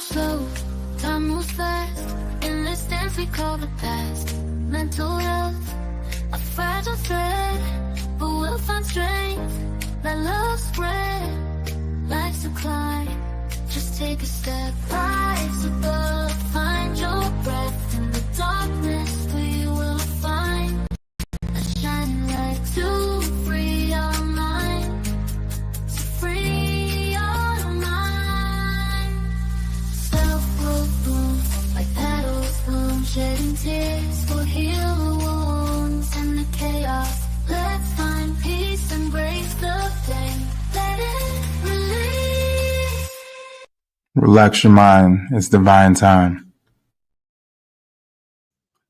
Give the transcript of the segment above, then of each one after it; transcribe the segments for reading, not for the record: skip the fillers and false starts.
slow, time moves fast. In this dance we call the past. Mental health, a fragile thread, but we'll find strength. Let love spread. Life's a climb, just take a step. Rise above, find your breath. In the darkness we will find a shining light to free our mind, to free our mind. Self-growth blooms like petals bloom, shedding tears will heal the wounds in the chaos. Let's find peace, embrace the pain, let it release. Relax your mind. It's divine time.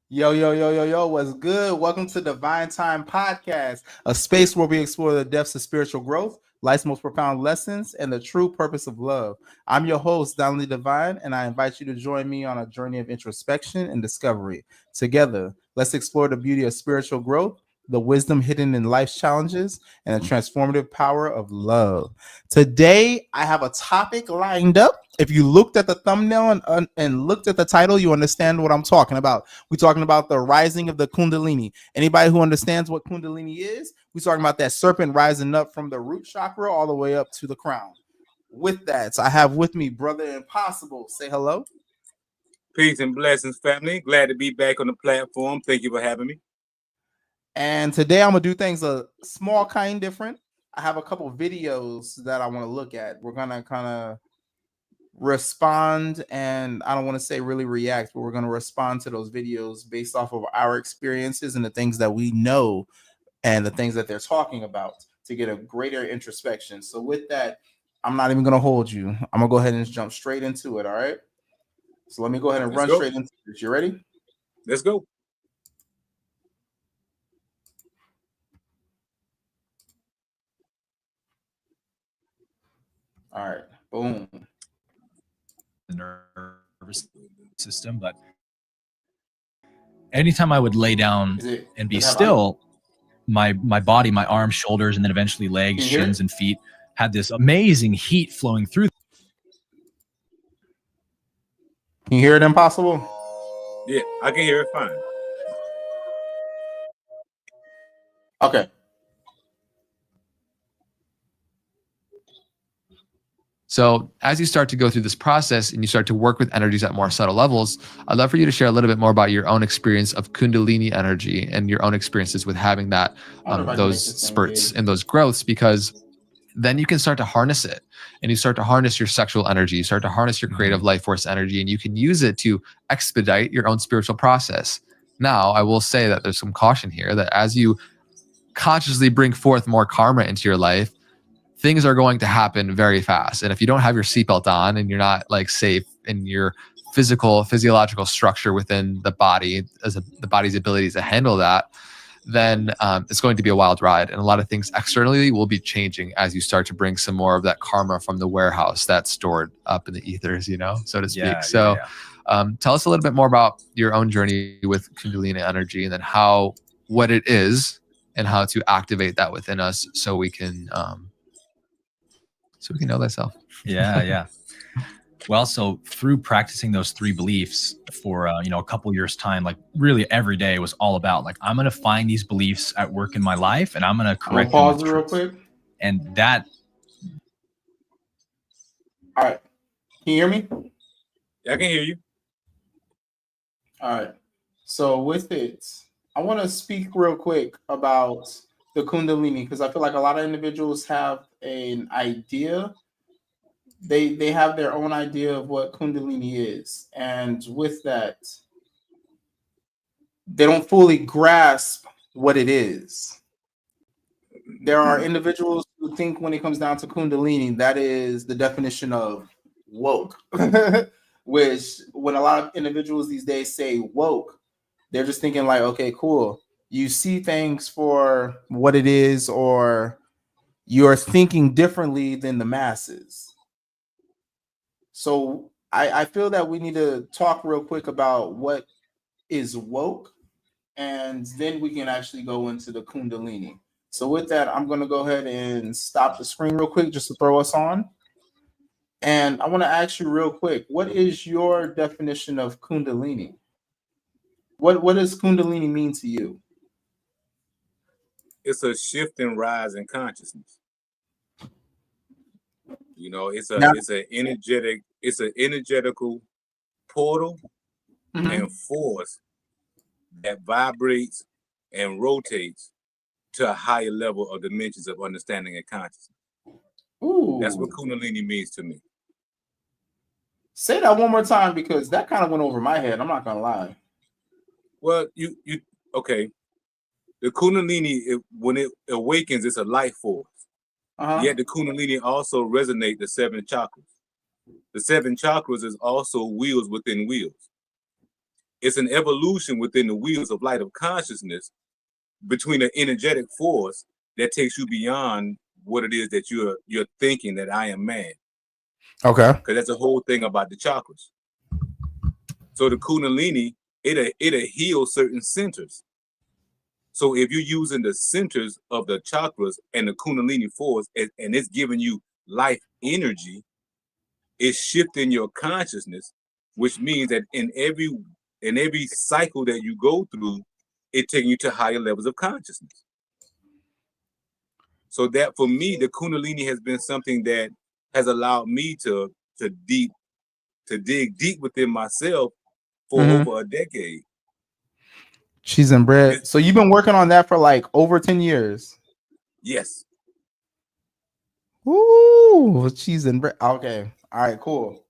Yo, what's good? Welcome to Divine Time Podcast, a space where we explore the depths of spiritual growth, life's most profound lessons, and the true purpose of love. I'm your host, Donnelly Divine, and I invite you to join me on a journey of introspection and discovery. Together, let's explore the beauty of spiritual growth, the wisdom hidden in life's challenges, and the transformative power of love. Today, I have a topic lined up. If you looked at the thumbnail and looked at the title, you understand what I'm talking about. We're talking about the rising of the Kundalini. Anybody who understands what Kundalini is, we're talking about that serpent rising up from the root chakra all the way up to the crown. With that, I have with me Brother Impossible. Say hello. Peace and blessings, family. Glad to be back on the platform. Thank you for having me. And today I'm going to do things a small kind different. I have a couple videos that I want to look at. We're going to kind of respond, and I don't want to say really react, but we're going to respond to those videos based off of our experiences and the things that we know and the things that they're talking about to get a greater introspection. So with that, I'm not even going to hold you. I'm going to go ahead and jump straight into it. All right. So let me go ahead and run straight into it. You ready? Let's go. All right. Boom. The nervous system, but anytime I would lay down and be still, my body, my arms, shoulders, and then eventually legs, shins, and feet had this amazing heat flowing through. Can you hear it, Impossible? Yeah, I can hear it fine. Okay. So as you start to go through this process and you start to work with energies at more subtle levels, I'd love for you to share a little bit more about your own experience of Kundalini energy and your own experiences with having that, those spurts and those growths, because then you can start to harness it and you start to harness your sexual energy, you start to harness your creative life force energy, and you can use it to expedite your own spiritual process. Now, I will say that there's some caution here that as you consciously bring forth more karma into your life, things are going to happen very fast. And if you don't have your seatbelt on and you're not like safe in your physiological structure within the body, as the body's ability to handle that, then it's going to be a wild ride. And a lot of things externally will be changing as you start to bring some more of that karma from the warehouse that's stored up in the ethers, so to speak. Tell us a little bit more about your own journey with Kundalini energy, and then what it is and how to activate that within us so we can know thyself. Yeah. Well, so through practicing those three beliefs for a couple years time, like really every day was all about like, I'm going to find these beliefs at work in my life and I'm going to correct them. Pause real quick. And that. All right. Can you hear me? Yeah, I can hear you. All right. So with it, I want to speak real quick about the Kundalini, because I feel like a lot of individuals have an idea. They have their own idea of what Kundalini is. And with that, they don't fully grasp what it is. There are individuals who think when it comes down to Kundalini, that is the definition of woke, which when a lot of individuals these days say woke, they're just thinking like, okay, cool. You see things for what it is, or you're thinking differently than the masses. So I feel that we need to talk real quick about what is woke, and then we can actually go into the Kundalini. So with that, I'm going to go ahead and stop the screen real quick just to throw us on. And I want to ask you real quick, what is your definition of Kundalini? What does Kundalini mean to you? It's a shift and rise in consciousness. You know, it's an energetical portal and force that vibrates and rotates to a higher level of dimensions of understanding and consciousness. Ooh. That's what Kundalini means to me. Say that one more time, because that kind of went over my head. I'm not gonna lie. Well, okay. The Kundalini, when it awakens, it's a life force. Yet the Kundalini also resonate the 7 chakras. The 7 chakras is also wheels within wheels. It's an evolution within the wheels of light of consciousness between an energetic force that takes you beyond what it is that you're thinking that I am man. Okay. Because that's the whole thing about the chakras. So the Kundalini, it'll heal certain centers. So if you're using the centers of the chakras and the Kundalini force, and it's giving you life energy, it's shifting your consciousness, which means that in every cycle that you go through, it's taking you to higher levels of consciousness. So that for me, the Kundalini has been something that has allowed me to dig deep within myself for over a decade. Cheese and bread. So you've been working on that for like over 10 years. Yes. Ooh, cheese and bread. Okay. All right, cool.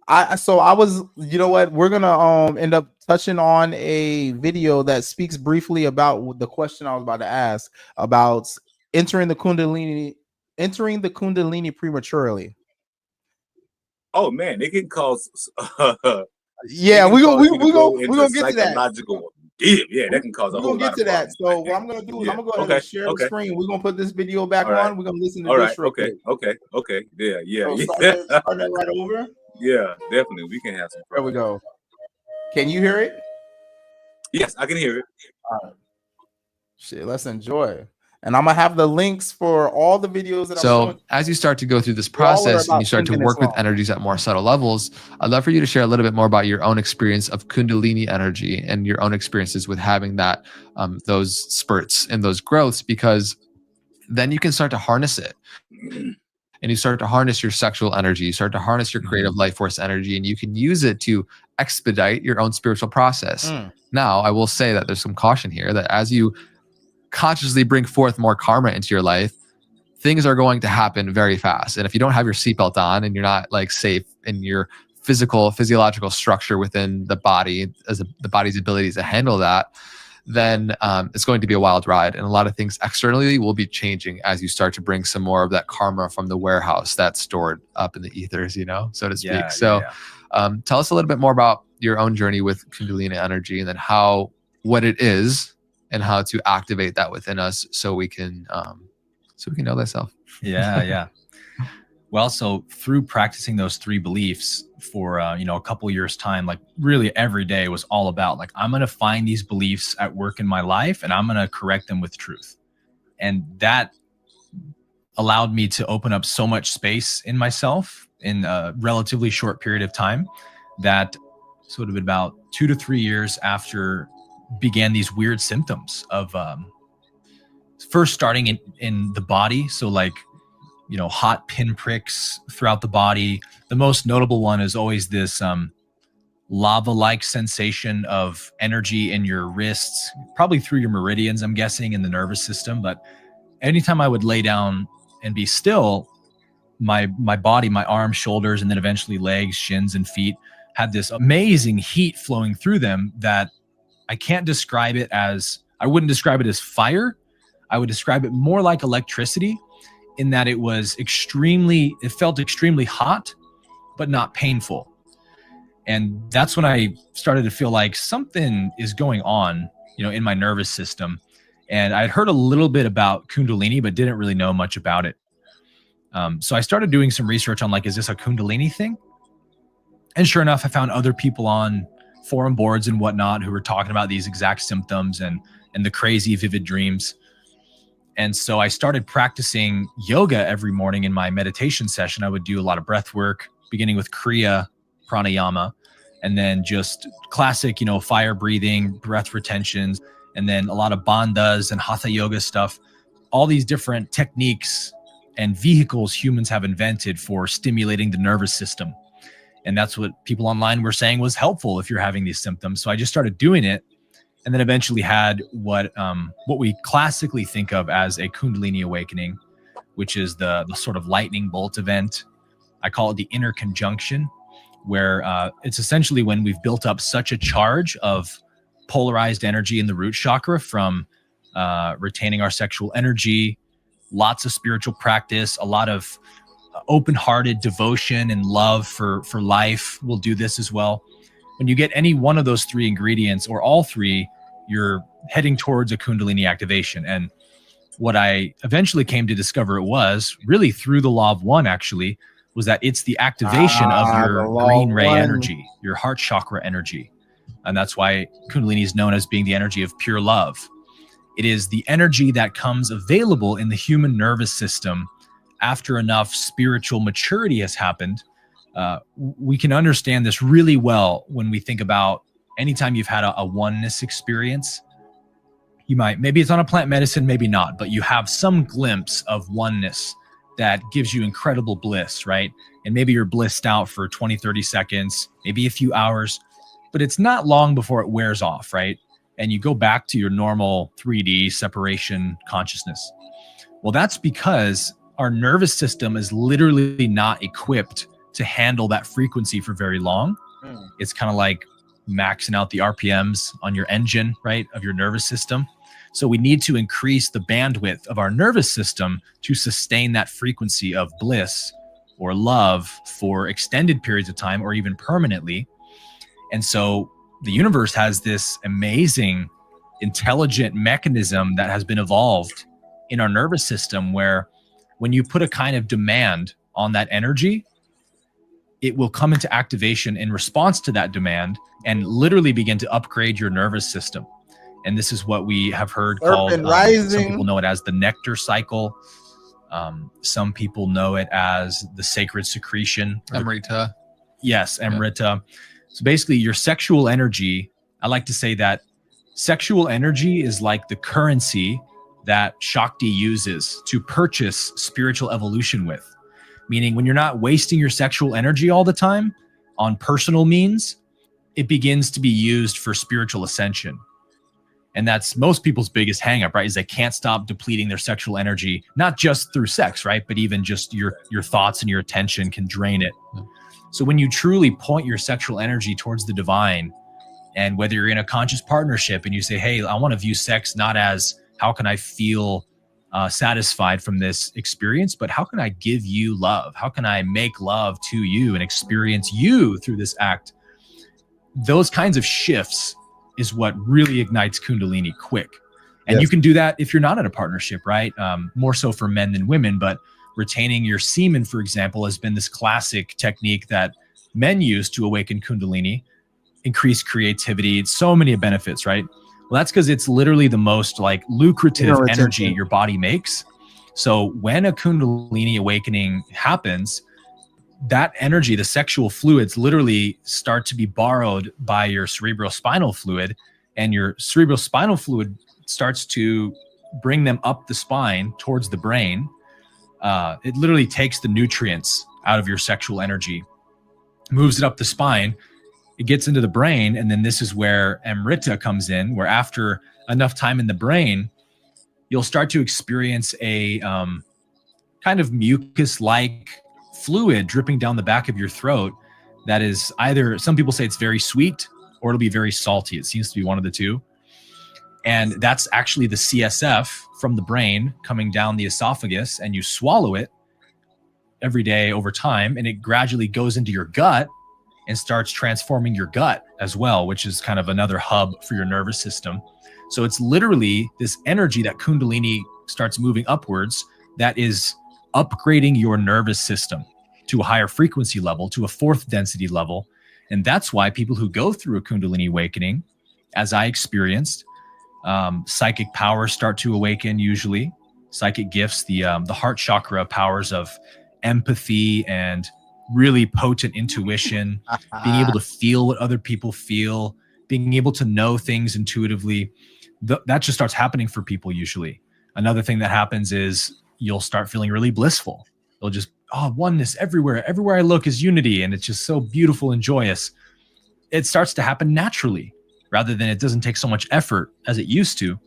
I was, you know what? We're gonna end up touching on a video that speaks briefly about the question I was about to ask about entering the Kundalini prematurely. Oh man, it can cause yeah, we're gonna get to that. Psychological yeah, that can cause a whole lot of problems. So what I'm gonna do is I'm gonna go ahead and share the screen. We're gonna put this video back on. We're gonna listen to this real quick. Okay. Yeah. So start that right over. Yeah, definitely. We can have some There we go. Can you hear it? Yes, I can hear it. All right. Shit, let's enjoy. And I'm gonna have the links for all the videos that I'm showing. As you start to go through this process and you start to work with energies at more subtle levels, I'd love for you to share a little bit more about your own experience of Kundalini energy and your own experiences with having that, those spurts and those growths, because then you can start to harness it. And you start to harness your sexual energy, you start to harness your creative life force energy, and you can use it to expedite your own spiritual process. Now, I will say that there's some caution here that as you consciously bring forth more karma into your life, things are going to happen very fast. And if you don't have your seatbelt on and you're not like safe in your physiological structure within the body, as the body's ability to handle that, then it's going to be a wild ride. And a lot of things externally will be changing as you start to bring some more of that karma from the warehouse that's stored up in the ethers, so to speak. Tell us a little bit more about your own journey with Kundalini energy, and then what it is and how to activate that within us so we can know thyself. Yeah. Well, so through practicing those 3 beliefs for a couple years time, like really every day was all about like, I'm going to find these beliefs at work in my life and I'm going to correct them with truth. And that allowed me to open up so much space in myself in a relatively short period of time, that sort of about 2 to 3 years after began these weird symptoms of first starting in the body. So like, hot pinpricks throughout the body. The most notable one is always this lava-like sensation of energy in your wrists, probably through your meridians, I'm guessing, in the nervous system. But anytime I would lay down and be still, my body, my arms, shoulders, and then eventually legs, shins, and feet had this amazing heat flowing through them that I can't describe it as, I wouldn't describe it as fire. I would describe it more like electricity, in that it felt extremely hot, but not painful. And that's when I started to feel like something is going on, in my nervous system. And I'd heard a little bit about Kundalini, but didn't really know much about it. So I started doing some research on like, is this a Kundalini thing? And sure enough, I found other people on forum boards and whatnot who were talking about these exact symptoms and the crazy vivid dreams. And so I started practicing yoga every morning in my meditation session. I would do a lot of breath work, beginning with Kriya pranayama, and then just classic, fire breathing, breath retentions, and then a lot of bandhas and hatha yoga stuff. All these different techniques and vehicles humans have invented for stimulating the nervous system. And that's what people online were saying was helpful if you're having these symptoms. So I just started doing it, and then eventually had what we classically think of as a Kundalini awakening, which is the sort of lightning bolt event. I call it the inner conjunction, where it's essentially when we've built up such a charge of polarized energy in the root chakra from retaining our sexual energy, lots of spiritual practice, a lot of open-hearted devotion and love for life will do this as well. When you get any one of those three ingredients or all three, you're heading towards a Kundalini activation. And what I eventually came to discover it was really through the law of one, actually, was that it's the activation of your green ray energy, your heart chakra energy. And that's why Kundalini is known as being the energy of pure love. It is the energy that comes available in the human nervous system after enough spiritual maturity has happened. We can understand this really well when we think about anytime you've had a oneness experience. You might, maybe it's on a plant medicine, maybe not, but you have some glimpse of oneness that gives you incredible bliss, right? And maybe you're blissed out for 20, 30 seconds, maybe a few hours, but it's not long before it wears off, right? And you go back to your normal 3D separation consciousness. Well, that's because our nervous system is literally not equipped to handle that frequency for very long. It's kind of like maxing out the RPMs on your engine, right, of your nervous system. So we need to increase the bandwidth of our nervous system to sustain that frequency of bliss or love for extended periods of time or even permanently. And so the universe has this amazing, intelligent mechanism that has been evolved in our nervous system where when you put a kind of demand on that energy, it will come into activation in response to that demand and literally begin to upgrade your nervous system. And this is what we have heard called, some people know it as the nectar cycle. Some people know it as the sacred secretion. Amrita. Yes, Amrita. Yeah. So basically your sexual energy, I like to say that sexual energy is like the currency that Shakti uses to purchase spiritual evolution with. Meaning when you're not wasting your sexual energy all the time on personal means, it begins to be used for spiritual ascension. And that's most people's biggest hangup, right? Is they can't stop depleting their sexual energy, not just through sex, right? But even just your thoughts and your attention can drain it. So when you truly point your sexual energy towards the divine, and whether you're in a conscious partnership and you say, hey, I want to view sex not as how can I feel satisfied from this experience, but how can I give you love? How can I make love to you and experience you through this act? Those kinds of shifts is what really ignites Kundalini quick. And yes, you can do that if you're not in a partnership, right? More so for men than women, but retaining your semen, for example, has been this classic technique that men use to awaken Kundalini, increase creativity, so many benefits, right? Well, that's because it's literally the most like lucrative energy your body makes. So when a Kundalini awakening happens, that energy, the sexual fluids, literally start to be borrowed by your cerebrospinal fluid, and your cerebrospinal fluid starts to bring them up the spine towards the brain. It literally takes the nutrients out of your sexual energy, moves it up the spine, it gets into the brain, and then this is where Amrita comes in, where after enough time in the brain, you'll start to experience a kind of mucus-like fluid dripping down the back of your throat that is either, some people say it's very sweet or it'll be very salty. It seems to be one of the two. And that's actually the CSF from the brain coming down the esophagus, and you swallow it every day over time, and it gradually goes into your gut and starts transforming your gut as well, which is kind of another hub for your nervous system. So it's literally this energy that Kundalini starts moving upwards that is upgrading your nervous system to a higher frequency level, to a fourth density level. And that's why people who go through a Kundalini awakening, as I experienced, psychic powers start to awaken usually. psychic gifts, the heart chakra powers of empathy and really potent intuition, being able to feel what other people feel, being able to know things intuitively. That just starts happening for people usually. Another thing that happens is you'll start feeling really blissful. You'll just, oneness everywhere. Everywhere I look is unity, and it's just so beautiful and joyous. It starts to happen naturally rather than it doesn't take so much effort as it used to.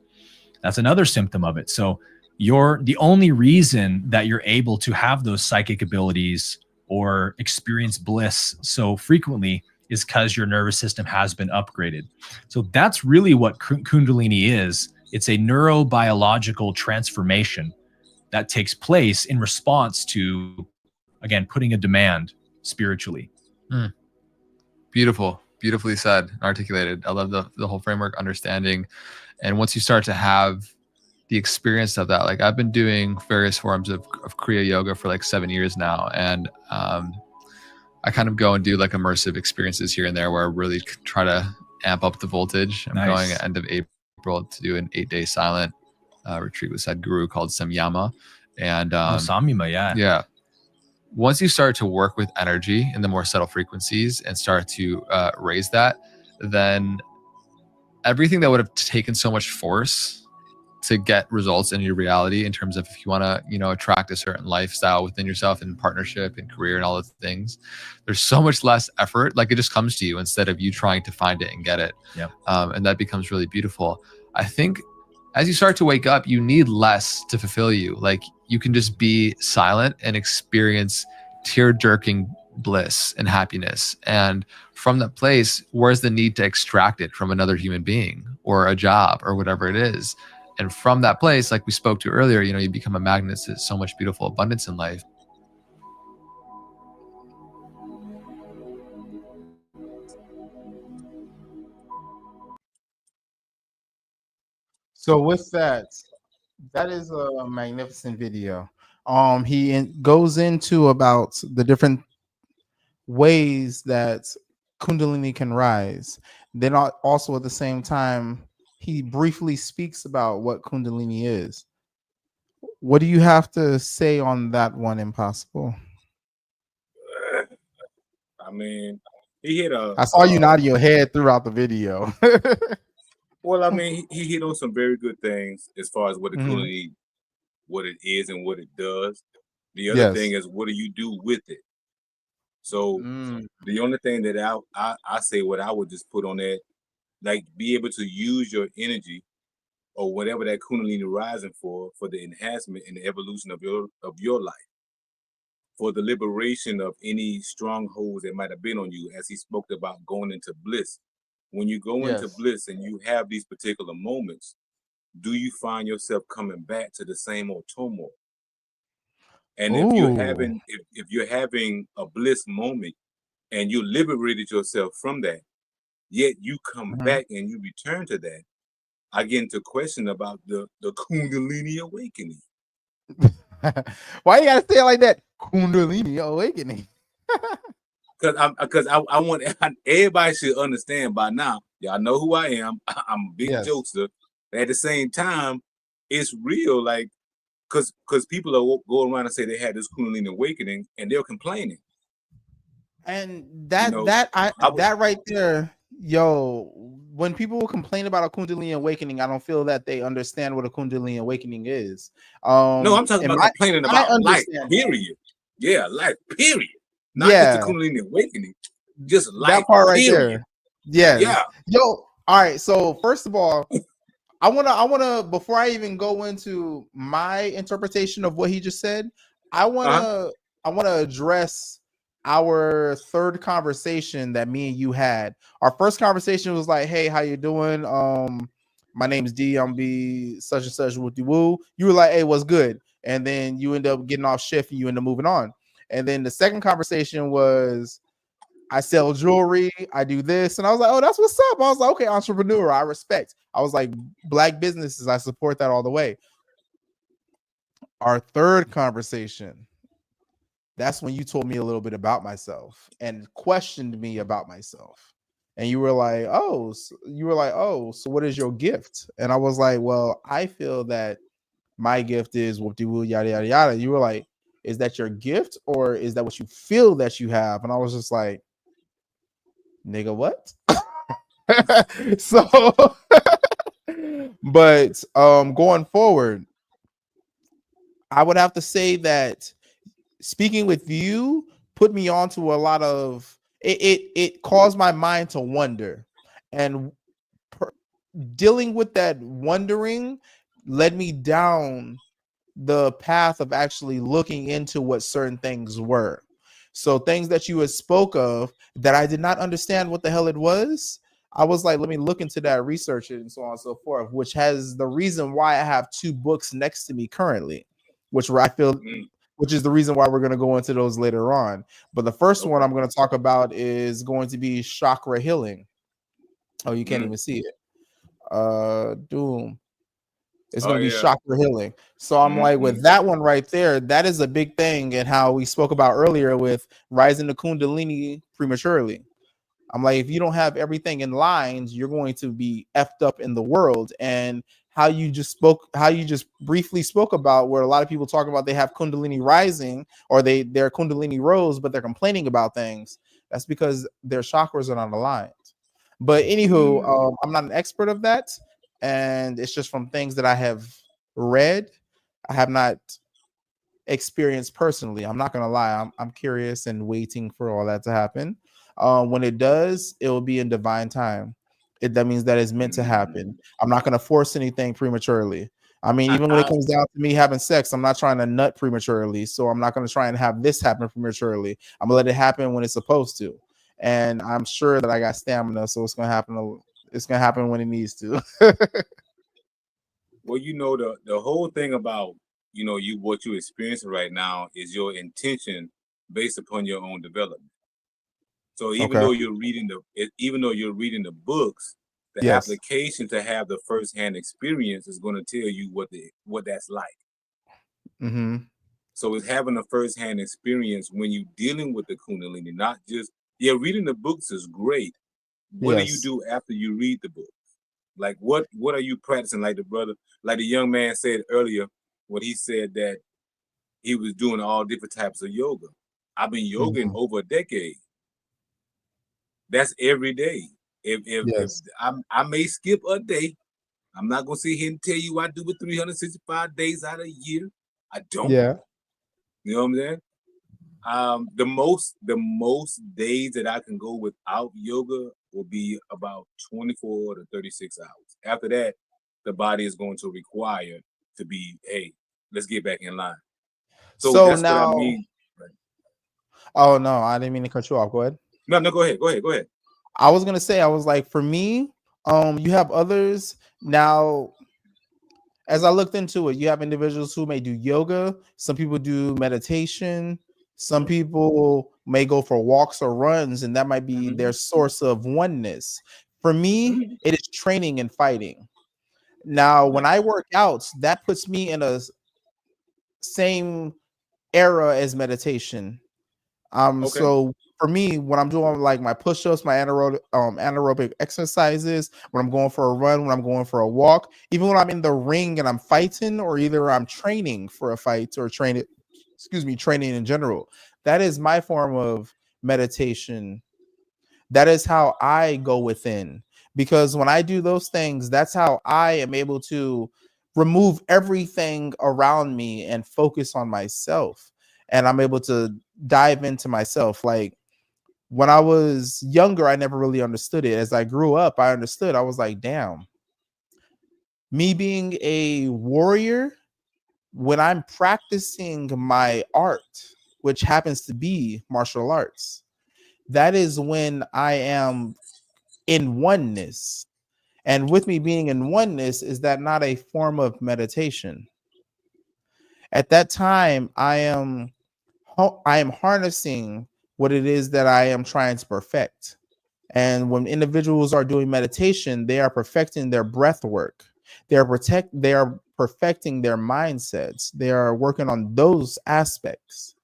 That's another symptom of it. So the only reason that you're able to have those psychic abilities or experience bliss so frequently is because your nervous system has been upgraded. So that's really what Kundalini is. It's a neurobiological transformation that takes place in response to, again, putting a demand spiritually. Beautiful, beautifully said, articulated. I love the whole framework, understanding. And once you start to have the experience of that, like I've been doing various forms of Kriya yoga for like 7 years now. And I kind of go and do like immersive experiences here and there where I really try to amp up the voltage. I'm going at end of April to do an 8-day silent retreat with Sadhguru called Samyama. And Samyama, yeah. Yeah. Once you start to work with energy in the more subtle frequencies and start to raise that, then everything that would have taken so much force to get results in your reality in terms of if you want to, attract a certain lifestyle within yourself and partnership and career and all the things, there's so much less effort. Like it just comes to you instead of you trying to find it and get it. Yeah. And that becomes really beautiful. I think as you start to wake up, you need less to fulfill you. Like you can just be silent and experience tear-jerking bliss and happiness. And from that place, where's the need to extract it from another human being or a job or whatever it is? And from that place, like we spoke to earlier, you become a magnet to so much beautiful abundance in life. So with that is a magnificent video. He goes into about the different ways that Kundalini can rise. Then also at the same time, he briefly speaks about what Kundalini is. What do you have to say on that one, Impossible? I mean, he hit I saw you nodding your head throughout the video. Well, I mean, he hit on some very good things as far as what the Kundalini, what it is and what it does. The other thing is, what do you do with it? So the only thing that I say, what I would just put on that, like be able to use your energy or whatever that Kundalini rising for the enhancement and the evolution of your life, for the liberation of any strongholds that might have been on you, as he spoke about going into bliss. When you go into bliss and you have these particular moments, do you find yourself coming back to the same old turmoil? And if you're having a bliss moment and you liberated yourself from that, yet you come back and you return to that, I get into question about the Kundalini awakening. Why you gotta say it like that? Kundalini awakening. Because I want everybody should understand by now. Y'all know who I am. I'm a big jokester. At the same time, it's real. Like, because people are going around and say they had this Kundalini awakening, and they're complaining. And that right there, when people complain about a Kundalini awakening, I don't feel that they understand what a Kundalini awakening is. No, I'm talking about complaining about life. Period. Yeah, life. Period. Not just the Kundalini awakening, just life. That part right there. Yeah. All right. So first of all, I wanna before I even go into my interpretation of what he just said, I wanna address our third conversation that me and you had. Our first conversation was like, "Hey, how you doing? My name is D. I'm be such and such with you." Woo. You were like, "Hey, what's good?" And then you end up getting off shift and you end up moving on. And then the second conversation was, I sell jewelry, I do this. And I was like, oh, that's what's up. I was like, okay, entrepreneur, I respect. I was like, Black businesses, I support that all the way. Our third conversation, that's when you told me a little bit about myself and questioned me about myself. And you were like, so what is your gift? And I was like, well, I feel that my gift is whoop-de-woo, yada yada yada. You were like, is that your gift or is that what you feel that you have? And I was just like, nigga, what? So but going forward, I would have to say that speaking with you put me onto a lot of it caused my mind to wonder, and dealing with that wondering led me down the path of actually looking into what certain things were. So things that you had spoke of that I did not understand what the hell it was, I was like, let me look into that, research it, and so on and so forth, which has the reason why I have 2 books next to me currently, which I feel which is the reason why we're going to go into those later on. But the first one I'm going to talk about is going to be chakra healing. Oh, you can't even see it. Doom. It's going to be chakra healing. So I'm like, with that one right there, that is a big thing. And how we spoke about earlier with rising the Kundalini prematurely. I'm like, if you don't have everything in lines, you're going to be effed up in the world. And how you just briefly spoke about where a lot of people talk about they have Kundalini rising or they're Kundalini rose, but they're complaining about things. That's because their chakras are not aligned. But anywho, I'm not an expert of that. And it's just from things that I have read. I have not experienced personally. I'm not going to lie. I'm curious and waiting for all that to happen. When it does, it will be in divine time. That means that it's meant to happen. I'm not going to force anything prematurely. I mean, even when it comes down to me having sex, I'm not trying to nut prematurely. So I'm not going to try and have this happen prematurely. I'm going to let it happen when it's supposed to. And I'm sure that I got stamina, so it's going to happen. It's going to happen when it needs to. Well, you know, the whole thing about, you know, what you're experiencing right now is your intention based upon your own development. So even though you're reading the books, the application to have the firsthand experience is going to tell you what that's like. So it's having a firsthand experience when you're dealing with the Kundalini, not just reading the books is great. What do you do after you read the book? Like what are you practicing? Like the young man said earlier, what he said that he was doing all different types of yoga. I've been yogaing over a decade. That's every day. If I may skip a day, I'm not gonna sit here and tell you I do it 365 days out of a year. I don't. Yeah. You know what I'm saying? The most days that I can go without yoga will be about 24 to 36 hours. After that, the body is going to require to be, hey, let's get back in line. So that's now, what I mean. Right. Oh no, I didn't mean to cut you off. Go ahead. No, go ahead. I was gonna say, I was like, for me, you have others now. As I looked into it, you have individuals who may do yoga. Some people do meditation. Some people may go for walks or runs, and that might be their source of oneness. For me, it is training and fighting. Now, when I work out, that puts me in a same era as meditation. So for me, when I'm doing like my push-ups, my anaerobic exercises, when I'm going for a run, when I'm going for a walk, even when I'm in the ring and I'm fighting, or either I'm training for a fight or training in general, that is my form of meditation. That is how I go within, because when I do those things, that's how I am able to remove everything around me and focus on myself. And I'm able to dive into myself. Like when I was younger, I never really understood it. As I grew up, I understood. I was like, damn, me being a warrior, when I'm practicing my art, which happens to be martial arts, that is when I am in oneness. And with me being in oneness, is that not a form of meditation? At that time, I am harnessing what it is that I am trying to perfect. And when individuals are doing meditation, they are perfecting their breath work. They are perfecting their mindsets. They are working on those aspects.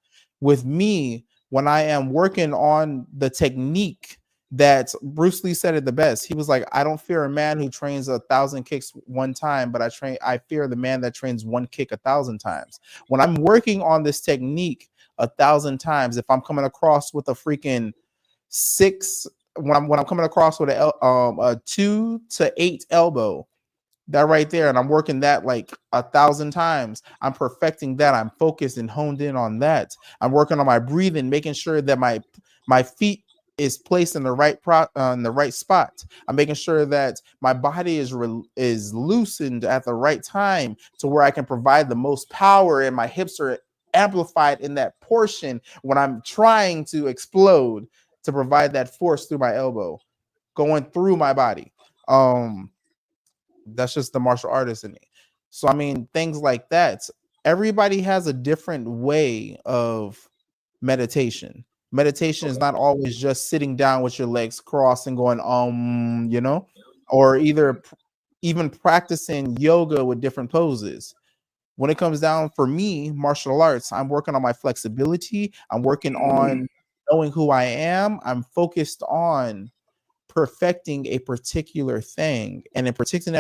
With me, when I am working on the technique that Bruce Lee said it the best. He was like, I don't fear a man who trains 1,000 kicks one time, but I fear the man that trains one kick 1,000 times. When I'm working on this technique 1,000 times, if I'm coming across with a freaking 6, when I'm coming across with a 2 to 8 elbow, that right there, and I'm working that like 1,000 times, I'm perfecting that. I'm focused and honed in on that. I'm working on my breathing, making sure that my feet is placed in the right spot. I'm making sure that my body is loosened at the right time to where I can provide the most power, and my hips are amplified in that portion when I'm trying to explode, to provide that force through my elbow going through my body. That's just the martial artist in me. So I mean, things like that. Everybody has a different way of meditation. Meditation is not always just sitting down with your legs crossed and going you know, or even practicing yoga with different poses. When it comes down for me, martial arts, I'm working on my flexibility. I'm working on knowing who I am. I'm focused on perfecting a particular thing, and in perfecting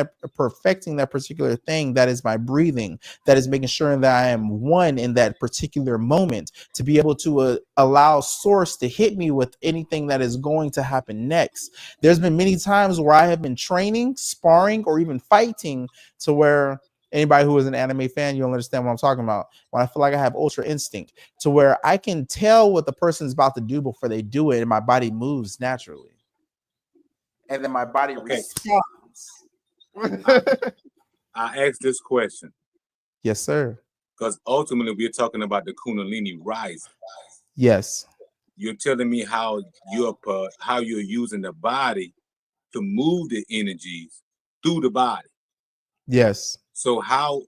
that particular thing, that is my breathing, that is making sure that I am one in that particular moment, to be able to allow source to hit me with anything that is going to happen next. There's been many times where I have been training, sparring, or even fighting, to where anybody who is an anime fan, you'll understand what I'm talking about. When I feel like I have ultra instinct, to where I can tell what the person's about to do before they do it, and my body moves naturally. And then my body responds. I asked this question. Yes, sir. Because ultimately we're talking about the Kundalini rising. Yes. You're telling me how you're using the body to move the energies through the body. Yes. So how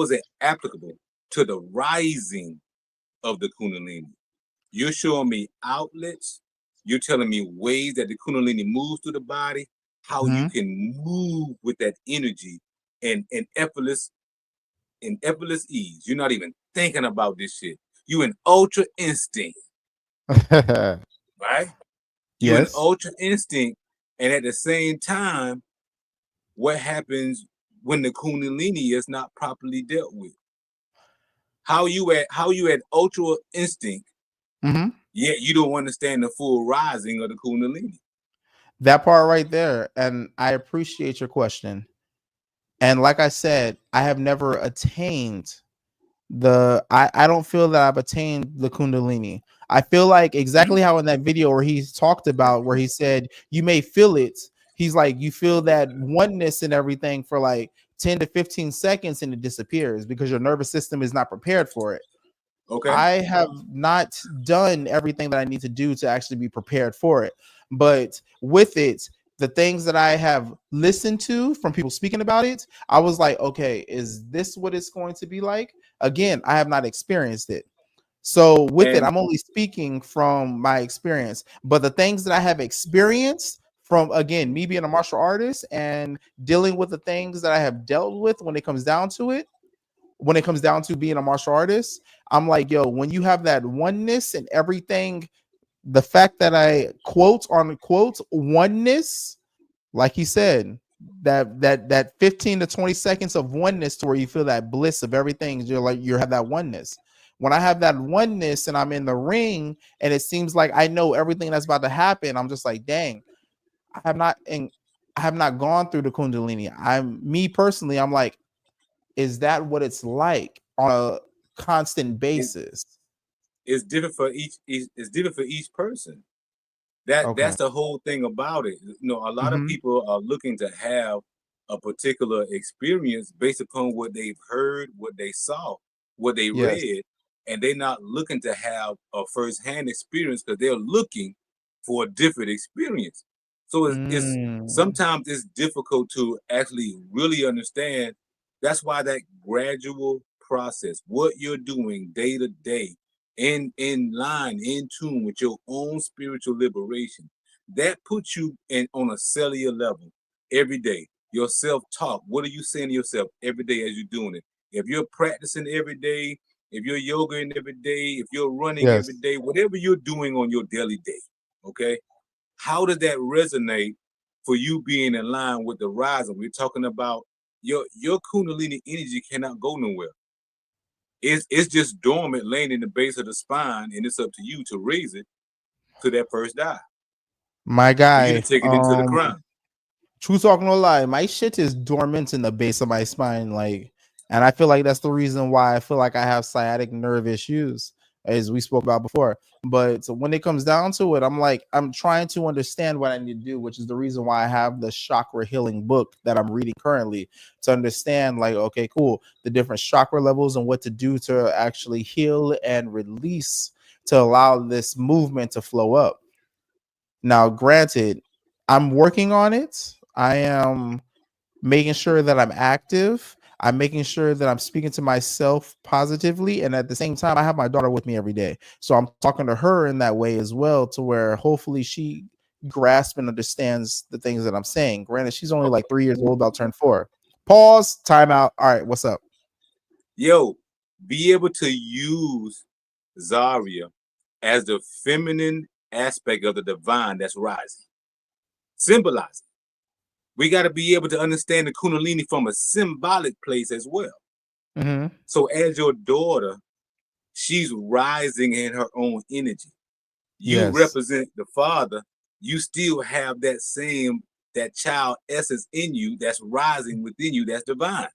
is it applicable to the rising of the Kundalini? You're showing me outlets. You're telling me ways that the Kundalini moves through the body, how you can move with that energy and effortless ease. You're not even thinking about this shit. You in ultra instinct. Right? You in ultra instinct, and at the same time, what happens when the Kundalini is not properly dealt with? How you at ultra instinct, yet you don't understand the full rising of the Kundalini. That part right there. And I appreciate your question. And like I said, I have never attained I don't feel that I've attained the Kundalini. I feel like exactly how in that video where he talked about, where he said you may feel it, he's like, you feel that oneness and everything for like 10 to 15 seconds, and it disappears because your nervous system is not prepared for it. Okay. I have not done everything that I need to do to actually be prepared for it. But with it, the things that I have listened to from people speaking about it, I was like, okay, is this what it's going to be like? Again, I have not experienced it. So with it, I'm only speaking from my experience. But the things that I have experienced from, again, me being a martial artist and dealing with the things that I have dealt with when it comes down to it, when it comes down to being a martial artist, I'm like, yo, when you have that oneness and everything, the fact that I quote unquote oneness, like he said, that 15 to 20 seconds of oneness, to where you feel that bliss of everything, you're like, you have that oneness. When I have that oneness and I'm in the ring and it seems like I know everything that's about to happen, I'm just like, dang, I have not gone through the Kundalini. I'm like, is that what it's like on a constant basis? It's different for each person. That's the whole thing about it. You know, a lot of people are looking to have a particular experience based upon what they've heard, what they saw, what they read, and they're not looking to have a first-hand experience because they're looking for a different experience. So it's sometimes it's difficult to actually really understand. That's why that gradual process, what you're doing day to day, in line, in tune with your own spiritual liberation, that puts you on a cellular level every day. Your self-talk, what are you saying to yourself every day as you're doing it? If you're practicing every day, if you're yogaing every day, if you're running every day, whatever you're doing on your daily day, okay, How does that resonate for you being in line with the rising? We're talking about your Kundalini energy cannot go nowhere. It's just dormant, laying in the base of the spine, and it's up to you to raise it to that first die. My For you guy, to take it into the crown. True talk, no lie. My shit is dormant in the base of my spine, like, and I feel like that's the reason why I feel like I have sciatic nerve issues, as we spoke about before. But so when it comes down to it, I'm trying to understand what I need to do, which is the reason why I have the chakra healing book that I'm reading currently, to understand, like, okay, cool, the different chakra levels and what to do to actually heal and release to allow this movement to flow up. Now, granted, I'm working on it. I am making sure that I'm active. I'm making sure that I'm speaking to myself positively. And at the same time, I have my daughter with me every day. So I'm talking to her in that way as well, to where hopefully she grasps and understands the things that I'm saying. Granted, she's only like 3 years old, about to turn 4. Pause, time out. All right, what's up? Yo, be able to use Zarya as the feminine aspect of the divine that's rising, symbolizing. We got to be able to understand the Kundalini from a symbolic place as well. Mm-hmm. So as your daughter, she's rising in her own energy. You represent the father. You still have that child essence in you that's rising within you, that's divine.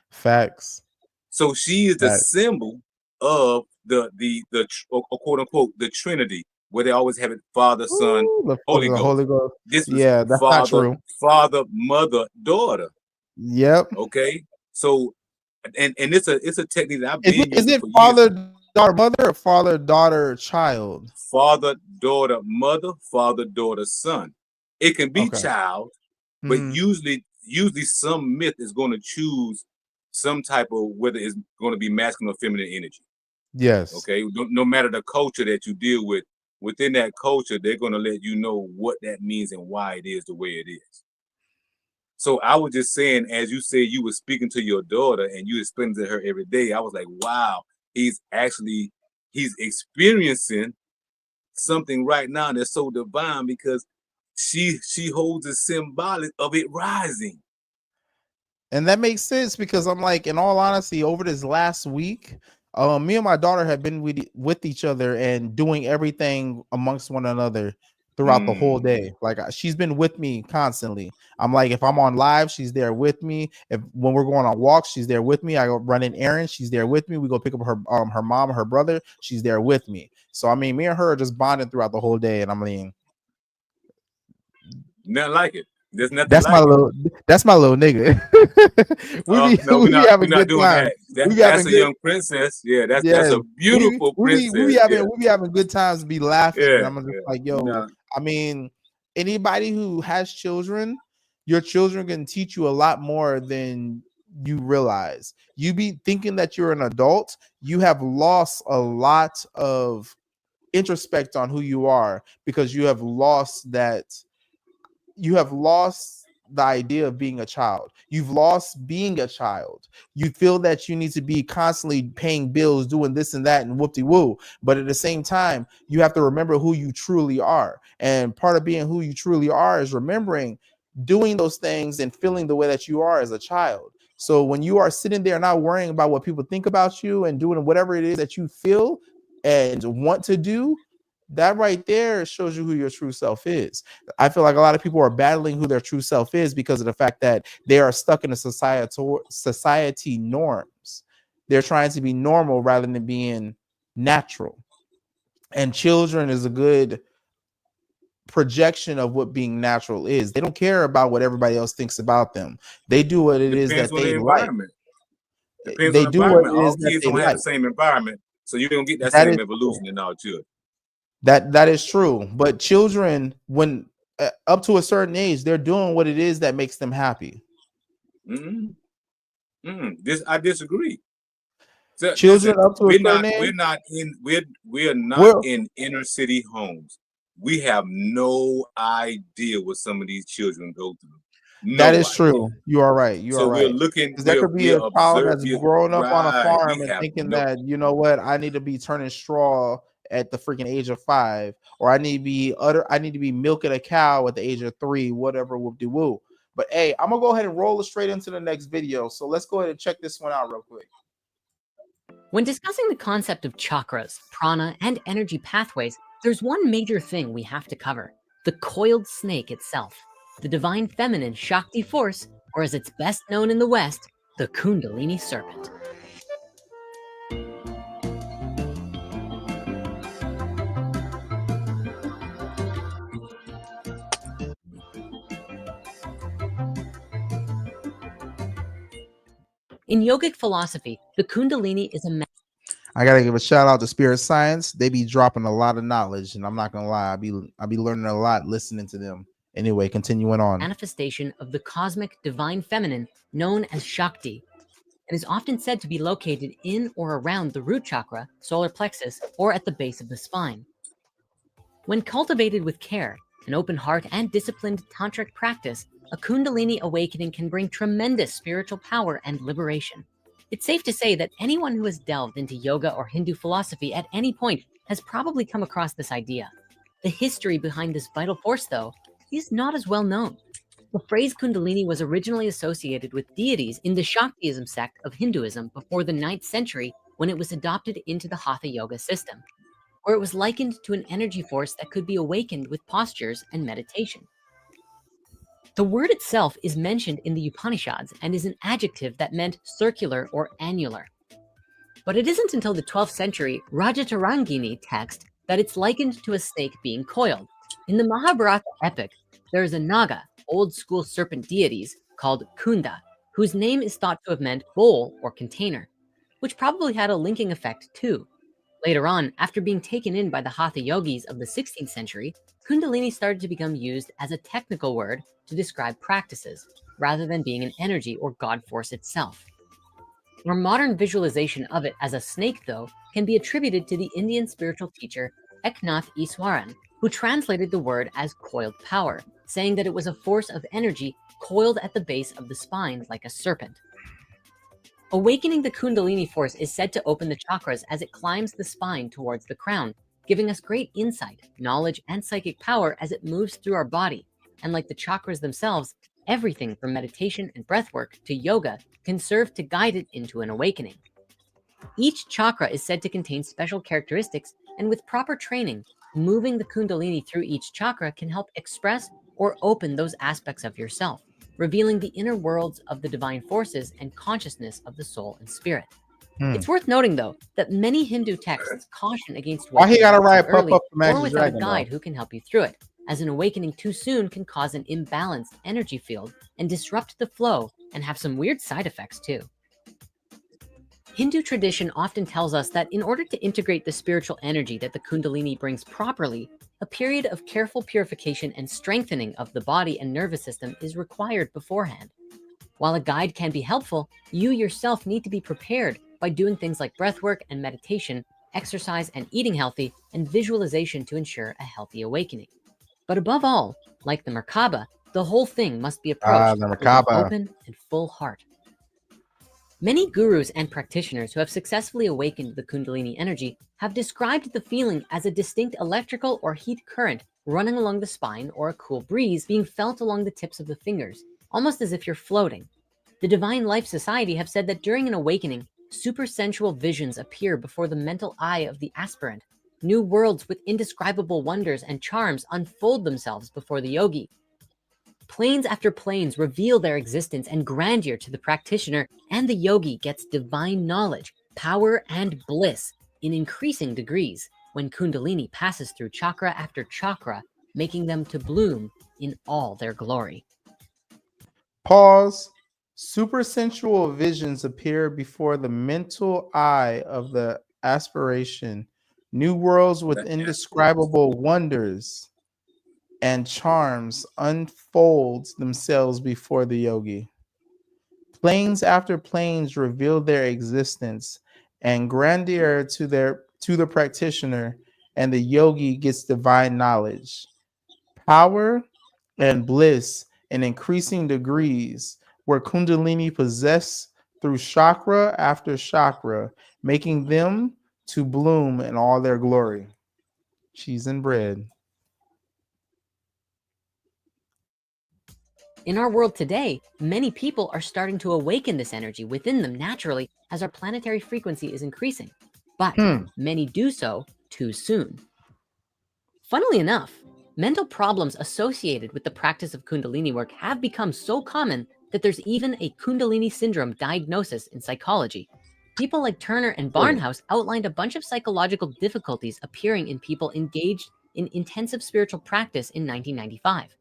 Facts. So she is the symbol of the quote unquote the Trinity, where they always have it Father, Son, Holy Ghost. This is that's Father, not true. Father, Mother, Daughter. Yep. Okay. So and it's a technique that I've been using. Is it for father, years. daughter, mother, or father, daughter, child? Father, daughter, mother, father, daughter, son. It can be child, but usually some myth is going to choose some type of whether it's going to be masculine or feminine energy. Yes. Okay. No matter the culture that you deal with, within that culture, they're going to let you know what that means and why it is the way it is. So I was just saying, as you said, you were speaking to your daughter and you explaining to her every day. I was like, wow, he's experiencing something right now that's so divine, because she holds the symbolic of it rising. And that makes sense, because I'm like, in all honesty, over this last week, me and my daughter have been with each other and doing everything amongst one another throughout the whole day. Like, she's been with me constantly. I'm like, if I'm on live, she's there with me. If when we're going on walks, she's there with me. I go running errands, she's there with me. We go pick up her mom and her brother, she's there with me. So I mean, me and her are just bonding throughout the whole day, and I mean, nothing like it. There's nothing. That's my little nigga. we be having a good time. That's a young princess. Yeah, that's a beautiful princess. We be having good times, be laughing. And I'm just like, yo, I mean, anybody who has children, your children can teach you a lot more than you realize. You be thinking that you're an adult, you have lost a lot of introspect on who you are, because you have lost the idea of being a child. You've lost being a child. You feel that you need to be constantly paying bills, doing this and that, and whoop-de-woo. But at the same time, you have to remember who you truly are. And part of being who you truly are is remembering doing those things and feeling the way that you are as a child. So when you are sitting there not worrying about what people think about you and doing whatever it is that you feel and want to do, that right there shows you who your true self is. I feel like a lot of people are battling who their true self is because of the fact that they are stuck in a society norms. They're trying to be normal rather than being natural. And children is a good projection of what being natural is. They don't care about what everybody else thinks about them. They do what it is that they like. They do what it is that they like. All kids don't have the same environment, so you don't get that same evolution in our children. That is true, but children, when up to a certain age, they're doing what it is that makes them happy. I disagree. So, children up to a certain age, we're not in inner city homes. We have no idea what some of these children go through. That is true. You are right. You are right. We're looking. There could be a child that's growing up on a farm and thinking that, you know what, I need to be turning straw at the freaking age of 5, or I need to be milking a cow at the age of 3, whatever, whoop de woo. But hey, I'm gonna go ahead and roll it straight into the next video. So let's go ahead and check this one out real quick. When discussing the concept of chakras, prana, and energy pathways, there's one major thing we have to cover: the coiled snake itself, the divine feminine Shakti force, or as it's best known in the West, the Kundalini serpent. In yogic philosophy, the Kundalini is a I gotta give a shout out to Spirit Science. They be dropping a lot of knowledge, and I'm not gonna lie, I be learning a lot listening to them. Anyway, continuing on. manifestation of the cosmic divine feminine known as Shakti, and is often said to be located in or around the root chakra, solar plexus, or at the base of the spine. When cultivated with care, an open heart, and disciplined tantric practice, a Kundalini awakening can bring tremendous spiritual power and liberation. It's safe to say that anyone who has delved into yoga or Hindu philosophy at any point has probably come across this idea. The history behind this vital force, though, is not as well known. The phrase Kundalini was originally associated with deities in the Shaktism sect of Hinduism before the 9th century, when it was adopted into the Hatha Yoga system, where it was likened to an energy force that could be awakened with postures and meditation. The word itself is mentioned in the Upanishads and is an adjective that meant circular or annular. But it isn't until the 12th century Rajatarangini text that it's likened to a snake being coiled. In the Mahabharata epic, there is a Naga, old school serpent deities, called Kunda, whose name is thought to have meant bowl or container, which probably had a linking effect too. Later on, after being taken in by the Hatha yogis of the 16th century, Kundalini started to become used as a technical word to describe practices, rather than being an energy or God force itself. Our modern visualization of it as a snake, though, can be attributed to the Indian spiritual teacher Eknath Easwaran, who translated the word as coiled power, saying that it was a force of energy coiled at the base of the spine like a serpent. Awakening the Kundalini force is said to open the chakras as it climbs the spine towards the crown, giving us great insight, knowledge, and psychic power as it moves through our body. And like the chakras themselves, everything from meditation and breathwork to yoga can serve to guide it into an awakening. Each chakra is said to contain special characteristics, and with proper training, moving the Kundalini through each chakra can help express or open those aspects of yourself, revealing the inner worlds of the divine forces and consciousness of the soul and spirit. It's worth noting, though, that many Hindu texts caution against Why he gotta write early Puff Up the Magic or without Dragon, a guide who can help you through it, as an awakening too soon can cause an imbalanced energy field and disrupt the flow and have some weird side effects too. Hindu tradition often tells us that in order to integrate the spiritual energy that the Kundalini brings properly, a period of careful purification and strengthening of the body and nervous system is required beforehand. While a guide can be helpful, you yourself need to be prepared by doing things like breathwork and meditation, exercise and eating healthy, and visualization to ensure a healthy awakening. But above all, like the Merkaba, the whole thing must be approached the with an Merkaba. open and full heart. Many gurus and practitioners who have successfully awakened the Kundalini energy have described the feeling as a distinct electrical or heat current running along the spine, or a cool breeze being felt along the tips of the fingers, almost as if you're floating. The Divine Life Society have said that during an awakening, supersensual visions appear before the mental eye of the aspirant. New worlds with indescribable wonders and charms unfold themselves before the yogi. Planes after planes reveal their existence and grandeur to the practitioner, and the yogi gets divine knowledge, power, and bliss in increasing degrees when Kundalini passes through chakra after chakra, making them to bloom in all their glory. Pause. Supersensual visions appear before the mental eye of the aspiration. New worlds with indescribable wonders and charms unfold themselves before the yogi. Planes after planes reveal their existence and grandeur to the practitioner, and the yogi gets divine knowledge, power, and bliss in increasing degrees, where Kundalini possess through chakra after chakra, making them to bloom in all their glory. Cheese and bread. In our world today, many people are starting to awaken this energy within them naturally as our planetary frequency is increasing, but many do so too soon. Funnily enough, mental problems associated with the practice of Kundalini work have become so common that there's even a Kundalini syndrome diagnosis in psychology. People like Turner and Barnhouse outlined a bunch of psychological difficulties appearing in people engaged in intensive spiritual practice in 1995.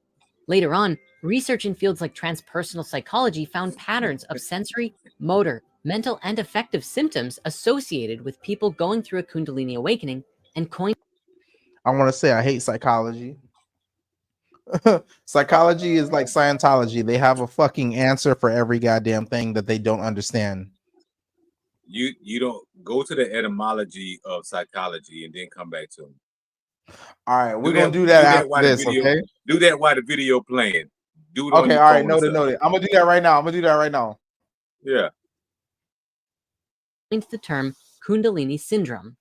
Later on, research in fields like transpersonal psychology found patterns of sensory, motor, mental, and affective symptoms associated with people going through a Kundalini awakening, and coined. I want to say I hate psychology. Psychology is like Scientology. They have a fucking answer for every goddamn thing that they don't understand. You don't go to the etymology of psychology and then come back to them. All right, we're gonna do that after this, okay? Do that while the video playing. Do it. Okay, all right, noted. I'm gonna do that right now. Yeah. The term Kundalini syndrome.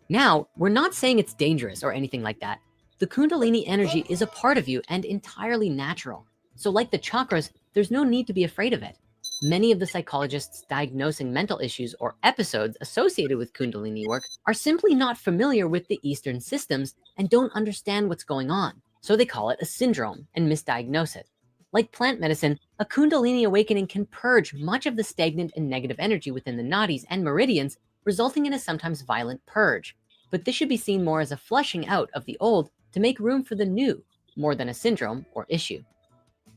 Now, we're not saying it's dangerous or anything like that. The Kundalini energy is a part of you and entirely natural. So like the chakras, there's no need to be afraid of it. Many of the psychologists diagnosing mental issues or episodes associated with Kundalini work are simply not familiar with the Eastern systems and don't understand what's going on. So they call it a syndrome and misdiagnose it. Like plant medicine, a Kundalini awakening can purge much of the stagnant and negative energy within the nadis and meridians, resulting in a sometimes violent purge. But this should be seen more as a flushing out of the old to make room for the new, more than a syndrome or issue.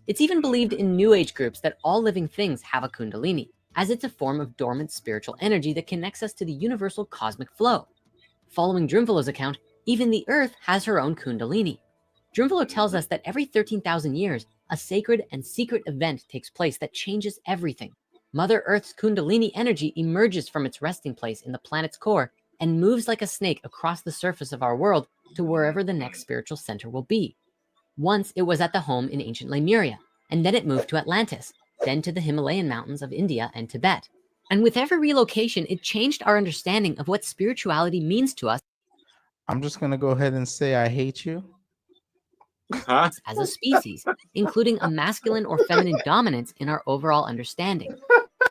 It's even believed in New Age groups that all living things have a Kundalini, as it's a form of dormant spiritual energy that connects us to the universal cosmic flow. Following Drunvalo's account, even the Earth has her own Kundalini. Drunvalo tells us that every 13,000 years, a sacred and secret event takes place that changes everything. Mother Earth's Kundalini energy emerges from its resting place in the planet's core and moves like a snake across the surface of our world to wherever the next spiritual center will be. Once it was at the home in ancient Lemuria, and then it moved to Atlantis, then to the Himalayan mountains of India and Tibet. And with every relocation, it changed our understanding of what spirituality means to us. I'm just gonna go ahead and say I hate you. As a species, including a masculine or feminine dominance in our overall understanding.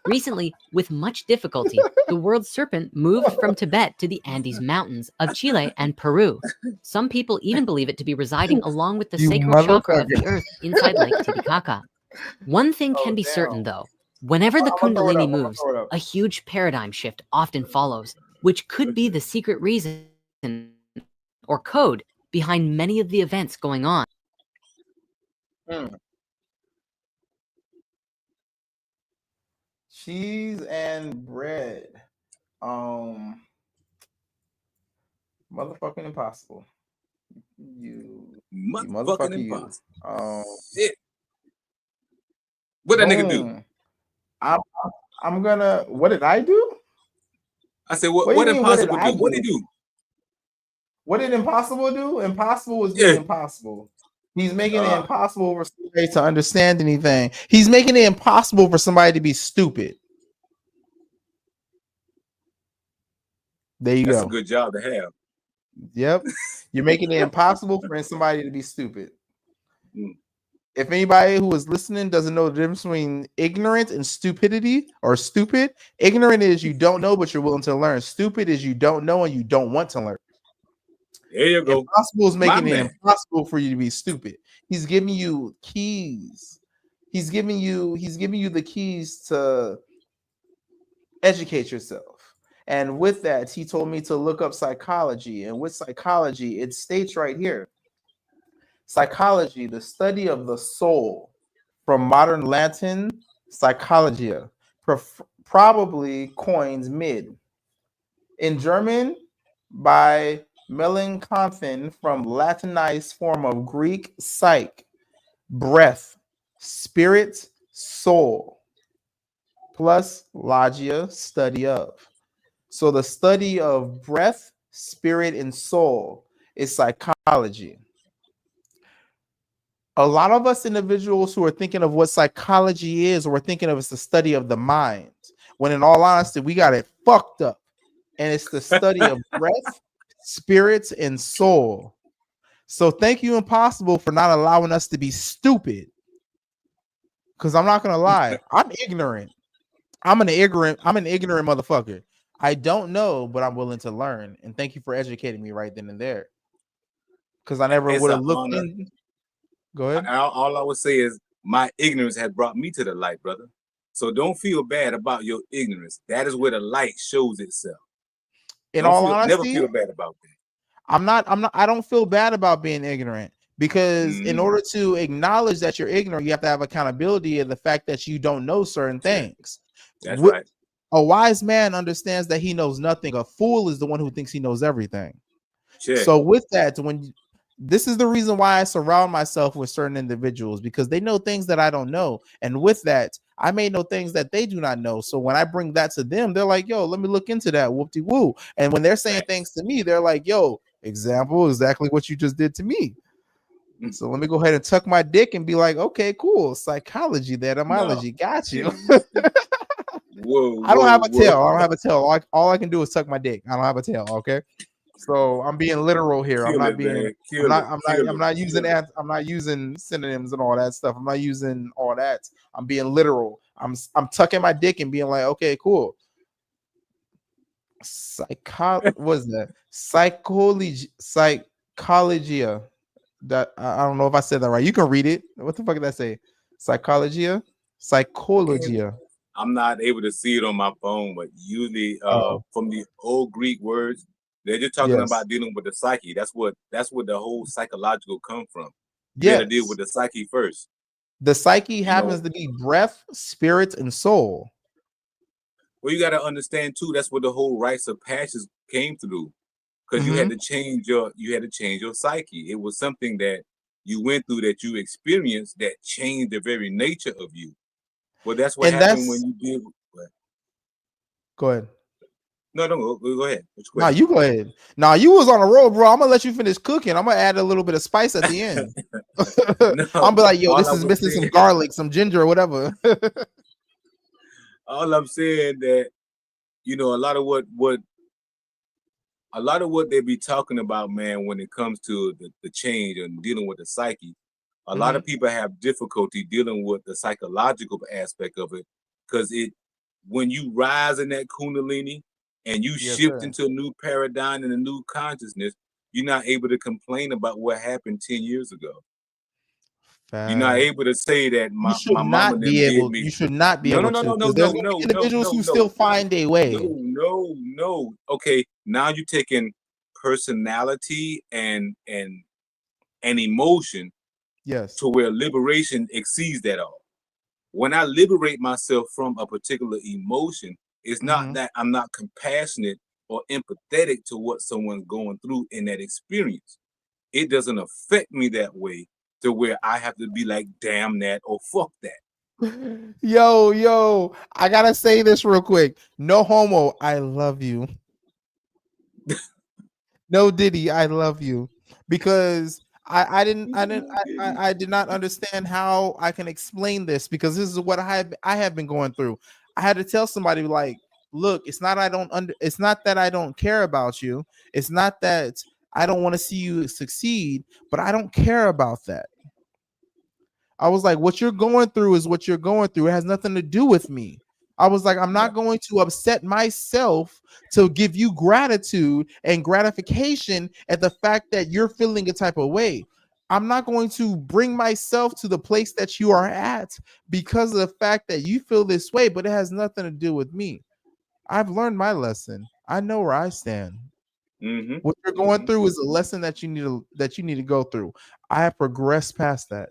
Recently, with much difficulty, the world serpent moved from Tibet to the Andes Mountains of Chile and Peru. Some people even believe it to be residing along with the sacred chakra of the earth inside Lake Titicaca. One thing can be certain though, whenever the Kundalini moves, a huge paradigm shift often follows, which could be the secret reason or code behind many of the events going on. Cheese and bread. Motherfucking impossible. You motherfucking you. Impossible. Shit. What that nigga do? I'm gonna. What did I do? I said, what impossible do? What did he do? What did impossible do? Impossible was being impossible. He's making it impossible for somebody to understand anything. He's making it impossible for somebody to be stupid. There you go. That's a good job to have. Yep. You're making it impossible for somebody to be stupid. If anybody who is listening doesn't know the difference between ignorant and stupidity or stupid, ignorant is you don't know, but you're willing to learn. Stupid is you don't know and you don't want to learn. There you go. Impossible is making it impossible for you to be stupid. He's giving you keys. He's giving you the keys to educate yourself. And with that, he told me to look up psychology. And with psychology, it states right here, psychology, the study of the soul, from modern Latin psychologia, probably coins mid. In German, by Melanchthon, from Latinized form of Greek psyche, breath, spirit, soul, plus logia, study of. So the study of breath, spirit, and soul is psychology. A lot of us individuals who are thinking of what psychology is, we're thinking of it's the study of the mind, when in all honesty, we got it fucked up. And it's the study of breath, spirits, and soul. So thank you, Impossible, for not allowing us to be stupid. Because I'm not gonna lie, I'm ignorant. I'm an ignorant motherfucker. I don't know, but I'm willing to learn. And thank you for educating me right then and there. Because I never It's would an have looked honor. in. Go ahead. All I would say is my ignorance has brought me to the light, brother. So don't feel bad about your ignorance. That is where the light shows itself. In all honesty, never feel bad about that. I don't feel bad about being ignorant, because in order to acknowledge that you're ignorant, you have to have accountability of the fact that you don't know certain things. That's right. A wise man understands that he knows nothing. A fool is the one who thinks he knows everything. Check. So with that, this is the reason why I surround myself with certain individuals, because they know things that I don't know. And with that, I may know things that they do not know. So when I bring that to them, they're like, yo, let me look into that. Whoop-de-woo. And when they're saying things to me, they're like, yo, exactly what you just did to me. So let me go ahead and tuck my dick and be like, okay, cool. Psychology, that etymology. Got you. Whoa, I don't have a tail. I don't have a tail. All I can do is tuck my dick. I don't have a tail. Okay. So I'm being literal here. I'm not using synonyms and all that stuff. I'm not using all that. I'm being literal. I'm tucking my dick and being like, okay, cool. What is that? Psychologia. That I don't know if I said that right. You can read it. What the fuck did that say? Psychologia. I'm not able to see it on my phone, but usually from the old Greek words, they're just talking about dealing with the psyche. That's what the whole psychological come from. You got to deal with the psyche first. The psyche happens to be breath, spirit, and soul. Well, you got to understand too. That's what the whole rites of passage came through, because you had to change your psyche. It was something that you went through, that you experienced, that changed the very nature of you. Well, that's what happened when you did. Go ahead. No, go ahead. No, you go ahead. No, you was on a roll, bro. I'm gonna let you finish cooking. I'm gonna add a little bit of spice at the end. I'm be like, yo, this is missing some garlic, some ginger, or whatever. All I'm saying that, a lot of what they be talking about, man, when it comes to the change and dealing with the psyche, a lot of people have difficulty dealing with the psychological aspect of it, because when you rise in that Kundalini and you shift into a new paradigm and a new consciousness, you're not able to complain about what happened 10 years ago. You're not able to say that my mama didn't give me. You should not be able to. Because there's individuals who still find a way. No. Okay, now you're taking personality and emotion, to where liberation exceeds that all. When I liberate myself from a particular emotion, it's not that I'm not compassionate or empathetic to what someone's going through in that experience. It doesn't affect me that way to where I have to be like, damn that, or fuck that. Yo, I gotta say this real quick. No homo, I love you. No Diddy, I love you. Because I did not understand how I can explain this, because this is what I have been going through. I had to tell somebody, like, look, it's not that I don't care about you. It's not that I don't want to see you succeed, but I don't care about that. I was like, what you're going through is what you're going through. It has nothing to do with me. I was like, I'm not going to upset myself to give you gratitude and gratification at the fact that you're feeling a type of way. I'm not going to bring myself to the place that you are at because of the fact that you feel this way, but it has nothing to do with me. I've learned my lesson. I know where I stand. What you're going through is a lesson that you need to go through. I have progressed past that.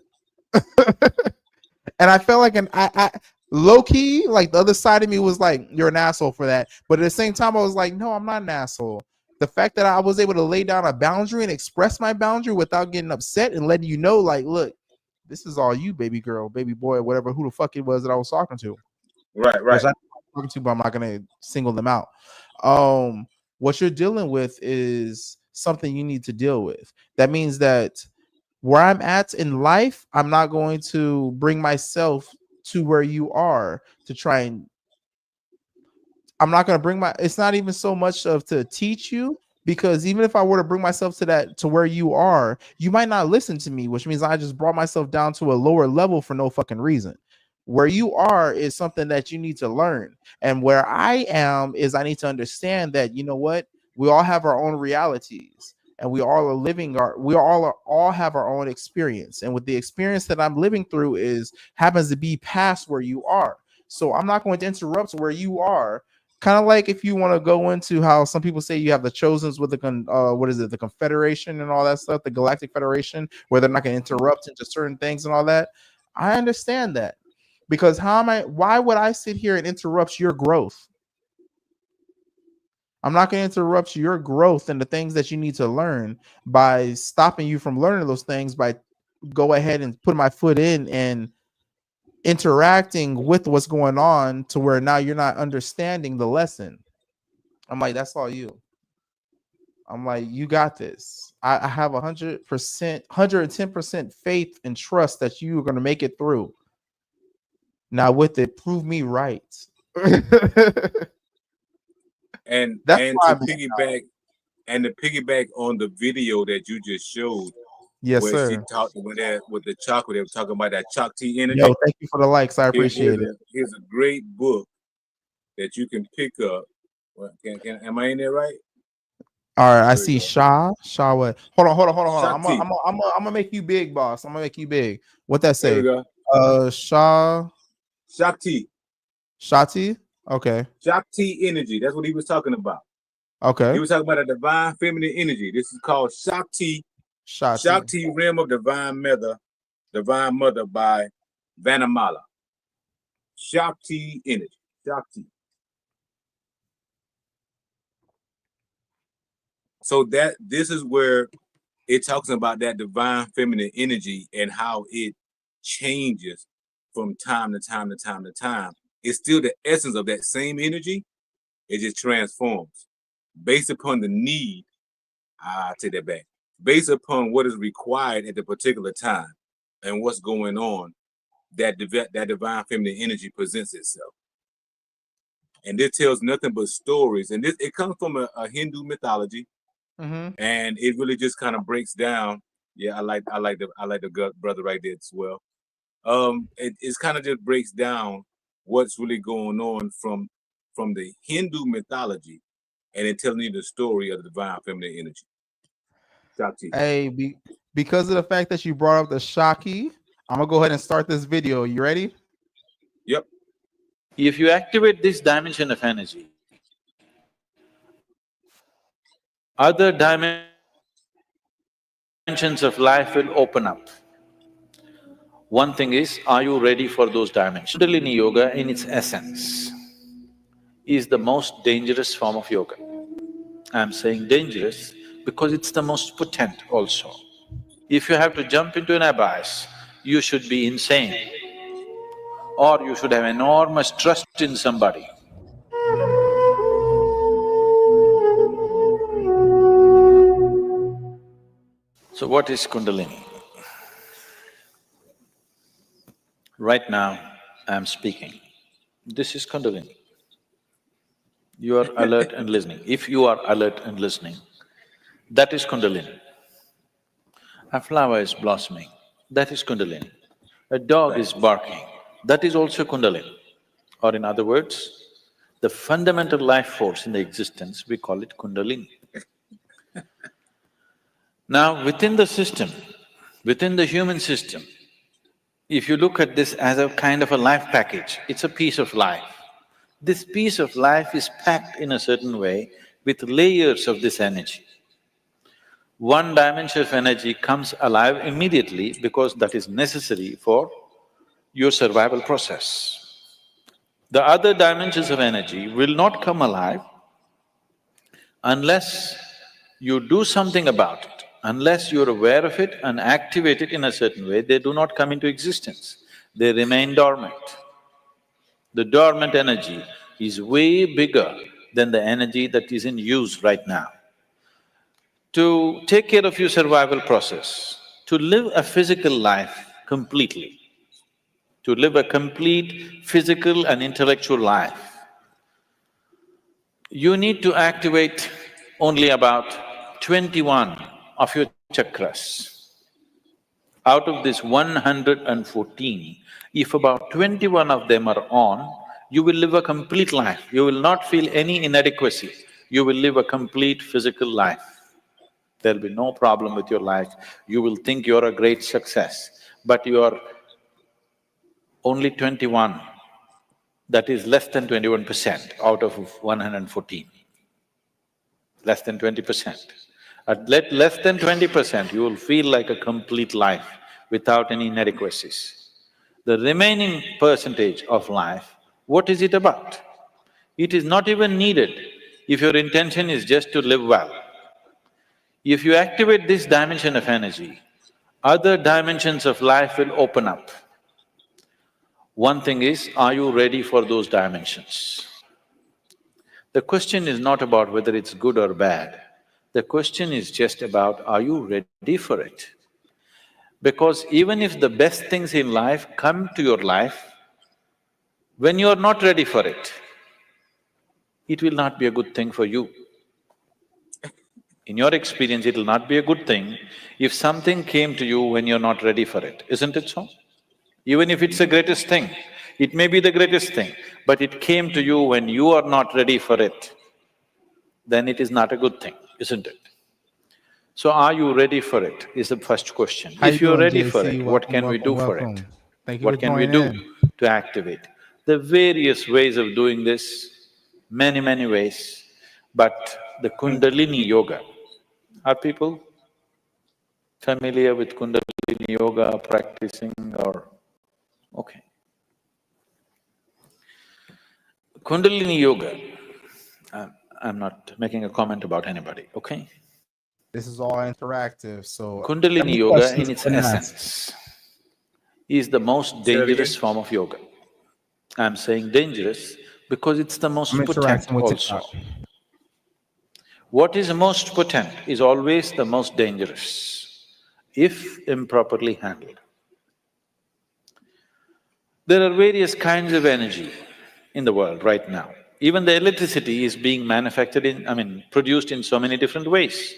And I felt like I low key, like the other side of me was like, you're an asshole for that. But at the same time, I was like, no, I'm not an asshole. The fact that I was able to lay down a boundary and express my boundary without getting upset and letting you know, like, look, this is all you, baby girl, baby boy, whatever, who the fuck it was that I was talking to. Right. Which I'm talking to, but I'm not gonna single them out. What you're dealing with is something you need to deal with. That means that where I'm at in life, I'm not going to bring myself to where you are to try and I'm not going to bring it's not even so much of to teach you, Because even if I were to bring myself to where you are, you might not listen to me, which means I just brought myself down to a lower level for no fucking reason. Where you are is something that you need to learn. And where I am is I need to understand that, you know what? We all have our own realities, and we all have our own experience. And with the experience that I'm living through is happens to be past where you are. So I'm not going to interrupt where you are. Kind of like if you want to go into how some people say you have the chosens with the Confederation and all that stuff, the Galactic Federation, where they're not going to interrupt into certain things and all that. I understand that, because why would I sit here and interrupt your growth? I'm not going to interrupt your growth and the things that you need to learn by stopping you from learning those things, by go ahead and put my foot in and interacting with what's going on to where now you're not understanding the lesson. I'm like, that's all you. I'm like, you got this. I have 100%, 110% faith and trust that you are going to make it through. Now with it, prove me right. And That's and why to piggyback on the video that you just showed, yes, where she sir. talked with the chocolate, they were talking about that chalk tea energy. Yo, thank you for the likes. I appreciate it. Here's a great book that you can pick up. Well, am I in there right? All right, I There we see go. Shaw. What? Hold on. Chalk tea. I'm gonna make you big, boss. I'm gonna make you big. What that There we say? go. Shakti. Shati. Okay. Shakti energy. That's what he was talking about. Okay. He was talking about a divine feminine energy. This is called Shakti. Shakti Realm of Divine Mother by Vanamala. Shakti energy. Shakti. So this is where it talks about that divine feminine energy and how it changes from time to time to time to time. It's still the essence of that same energy. It just transforms based upon the need. I take that back. Based upon what is required at the particular time and what's going on, that divine feminine energy presents itself. And this tells nothing but stories. And it comes from a Hindu mythology. Mm-hmm. And it really just kind of breaks down. Yeah, I like the brother right there as well. It's kind of just breaks down what's really going on from the Hindu mythology, and it telling you the story of the divine feminine energy. Hey, because of the fact that you brought up the Shaki, I'm gonna go ahead and start this video. You ready? Yep. If you activate this dimension of energy, other dimensions of life will open up. One thing is, are you ready for those dimensions? Kundalini yoga in its essence is the most dangerous form of yoga. I'm saying dangerous because it's the most potent also. If you have to jump into an abyss, you should be insane, or you should have enormous trust in somebody. So what is Kundalini? Right now, I'm speaking. This is Kundalini. You are alert and listening. If you are alert and listening, that is Kundalini. A flower is blossoming, that is Kundalini. A dog is barking, that is also Kundalini. Or in other words, the fundamental life force in the existence, we call it Kundalini. Now, within the system, within the human system, if you look at this as a kind of a life package, it's a piece of life. This piece of life is packed in a certain way with layers of this energy. One dimension of energy comes alive immediately because that is necessary for your survival process. The other dimensions of energy will not come alive unless you do something about it. Unless you're aware of it and activate it in a certain way, they do not come into existence. They remain dormant. The dormant energy is way bigger than the energy that is in use right now. To take care of your survival process, to live a physical life completely, to live a complete physical and intellectual life, you need to activate only about 21 of your chakras. Out of this 114, if about 21 of them are on, you will live a complete life. You will not feel any inadequacy. You will live a complete physical life. There'll be no problem with your life. You will think you're a great success, but you are only 21. That is less than 21% out of 114. Less than 20%. At less than 20%, you will feel like a complete life without any inadequacies. The remaining percentage of life, what is it about? It is not even needed if your intention is just to live well. If you activate this dimension of energy, other dimensions of life will open up. One thing is, are you ready for those dimensions? The question is not about whether it's good or bad. The question is just about, are you ready for it? Because even if the best things in life come to your life, when you're not ready for it, it will not be a good thing for you. In your experience, it will not be a good thing if something came to you when you're not ready for it, isn't it so? Even if it's the greatest thing, it may be the greatest thing, but it came to you when you are not ready for it, then it is not a good thing, isn't it? So are you ready for it, is the first question. How you If you're doing, ready for JC? it, what Welcome, can we welcome, do for it? welcome. Thank you What for can we joining do in. to activate? There are various ways of doing this, many ways, but the Kundalini yoga. Are people familiar with Kundalini yoga, practicing or… Okay. Kundalini yoga, I'm not making a comment about anybody, okay? This is all interactive, so Kundalini Any yoga questions in its been asked? essence is the most Say that again? dangerous form of yoga. I'm saying dangerous because it's the most I'm potent interacting with also. TikTok. What is most potent is always the most dangerous, if improperly handled. There are various kinds of energy in the world right now. Even the electricity is being manufactured produced in so many different ways.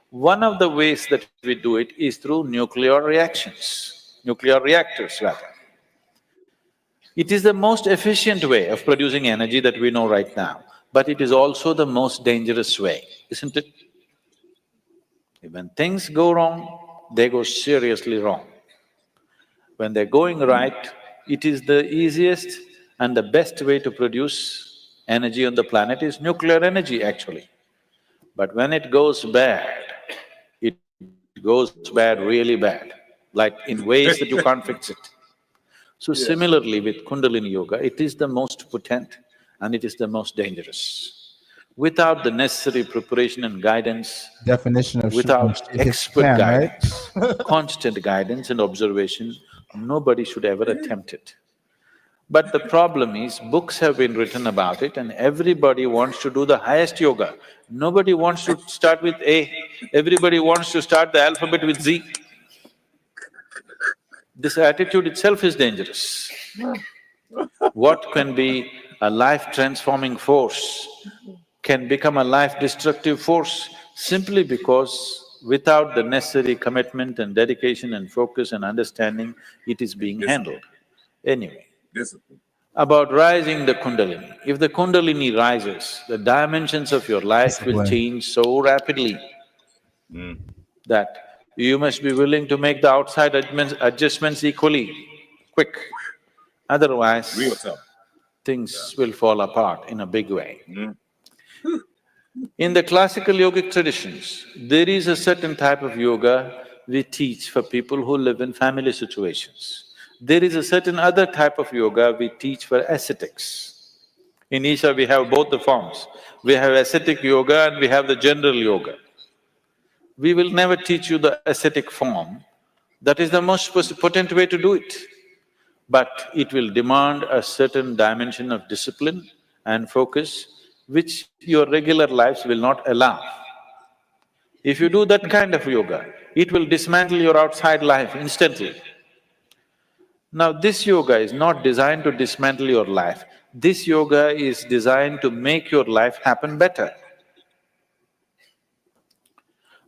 One of the ways that we do it is through nuclear reactions, nuclear reactors rather. It is the most efficient way of producing energy that we know right now, but it is also the most dangerous way, isn't it? When things go wrong, they go seriously wrong. When they're going right, it is the easiest and the best way to produce energy on the planet is nuclear energy actually. But when it goes bad, it goes bad, really bad, like in ways that you can't fix it. So Yeah. similarly with Kundalini yoga, it is the most potent and it is the most dangerous. Without the necessary preparation and guidance, definition of shooting without shit hits the expert fan, right? guidance, constant guidance and observation, nobody should ever attempt it. But the problem is, books have been written about it and everybody wants to do the highest yoga. Nobody wants to start with A, everybody wants to start the alphabet with Z. This attitude itself is dangerous. What can be a life-transforming force can become a life-destructive force simply because without the necessary commitment and dedication and focus and understanding, it is being handled. Anyway, Discipline. about rising the Kundalini. If the Kundalini rises, the dimensions of your life will Discipline. change so rapidly that you must be willing to make the outside adjustments equally quick. Real Otherwise, tough. things will fall apart in a big way. Mm. In the classical yogic traditions, there is a certain type of yoga we teach for people who live in family situations. There is a certain other type of yoga we teach for ascetics. In Isha, we have both the forms. We have ascetic yoga and we have the general yoga. We will never teach you the ascetic form. That is the most potent way to do it. But it will demand a certain dimension of discipline and focus which your regular lives will not allow. If you do that kind of yoga, it will dismantle your outside life instantly. Now, this yoga is not designed to dismantle your life. This yoga is designed to make your life happen better.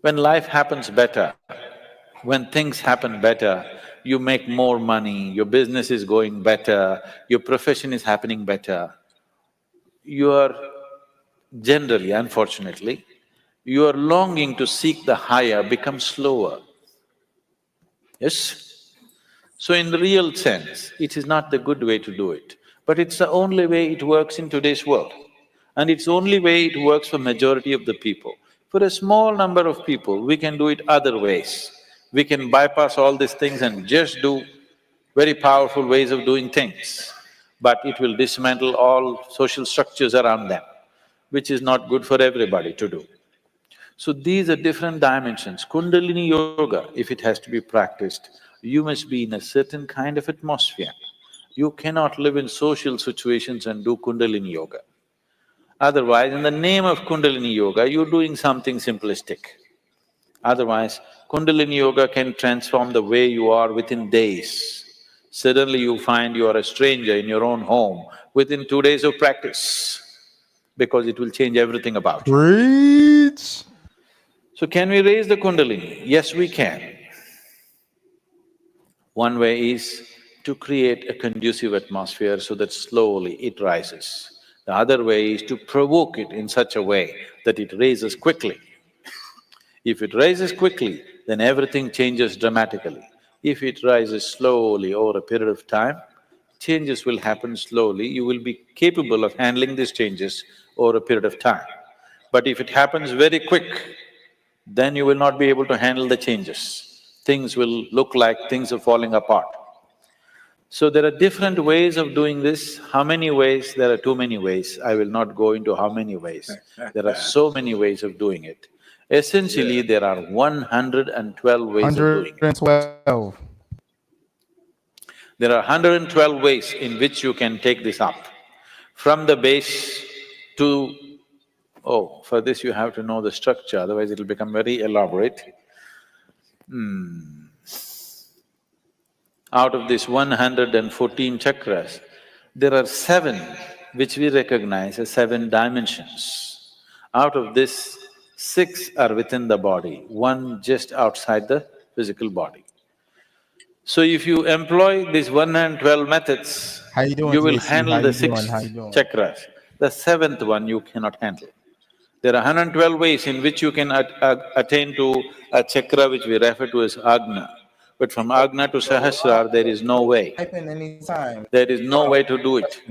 When life happens better, when things happen better, you make more money, your business is going better, your profession is happening better, you are generally, unfortunately, your longing to seek the higher becomes slower. Yes? So in the real sense, it is not the good way to do it, but it's the only way it works in today's world. And it's the only way it works for majority of the people. For a small number of people, we can do it other ways. We can bypass all these things and just do very powerful ways of doing things, but it will dismantle all social structures around them, which is not good for everybody to do. So these are different dimensions. Kundalini yoga, if it has to be practiced, you must be in a certain kind of atmosphere. You cannot live in social situations and do Kundalini yoga. Otherwise, in the name of Kundalini yoga, you're doing something simplistic. Otherwise, Kundalini yoga can transform the way you are within days. Suddenly you find you are a stranger in your own home within 2 days of practice, because it will change everything about you. Preach. So can we raise the Kundalini? Yes, we can. One way is to create a conducive atmosphere so that slowly it rises. The other way is to provoke it in such a way that it raises quickly. If it rises quickly, then everything changes dramatically. If it rises slowly over a period of time, changes will happen slowly, you will be capable of handling these changes over a period of time. But if it happens very quick, then you will not be able to handle the changes. Things will look like things are falling apart. So there are different ways of doing this. How many ways? There are too many ways. I will not go into how many ways. There are so many ways of doing it. Essentially, there are 112 ways of doing it. 112. There are 112 ways in which you can take this up. From the base to… Oh, for this you have to know the structure, otherwise it'll become very elaborate. Out of these 114 chakras, there are 7 which we recognize as 7 dimensions. Out of this, 6 are within the body, 1 just outside the physical body. So if you employ these 112 methods, How you doing, you will JC? handle How the you doing? How 6 you doing? chakras. The 7th one you cannot handle. There are 112 ways in which you can attain to a chakra which we refer to as Agna. But from Agna to Sahasrara, there is no way. Type in anytime. There is no way to do it.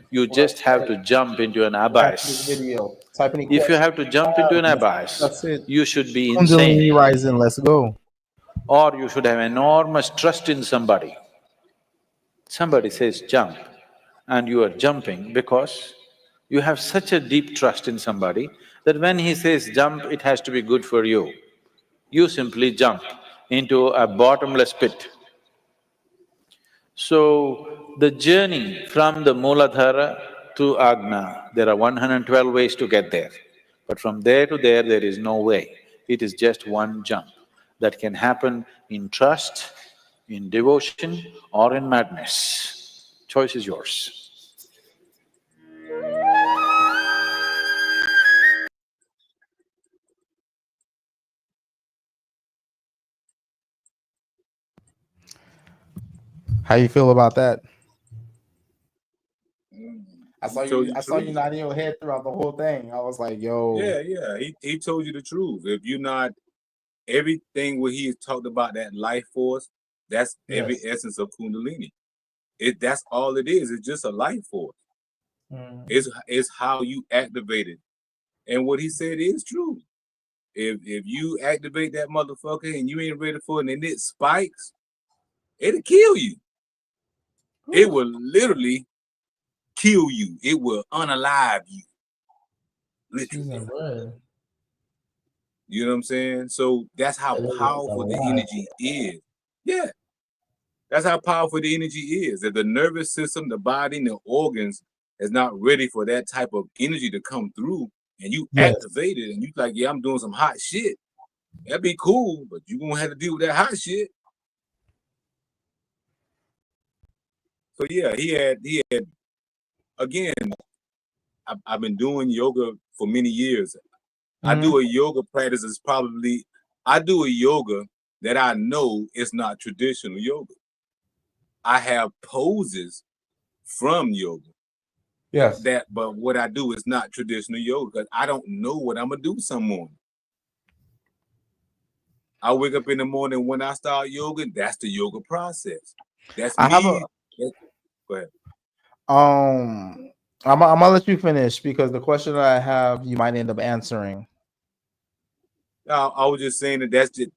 You just have to jump into an After this abyss. video, type any If you questions. have to jump into an abyss, That's it. you should be Kundalini insane, rising. Let's go. or you should have enormous trust in somebody. Somebody says jump, and you are jumping because you have such a deep trust in somebody that when he says jump, it has to be good for you. You simply jump into a bottomless pit. So, the journey from the Mooladhara to Agna, there are 112 ways to get there. But from there to there is no way. It is just one jump that can happen in trust, in devotion, or in madness. Choice is yours. How you feel about that? I saw He told you. you I the saw you truth. nodding your head throughout the whole thing. I was like, "Yo, Yeah. He told you the truth. If you're not everything what he talked about, that life force, that's every yes." essence of Kundalini. That's all it is. It's just a life force. Mm. It's how you activate it. And what he said is true. If you activate that motherfucker and you ain't ready for it and it spikes, it'll kill you. It will literally kill you. It will unalive you. Literally. You know what I'm saying? So that's how powerful the energy is. Yeah. That's how powerful the energy is. That the nervous system, the body, and the organs is not ready for that type of energy to come through, and you activate it, and you like, yeah, I'm doing some hot shit. That'd be cool, but you gonna have to deal with that hot shit. So yeah, he had again. I've been doing yoga for many years. I do a yoga practice that's probably I do a yoga that I know is not traditional yoga. I have poses from yoga. Yes. But what I do is not traditional yoga because I don't know what I'm gonna do some morning. I wake up in the morning when I start yoga. That's the yoga process. That's I have a me. Go ahead. I'm gonna let you finish because the question that I have you might end up answering. I was just saying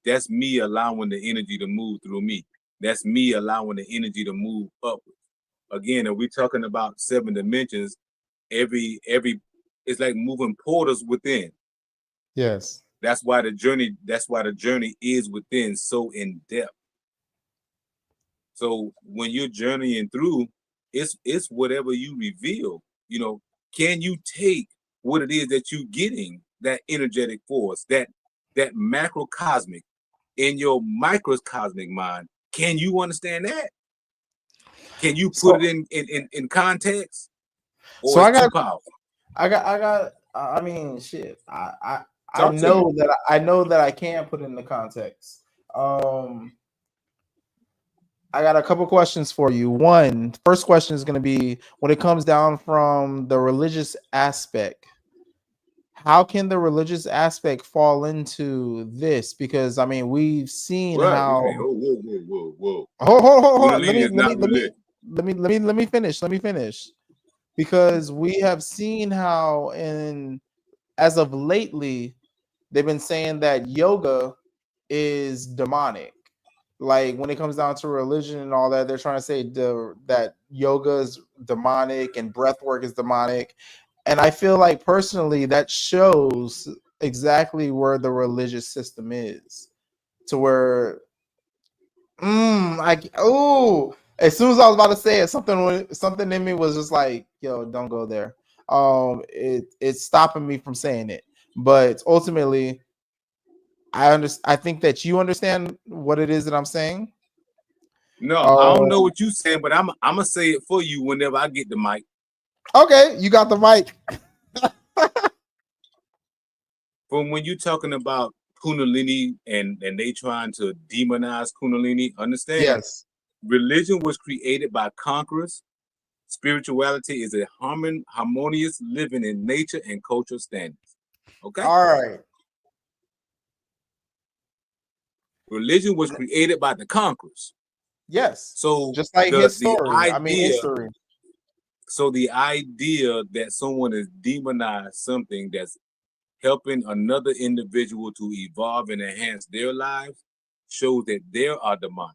that's me allowing the energy to move through me. That's me allowing the energy to move upwards. Again, if we're talking about 7 dimensions, every it's like moving portals within. Yes. That's why the journey is within so in depth. So when you're journeying through, it's whatever you reveal. You know, can you take what it is that you're getting, that energetic force, that macrocosmic in your microcosmic mind? Can you understand that? Can you put it in context? Or So it's too powerful? I mean, shit. I know that I can put it in the context. I got a couple questions for you. First question is going to be when it comes down from the religious aspect. How can the religious aspect fall into this? Because I mean, we've seen What? how. Whoa. Hold. Kundalini is not religion. Let me finish. Let me finish. Because we have seen how, as of lately, they've been saying that yoga is demonic. Like when it comes down to religion and all that, they're trying to say that yoga is demonic and breath work is demonic. And I feel like personally that shows exactly where the religious system is. To where as soon as I was about to say it, something in me was just like, yo, don't go there. It's stopping me from saying it. But ultimately, I think that you understand what it is that I'm saying. No, I don't know what you're saying, but I'm gonna say it for you whenever I get the mic. Okay, you got the mic. From when you're talking about Kundalini and they trying to demonize Kundalini, understand? Yes. Religion was created by conquerors. Spirituality is a harmonious living in nature and cultural standards. Okay? All right. Religion was created by the conquerors. Yes. So just like the history. So the idea that someone is demonized something that's helping another individual to evolve and enhance their lives shows that there are demonic.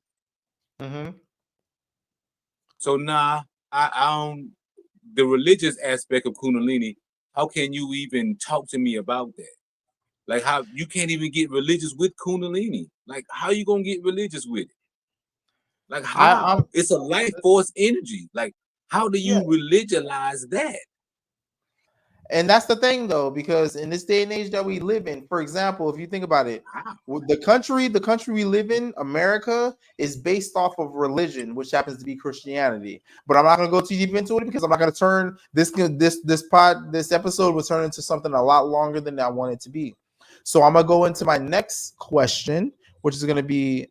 Mm-hmm. So I don't. The religious aspect of Kundalini, how can you even talk to me about that? Like how you can't even get religious with Kundalini. Like how you gonna get religious with it? Like how? It's a life force energy. Like how do you religionize that? And that's the thing, though, because in this day and age that we live in, for example, if you think about it, the country we live in, America, is based off of religion, which happens to be Christianity. But I'm not going to go too deep into it because I'm not going to turn this episode will turn into something a lot longer than I want it to be. So I'm gonna go into my next question, which is going to be,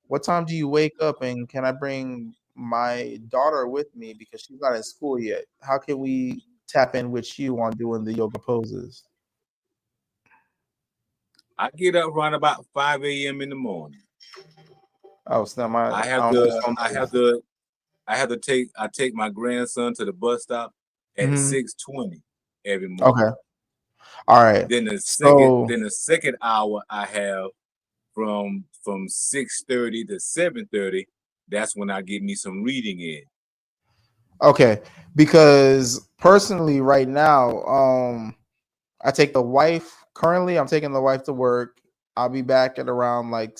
what time do you wake up, and can I bring my daughter with me because she's not in school yet? How can we tap in with you on doing the yoga poses? I get up around about 5 a.m. in the morning. Oh, it's not my. I take my grandson to the bus stop at 6:20 every morning. Okay. All right. Then the second hour I have from 6:30 to 7:30. That's when I get me some reading in. Okay, because personally, right now, I take the wife. Currently, I'm taking the wife to work. I'll be back at around like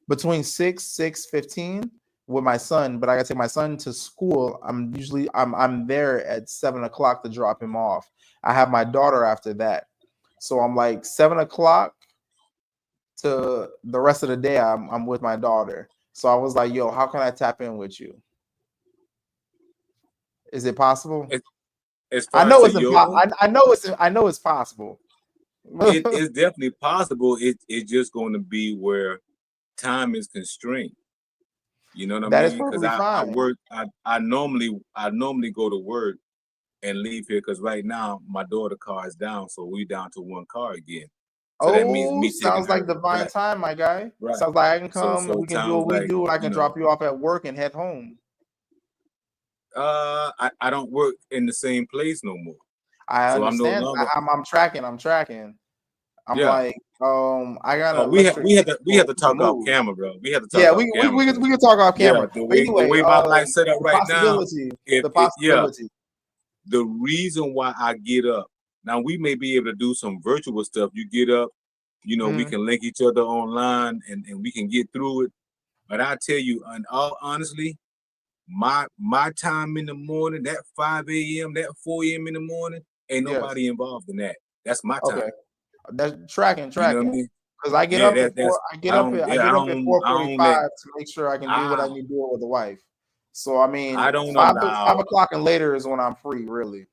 between 6:15 with my son. But I gotta take my son to school. I'm there at 7 o'clock to drop him off. I have my daughter after that, so I'm like 7 o'clock to the rest of the day. I'm with my daughter. So I was like, yo, how can I tap in with you? Is it possible? As far as yoga, I know it's possible. it's definitely possible. It's just going to be where time is constrained. You know what I That is mean? Because perfectly I fine. work. I normally go to work and leave here because right now my daughter car is down, so we down to one car again. So that means Oh, me taking sounds her like divine back. time, my guy. Right. Sounds like I can So come, we it can do sounds what we like, do, and I can drop you off at work and head home. I don't work in the same place no more. I So I'm no understand. longer. I'm tracking. I'm Yeah. like, I got an Oh, we have electric we have to to talk off move. camera, bro. We have to talk Yeah, off camera. we can talk off Yeah, camera. the But way anyway, my life set up the right now, possibility. the reason why I get up now, we may be able to do some virtual stuff. You get up, we Mhm. can link each other online and we can get through it. But I tell you, and all honestly, my time in the morning, that 5 a.m., that 4 a.m. in the morning, ain't Yes. nobody involved in that. That's my time. Okay. That's tracking. You know what I mean? Because I get Yeah, up at that's I get up at I don't let 4:45 to make sure I can do what I need to do with the wife. So I mean, I don't 5 allow o'clock and later is when I'm free, really.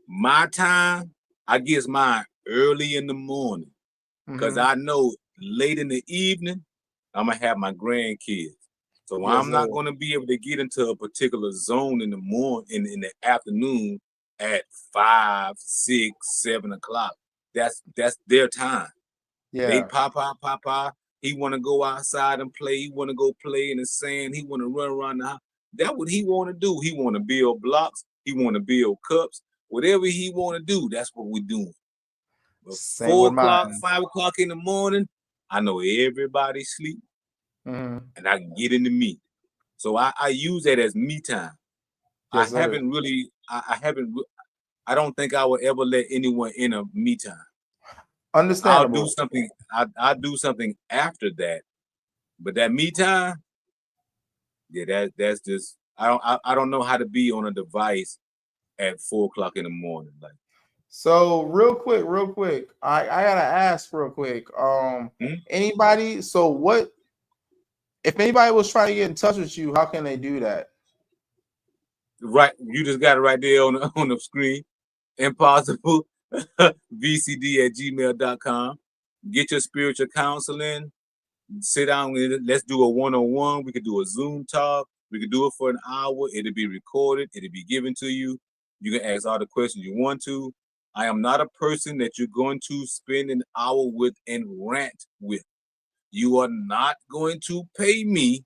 my time. I get mine early in the morning because Mhm. I know late in the evening I'm gonna have my grandkids. So Yes, I'm sir. not gonna be able to get into a particular zone in the morning in the afternoon at 5, 6, 7 o'clock. That's their time. They Yeah. papa. He want to go outside and play. He want to go play in the sand. He want to run around the house. That's what he want to do. He want to build blocks. He want to build cups. Whatever he want to do, that's what we're doing. But Same 4 with o'clock, mine. 5 o'clock in the morning, I know everybody sleep, Mhm. and I can get into me. So I use that as me time. Yes, sir. I don't think I will ever let anyone in a me time. I'll do Understandable. something. I'll do something after that. But that me time, yeah, that's just I don't know how to be on a device at 4 o'clock in the morning. Like, So real quick, I gotta ask real quick. Anybody? So what? If anybody was trying to get in touch with you, how can they do that? right, you just got it right there on the screen. Impossible vcd@gmail.com. Get your spiritual counseling. Sit down with it. Let's do a one-on-one. We could do a Zoom talk. We could do it for an hour. It'll be recorded. It'll be given to you. You can ask all the questions you want to. I am not a person that you're going to spend an hour with and rant with. You are not going to pay me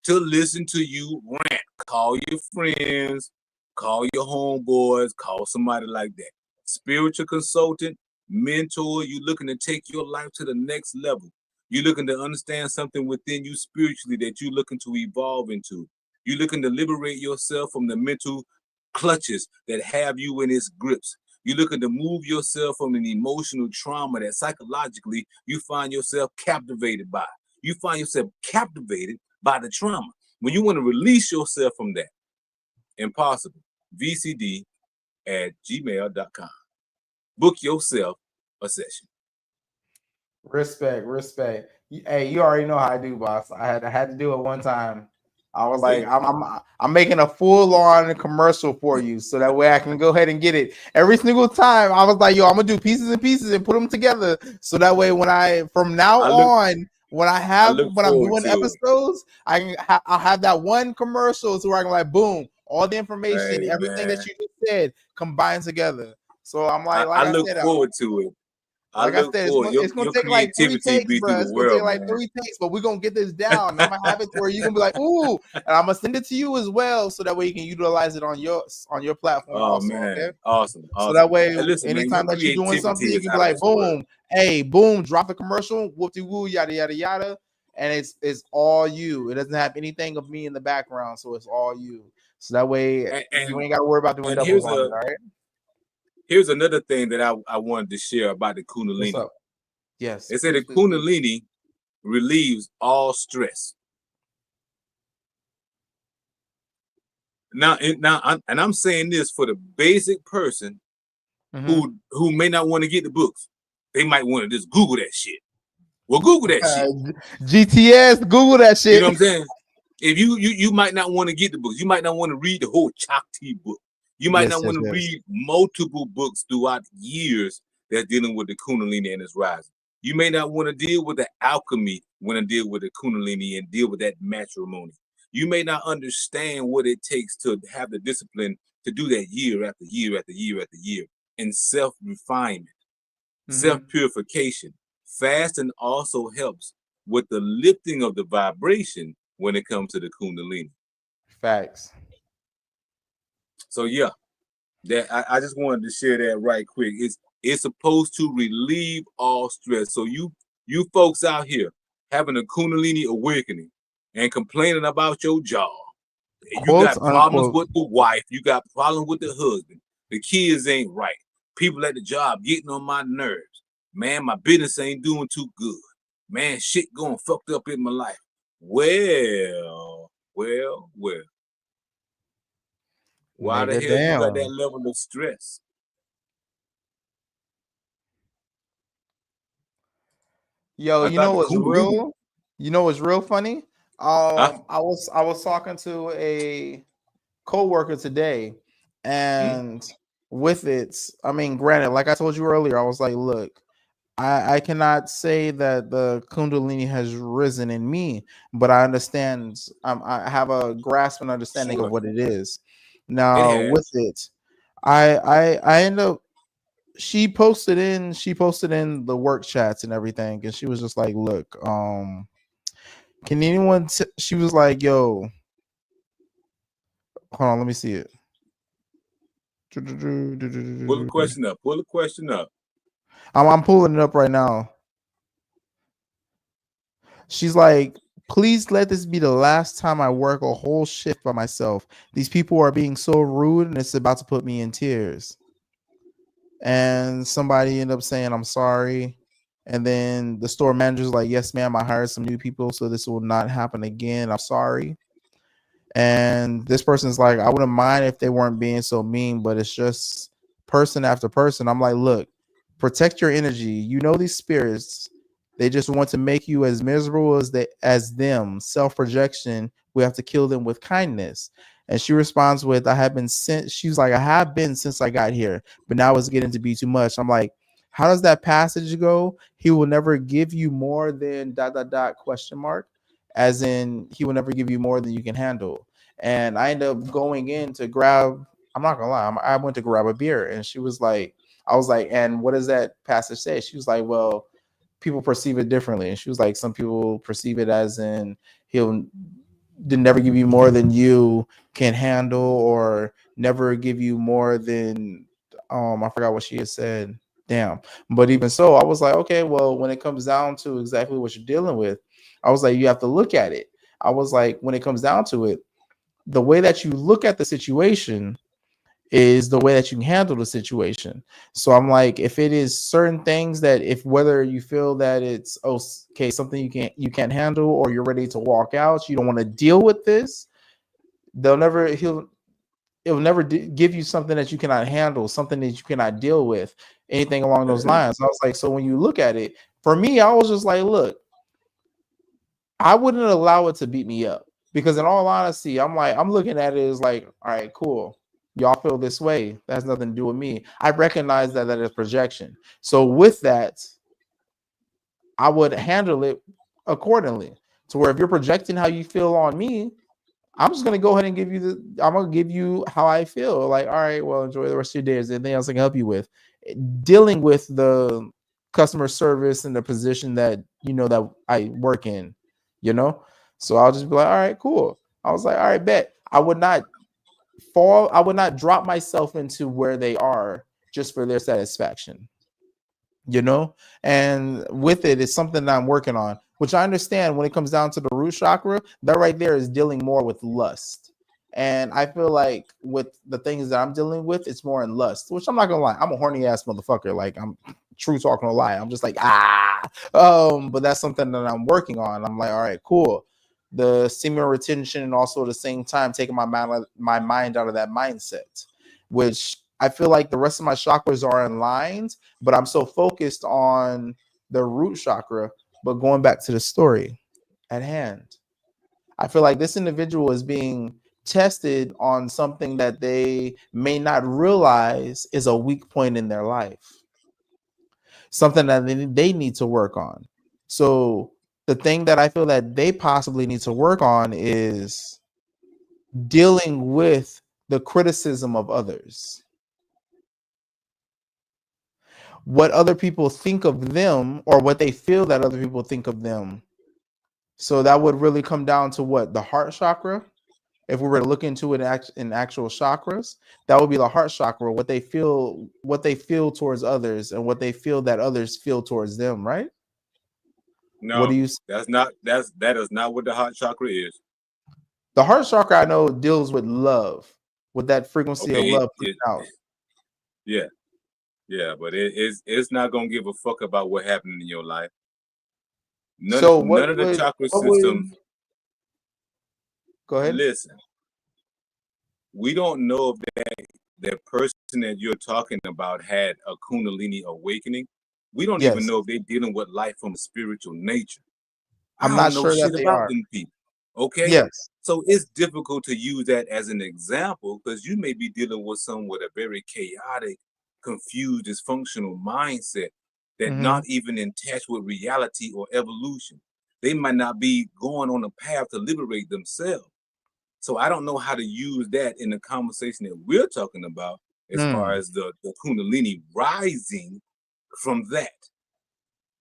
to listen to you rant. Call your friends, call your homeboys, call somebody like that. Spiritual consultant, mentor, you looking to take your life to the next level. You're looking to understand something within you spiritually that you're looking to evolve into. You're looking to liberate yourself from the mental clutches that have you in its grips. You're looking to move yourself from an emotional trauma that psychologically you find yourself captivated by. You find yourself captivated by the trauma. When you want to release yourself from that, impossible. vcd@gmail.com. Book yourself a session. Respect. Hey, you already know how I do, boss. I had to do it one time. I was like, See? I'm making a full-on commercial for you, so that way I can go ahead and get it every single time. I was like, yo, I'm gonna do pieces and pieces and put them together, so that way when from now on, when I'm forward doing to it. episodes, I'll have that one commercial, so where I can like, boom, all the information, Hey, everything man. that you just said combined together. So I'm like, I look forward to it. I like I look said, forward. it's gonna Your take like 3 creativity takes, be through bro. the It's gonna take world, like man. 3 takes, but we're gonna get this down. And I'm gonna have it where you're gonna be like, ooh, and I'm gonna send it to you as well, so that way you can utilize it on your platform Oh also. man, Okay. awesome. So that way, Hey, listen, man, your anytime that you're doing something, creativity you is can be out of like, this world. boom, hey, boom, drop the commercial, whoop de woo, yada yada yada, and it's all you. It doesn't have anything of me in the background, so it's all you. So that way, you ain't got to worry about doing And doubles on it. All right. here's another thing that I wanted to share about the What's Kundalini. up? Yes. They say the Kundalini relieves all stress. Now, I'm saying this for the basic person who may not want to get the books. They might want to just Google that shit. Well, Google that shit. GTS, Google that shit. You know what I'm saying? If you might not want to get the books, you might not want to read the whole Chakti book. You might not want to read multiple books throughout years that's dealing with the Kundalini and its rising. You may not want to deal with the alchemy when to deal with the Kundalini and deal with that matrimony. You may not understand what it takes to have the discipline to do that year after year after year after year, and self-refinement, self-purification. Fasting also helps with the lifting of the vibration when it comes to the Kundalini. Facts. So yeah, that I just wanted to share that right quick. It's supposed to relieve all stress. So you folks out here having a Kundalini awakening and complaining about your job. You got problems with the wife. You got problems with the husband. The kids ain't right. People at the job getting on my nerves. Man, my business ain't doing too good. Man, shit going fucked up in my life. Well. Why the hell you got that level of stress? Yo, you know what's real? You know what's real funny? I was talking to a coworker today, and with it, I mean, granted, like I told you earlier, I was like, look, I cannot say that the Kundalini has risen in me, but I understand. I have a grasp and understanding of what it is. Now, with it, I end up. She posted in the work chats and everything, and she was just like, "Look, can anyone?" She was like, "Yo, hold on, let me see it." Pull the question up. I'm pulling it up right now. She's like, please let this be the last time I work a whole shift by myself. These people are being so rude and it's about to put me in tears. And somebody ended up saying, I'm sorry. And then the store manager's like, yes, ma'am, I hired some new people, so this will not happen again. I'm sorry. And this person's like, I wouldn't mind if they weren't being so mean, but it's just person after person. I'm like, look, protect your energy. You know, these spirits, they just want to make you as miserable as them. Self-projection, we have to kill them with kindness. And she responds with, I have been since. She's like, I have been since I got here, but now it's getting to be too much. I'm like, how does that passage go? He will never give you more than ... question mark, as in he will never give you more than you can handle. And I ended up going in to grab, I'm not gonna lie, I went to grab a beer, and she was like, I was like, and what does that passage say? She was like, well, people perceive it differently. And she was like, some people perceive it as in he'll never give you more than you can handle, or never give you more than I forgot what she had said. Damn. But even so, I was like, okay, well, when it comes down to exactly what you're dealing with, I was like, you have to look at it. I was like, when it comes down to it, the way that you look at the situation is the way that you can handle the situation. So I'm like, if it is certain things that, if whether you feel that it's okay, something you can't handle, or you're ready to walk out, you don't want to deal with this, it'll never give you something that you cannot handle, something that you cannot deal with, anything along those lines. I was like, so when you look at it, for me, I was just like, look, I wouldn't allow it to beat me up, because in all honesty, I'm looking at it as like, all right, cool. Y'all feel this way. That has nothing to do with me. I recognize that is projection. So with that, I would handle it accordingly, to where if you're projecting how you feel on me, I'm just gonna go ahead and I'm gonna give you how I feel. Like, all right, well, enjoy the rest of your day. Is there anything else I can help you with? Dealing with the customer service and the position that that I work in, So I'll just be like, all right, cool. I was like, all right, bet. I would not drop myself into where they are just for their satisfaction. And with it's something that I'm working on, which I understand when it comes down to the root chakra, that right there is dealing more with lust. And I feel like with the things that I'm dealing with, it's more in lust, which I'm not gonna lie, I'm a horny ass motherfucker. Like, I'm true talking, no lie. I'm just like, but that's something that I'm working on. I'm like, all right, cool. The semen retention, and also at the same time taking my mind out of that mindset, which I feel like the rest of my chakras are in lines, but I'm so focused on the root chakra. But going back to the story at hand, I feel like this individual is being tested on something that they may not realize is a weak point in their life. something that they need to work on. So the thing that I feel that they possibly need to work on is dealing with the criticism of others, what other people think of them, or what they feel that other people think of them. So that would really come down to what? The heart chakra. If we were to look into it in actual chakras, that would be the heart chakra, what they feel towards others, and what they feel that others feel towards them, right? No, what do you that is not what the heart chakra is. The heart chakra, I know, deals with love, with that frequency of love out. Yeah, but it's not gonna give a fuck about what happened in your life. None of the chakra systems. Go ahead. Listen, we don't know if that person that you're talking about had a Kundalini awakening. We don't even know if they're dealing with life from a spiritual nature. I'm not sure that they are. Them people. Okay. Yes. So it's difficult to use that as an example because you may be dealing with someone with a very chaotic, confused, dysfunctional mindset that not even in touch with reality or evolution. They might not be going on a path to liberate themselves. So I don't know how to use that in the conversation that we're talking about as far as the Kundalini rising from that.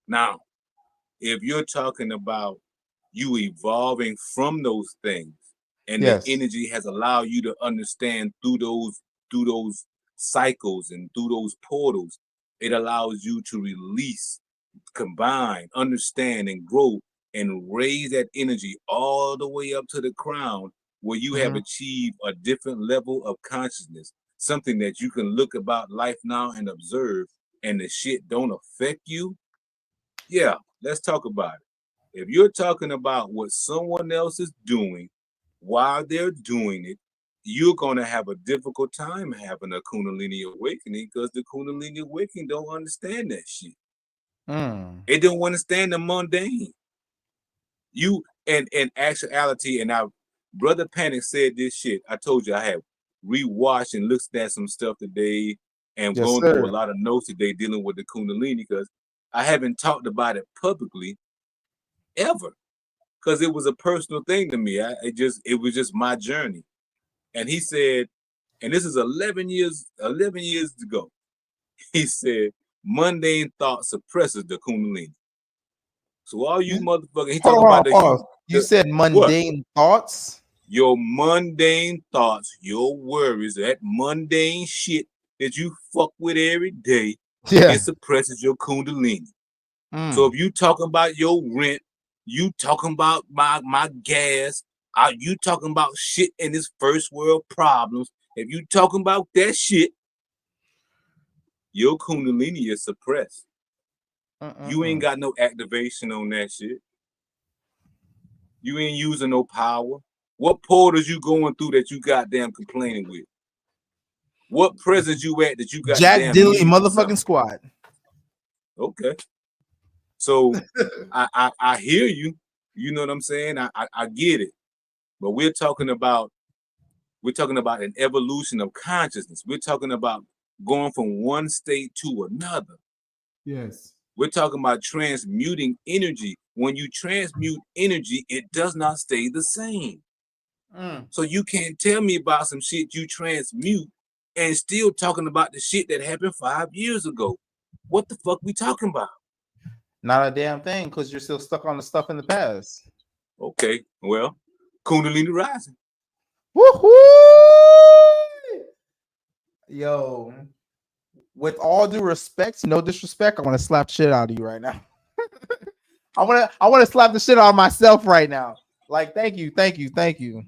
Now, if you're talking about you evolving from those things and the energy has allowed you to understand through those cycles and through those portals, it allows you to release, combine, understand, and grow and raise that energy all the way up to the crown where you have achieved a different level of consciousness, something that you can look about life now and observe, and the shit don't affect you. Yeah, let's talk about it. If you're talking about what someone else is doing while they're doing it, you're going to have a difficult time having a Kundalini awakening because the Kundalini awakening don't understand that shit. It don't understand the mundane. You, and in actuality, and our brother Panic said this shit. I told you I have rewatched and looked at some stuff today and going through a lot of notes today dealing with the Kundalini because I haven't talked about it publicly ever because it was a personal thing to me. It was just my journey. And he said, and this is 11 years ago, he said, mundane thought suppresses the Kundalini. So all you motherfuckers, he talking about you said mundane thoughts? Your mundane thoughts, your worries, that mundane shit that you fuck with every day, it suppresses your Kundalini. So if you talking about your rent, you talking about my gas, you talking about shit in this first world problems, if you talking about that shit, your Kundalini is suppressed. You ain't got no activation on that shit. You ain't using no power. What portals you going through that you goddamn complaining with? What presence you at that you got Jack Dilly motherfucking squad? Okay. So I hear you. You know what I'm saying? I get it. But we're talking about an evolution of consciousness. We're talking about going from one state to another. Yes. We're talking about transmuting energy. When you transmute energy, it does not stay the same. So you can't tell me about some shit you transmute and still talking about the shit that happened 5 years ago. What the fuck we talking about? Not a damn thing, because you're still stuck on the stuff in the past. Okay, well, Kundalini rising. Woohoo! Yo, with all due respect, no disrespect, I want to slap shit out of you right now. I want to slap the shit out of myself right now. Like, thank you. You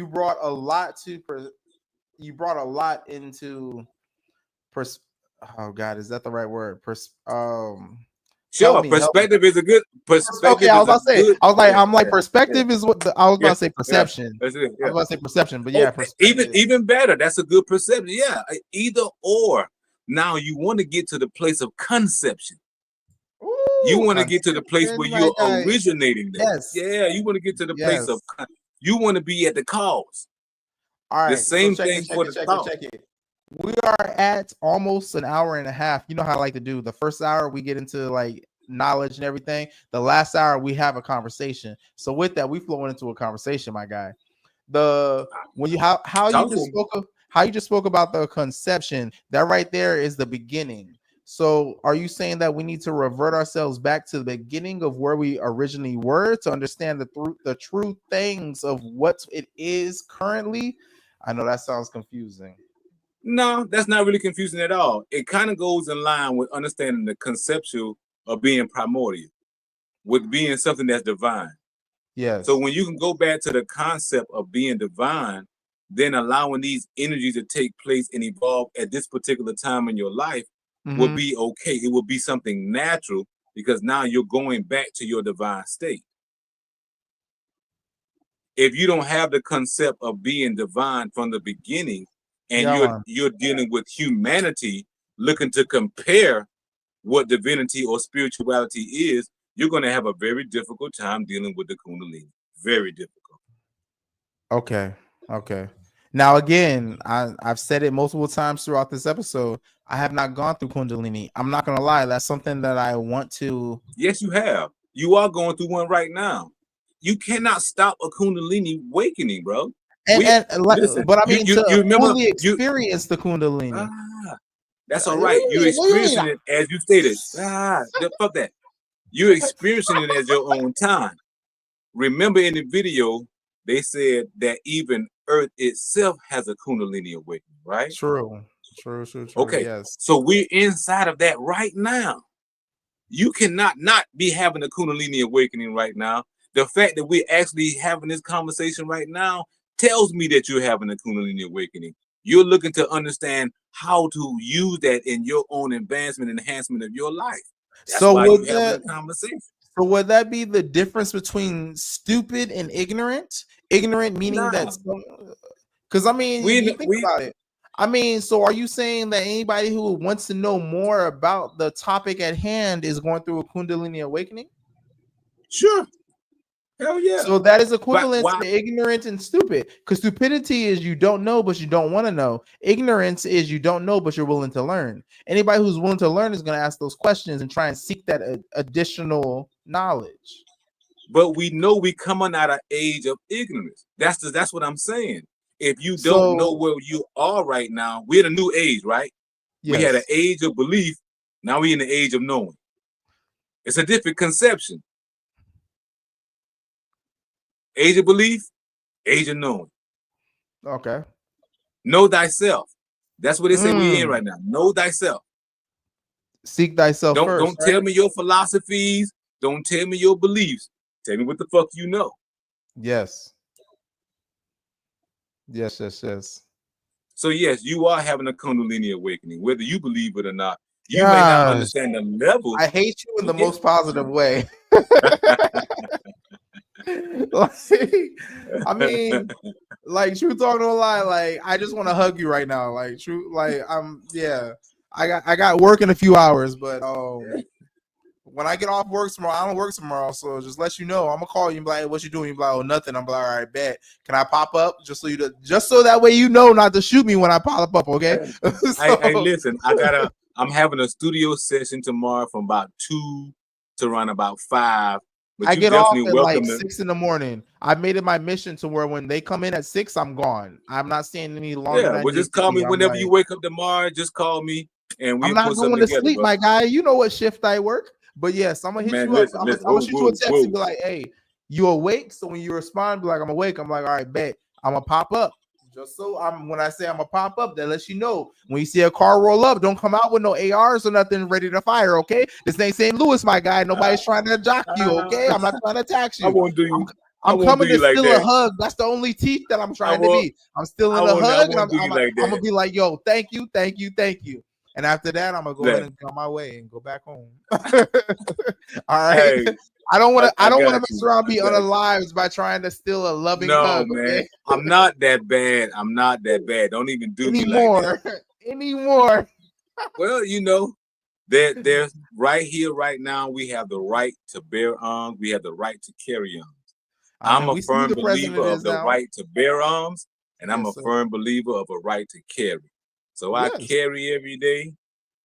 brought a lot into oh God, is that the right word? Sure, perspective is a good perspective. Okay, I was about to say, perspective is what I was about to say. Perception. I was about to say perception, but yeah, even better. That's a good perception. Yeah, either or. Now you want to get to the place of conception. You want to get to the place where you're originating that. Yes. Yeah, you want to get to the place of. You want to be at the cause. All right. The same thing for the thought. We are at almost an hour and a half. You know how I like to do. The first hour we get into like knowledge and everything. The last hour we have a conversation. So with that, we flow into a conversation, my guy. The when you how you just spoke about the conception, that right there is the beginning. So are you saying that we need to revert ourselves back to the beginning of where we originally were to understand the true things of what it is currently? I know that sounds confusing. No, that's not really confusing at all. It kind of goes in line with understanding the conceptual of being primordial, with being something that's divine. Yes. So when you can go back to the concept of being divine, then allowing these energies to take place and evolve at this particular time in your life will be okay. It will be something natural because now you're going back to your divine state. If you don't have the concept of being divine from the beginning, and you're dealing with humanity looking to compare what divinity or spirituality is, you're going to have a very difficult time dealing with the Kundalini. Very difficult. Okay. Now again, I've said it multiple times throughout this episode. I have not gone through Kundalini. I'm not gonna lie, that's something that I want to. Yes, you have. You are going through one right now. You cannot stop a Kundalini awakening, bro. Listen, but I mean, you remember, fully experience the Kundalini. That's all right. You're experiencing it as you stated. Fuck that. You're experiencing it as your own time. Remember in the video, they said that even Earth itself has a Kundalini awakening, right? True. Okay. Yes. So we're inside of that right now. You cannot not be having a Kundalini awakening right now. The fact that we're actually having this conversation right now tells me that you're having a Kundalini awakening. You're looking to understand how to use that in your own enhancement of your life. That's why you're having a conversation. So would that be the difference between stupid and ignorant? Ignorant meaning that, because I mean, if you think about it, I mean, so are you saying that anybody who wants to know more about the topic at hand is going through a Kundalini awakening? Sure. Hell yeah. So that is equivalent to ignorant and stupid, because stupidity is you don't know but you don't want to know. Ignorance is you don't know but you're willing to learn. Anybody who's willing to learn is going to ask those questions and try and seek that additional knowledge. But we know we coming out of age of ignorance. That's what I'm saying. If you don't know where you are right now, we're in a new age, right? Yes. We had an age of belief. Now we're in the age of knowing. It's a different conception. Age of belief, age of knowing. Okay. Know thyself. That's what they say we're in right now. Know thyself. Seek thyself first. Don't tell me your philosophies. Don't tell me your beliefs. Tell me what the fuck you know. Yes. So yes, you are having a Kundalini awakening, whether you believe it or not. You may not understand the level. I hate you in the most positive way. I mean, like, true talking no lie, like I just want to hug you right now. Like true, like I got work in a few hours, but when I get off work tomorrow, I don't work tomorrow, so just let you know. I'm gonna call you and be like, "What you doing?" You be like, "Oh, nothing." I'm like, "All right, bet. Can I pop up just so that way you know not to shoot me when I pop up, okay?" Hey, listen, I'm having a studio session tomorrow from about 2 to around about 5. But I get off at like 6 in the morning. I've made it my mission to where when they come in at 6, I'm gone. I'm not staying any longer. Yeah, well, just call me whenever you wake up tomorrow. Just call me, and we. I'm not going to sleep, my guy. You know what shift I work. But yes, I'm gonna hit you up. I'm gonna shoot you a text and be like, "Hey, you awake?" So when you respond, be like, "I'm awake." I'm like, "All right, bet. I'm gonna pop up." Just so when I say I'm gonna pop up, that lets you know when you see a car roll up, don't come out with no ARs or nothing ready to fire. Okay, this ain't St. Louis, my guy. Nobody's trying to jock you. Okay, I'm not trying to attack you. I won't do you. I'm coming to steal a hug. That's the only teeth that I'm trying to be. I'm stealing a hug, and I'm gonna be like, "Yo, thank you." And after that, I'm gonna go ahead and go my way and go back home. All right. Hey, I don't want to mess around and be unalived by trying to steal a loving hug. Man. Okay? I'm not that bad. Don't even do me like that. Anymore. Well, you know, there's right here, right now, we have the right to bear arms. We have the right to carry arms. I'm a firm believer of the right to bear arms, and I'm a firm believer of a right to carry. So I carry every day,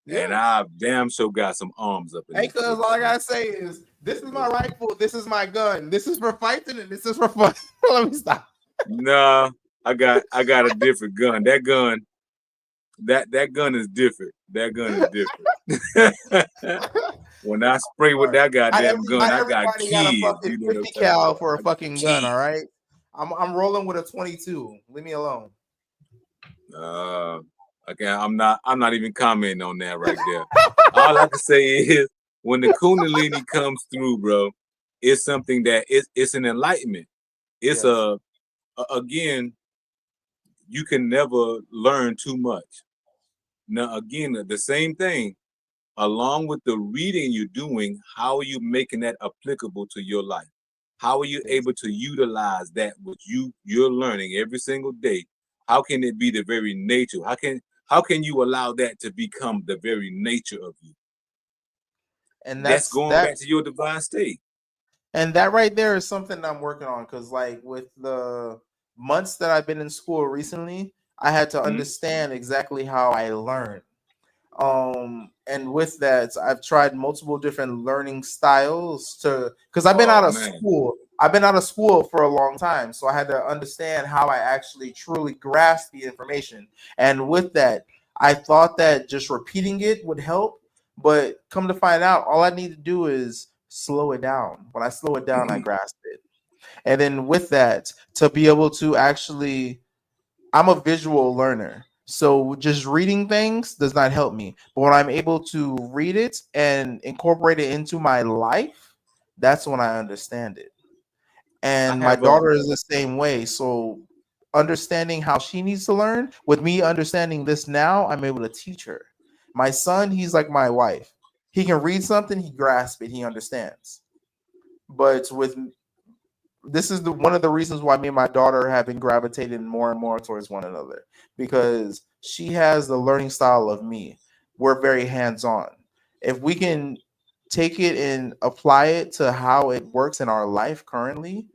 and I damn sure got some arms up in Hey, cuz all I gotta say is this is my rifle, this is my gun, this is for fighting, and this is for fun. Let me stop. No, I got a different gun. That gun is different. That gun is different. When I spray with that goddamn gun, I got everybody kids. got a fucking 50 cal for a fucking gun, all right? I'm rolling with a 22. Leave me alone. Okay, I'm not even commenting on that right there. All I can say is when the Kundalini comes through, bro, it's something that it's an enlightenment. It's again, you can never learn too much. Now, again, the same thing, along with the reading you're doing, how are you making that applicable to your life? How are you able to utilize that which you're learning every single day? How can it be the very nature? How can you allow that to become the very nature of you? And that's going back to your divine state. And that right there is something I'm working on, because like with the months that I've been in school recently, I had to understand exactly how I learn. And with that, I've tried multiple different learning styles because I've been out of school. I've been out of school for a long time, so I had to understand how I actually truly grasp the information. And with that, I thought that just repeating it would help, but come to find out, all I need to do is slow it down. When I slow it down, I grasp it. And then with that, to be able to actually, I'm a visual learner. So just reading things does not help me. But when I'm able to read it and incorporate it into my life, that's when I understand it. And my daughter is the same way. So understanding how she needs to learn, with me understanding this now, I'm able to teach her. My son, he's like my wife. He can read something, he grasps it, he understands. But with this is one of the reasons why me and my daughter have been gravitating more and more towards one another, because she has the learning style of me. We're very hands-on. If we can take it and apply it to how it works in our life currently,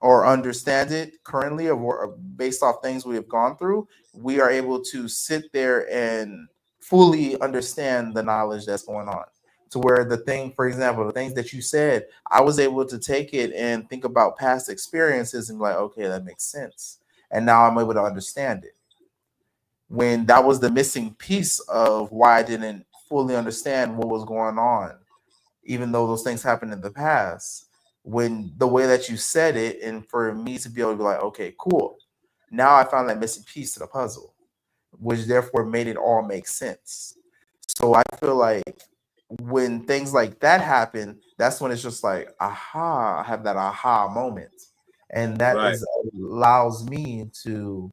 or understand it currently, or based off things we have gone through, we are able to sit there and fully understand the knowledge that's going on. To where the thing, for example, the things that you said, I was able to take it and think about past experiences and be like, okay, that makes sense. And now I'm able to understand it. When that was the missing piece of why I didn't fully understand what was going on, even though those things happened in the past, when the way that you said it, and for me to be able to be like, okay, cool. Now I found that missing piece to the puzzle, which therefore made it all make sense. So I feel like when things like that happen, that's when it's just like, aha, I have that aha moment. And that allows me to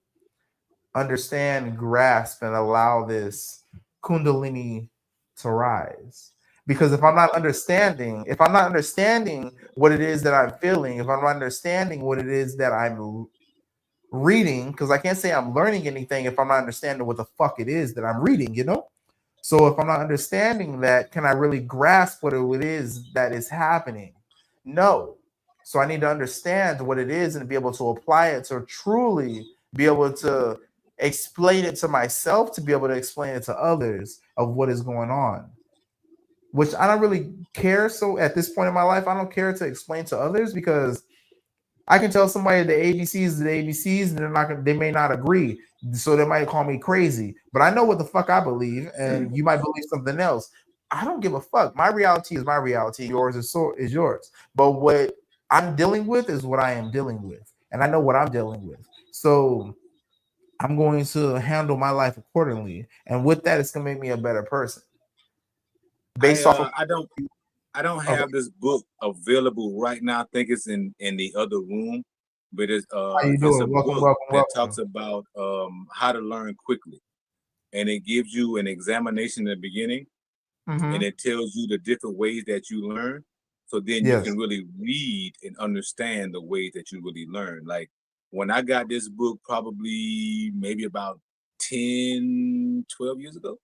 understand, grasp, and allow this Kundalini to rise. Because if I'm not understanding what it is that I'm feeling, if I'm not understanding what it is that I'm reading, because I can't say I'm learning anything if I'm not understanding what the fuck it is that I'm reading, you know? So if I'm not understanding that, can I really grasp what it is that is happening? No. So I need to understand what it is and be able to apply it to truly be able to explain it to myself, to be able to explain it to others of what is going on. Which I don't really care. So at this point in my life, I don't care to explain to others, because I can tell somebody the ABCs, and they may not agree. So they might call me crazy. But I know what the fuck I believe, and you might believe something else. I don't give a fuck. My reality is my reality. Yours is yours. But what I'm dealing with is what I am dealing with. And I know what I'm dealing with. So I'm going to handle my life accordingly. And with that, it's gonna make me a better person. Based off of I don't have this book available right now. I think it's in the other room, but it's a book that talks about how to learn quickly, and it gives you an examination in the beginning, and it tells you the different ways that you learn. So then you can really read and understand the ways that you really learn. Like when I got this book, probably maybe about 10, 12 years ago.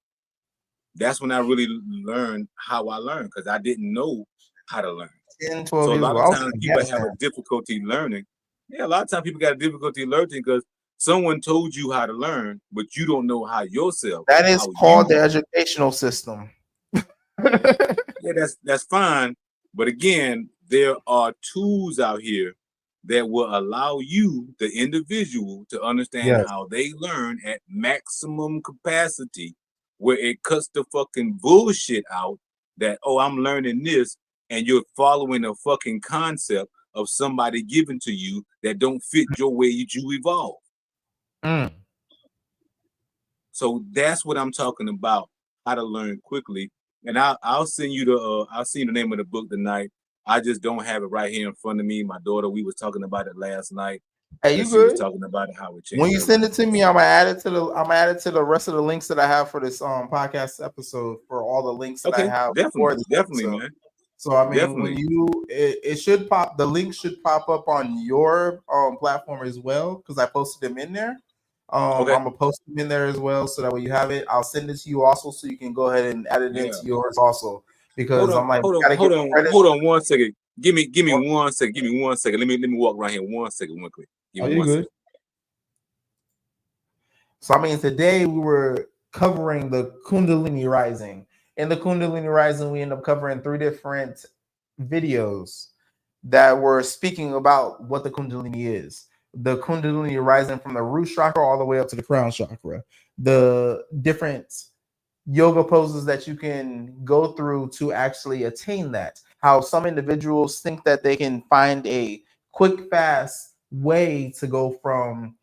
That's when I really learned how I learned, because I didn't know how to learn. 10, 12 so a lot of times people have a difficulty learning. Yeah, a lot of times people got a difficulty learning because Someone told you how to learn, but you don't know how yourself. That is how called you the educational system. Yeah, that's fine. But again, there are tools out here that will allow you, the individual, to understand Yes. how they learn at maximum capacity, where it cuts the fucking bullshit out that, oh, I'm learning this, and you're following a fucking concept of somebody giving to you that don't fit your way you evolve. Mm. So that's what I'm talking about, how to learn quickly. And I'll send you the name of the book tonight. I just don't have it right here in front of me. My daughter, we was talking about it last night. Hey, you She was good? talking about it, how it changed. When you send it to me, I'm gonna add it to the rest of the links that I have for this podcast episode, for all the links that I have for this definitely, episode. man. So I mean, Definitely. when it should pop, the link should pop up on your platform as well, because I posted them in there. I'm gonna post them in there as well, so that way you have it. I'll send it to you also, so you can go ahead and add it into yours also. Because I'm like, hold on 1 second. Give me 1 second. Give me 1 second. Let me walk around here 1 second, one quick. Give me 1 second. So I mean, today we were covering the Kundalini rising. In the Kundalini rising, we end up covering 3 different videos that were speaking about what the Kundalini is. The Kundalini rising from the root chakra all the way up to the crown chakra. The different yoga poses that you can go through to actually attain that. How some individuals think that they can find a quick, fast way to go from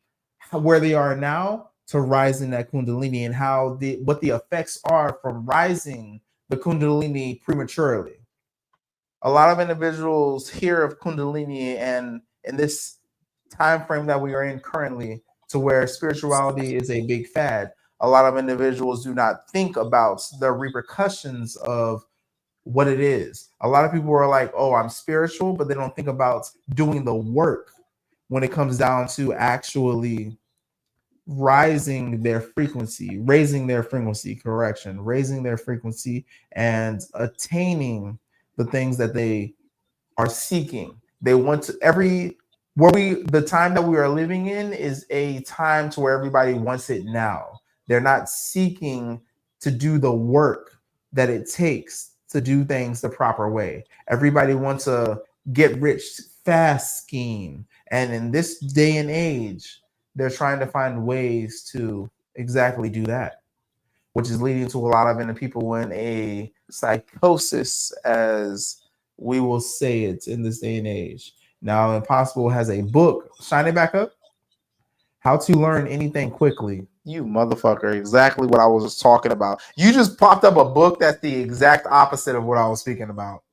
where they are now to rising that Kundalini, and how what the effects are from rising the Kundalini prematurely. A lot of individuals hear of Kundalini, and in this time frame that we are in currently, to where spirituality is a big fad, a lot of individuals do not think about the repercussions of what it is. A lot of people are like, oh, I'm spiritual, but they don't think about doing the work when it comes down to actually raising their frequency, raising their frequency, and attaining the things that they are seeking. They want to the time that we are living in is a time to where everybody wants it now. They're not seeking to do the work that it takes to do things the proper way. Everybody wants a get rich fast scheme. And in this day and age, they're trying to find ways to exactly do that, which is leading to a lot of people in a psychosis, as we will say it in this day and age. Now, Impossible has a book. Shine it back up. How to Learn Anything Quickly. You motherfucker, exactly what I was just talking about. You just popped up a book that's the exact opposite of what I was speaking about.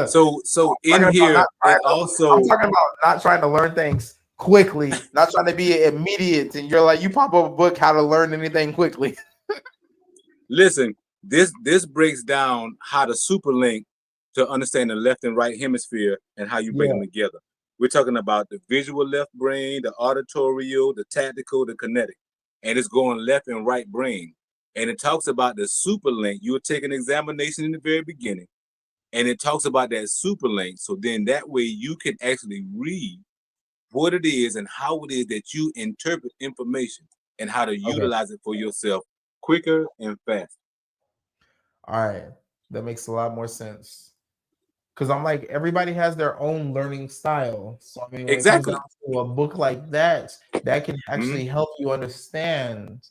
So in here, it also, I'm talking about not trying to learn things quickly, not trying to be immediate. And you're like, you pop up a book, How to Learn Anything Quickly. listen, this breaks down how to superlink to understand the left and right hemisphere and how you bring them together. We're talking about the visual left brain, the auditorial, the tactical, the kinetic, and it's going left and right brain. And it talks about the superlink. You'll take an examination in the very beginning, and it talks about that superlink. So then that way you can actually read what it is and how it is that you interpret information and how to utilize it for yourself quicker and faster. All right. That makes a lot more sense. Because I'm like, everybody has their own learning style. So I mean, when it comes down to a book like that, that can actually help you understand.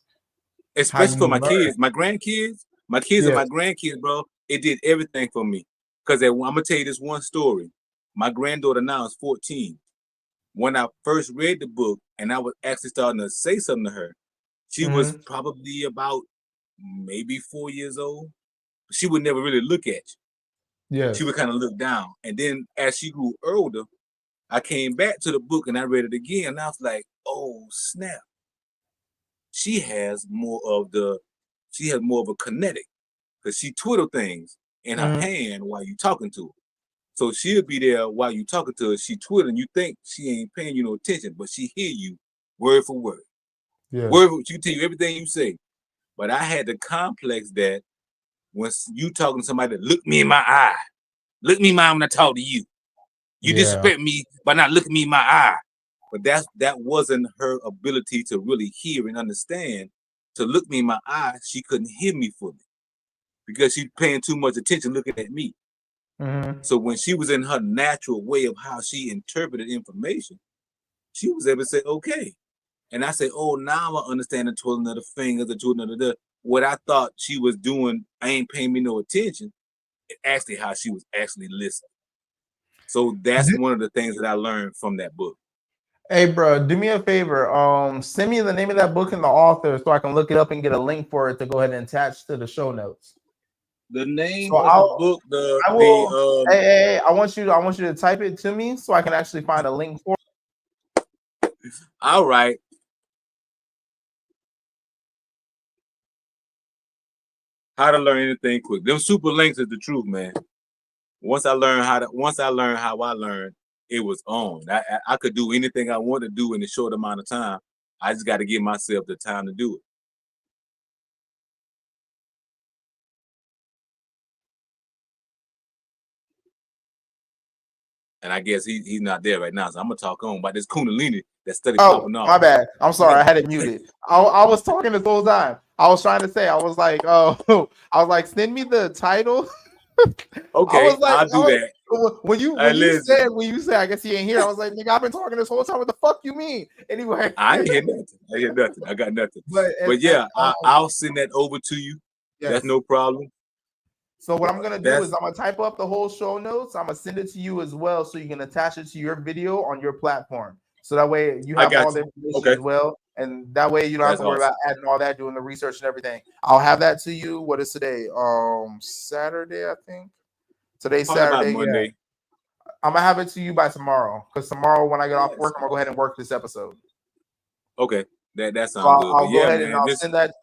Especially for my kids, my grandkids, my kids and my grandkids, bro. It did everything for me. Because I'm gonna tell you this one story. My granddaughter now is 14. When I first read the book and I was actually starting to say something to her, she was probably about maybe 4 years old. She would never really look at you. Yeah. She would kind of look down. And then as she grew older, I came back to the book and I read it again. And I was like, oh, snap. She has more of a kinetic, because she twiddle things in her hand while you talking to her. So she'll be there while you talking to her. She twiddling. You think she ain't paying you no attention, but she hear you word for word. Yeah. She can tell you everything you say. But I had the complex that when you talking to somebody that look me in my eye, look me in my eye when I talk to you. You disrespect me by not looking me in my eye. But that wasn't her ability to really hear and understand. To look me in my eye, she couldn't hear me fully because she's paying too much attention looking at me. So when she was in her natural way of how she interpreted information, she was able to say, okay. And I said, oh, now I understand the twirling of the fingers, the twirling of the what I thought she was doing, I ain't paying me no attention. It's actually how she was actually listening. So that's one of the things that I learned from that book. Hey, bro, do me a favor. Send me the name of that book and the author so I can look it up and get a link for it to go ahead and attach to the show notes. The name of the book, I want you to type it to me so I can actually find a link for it. All right. How to learn anything quick. Them super links is the truth, man. Once I learned how I learned, it was on. I could do anything I want to do in a short amount of time. I just got to give myself the time to do it. And I guess he's not there right now, so I'm gonna talk on about this Kundalini that study popping off. My bad. I'm sorry, I had it muted. I was talking this whole time. I was trying to say, I was like, send me the title. Okay, I'll do that. When you said, I guess he ain't here. I was like, nigga, I've been talking this whole time. What the fuck you mean? Anyway, I ain't hear nothing. I got nothing. But yeah, I'll send that over to you. Yes. That's no problem. So what I'm gonna do is I'm gonna type up the whole show notes. I'm gonna send it to you as well, so you can attach it to your video on your platform. So that way you have all the information as well, and that way you don't have to worry about adding all that, doing the research and everything. I'll have that to you. What is today? Saturday, I think. Today's Saturday. Monday. Yeah. I'm gonna have it to you by tomorrow, because tomorrow when I get off work, I'm gonna go ahead and work this episode. Okay, that sounds good. I'll go ahead and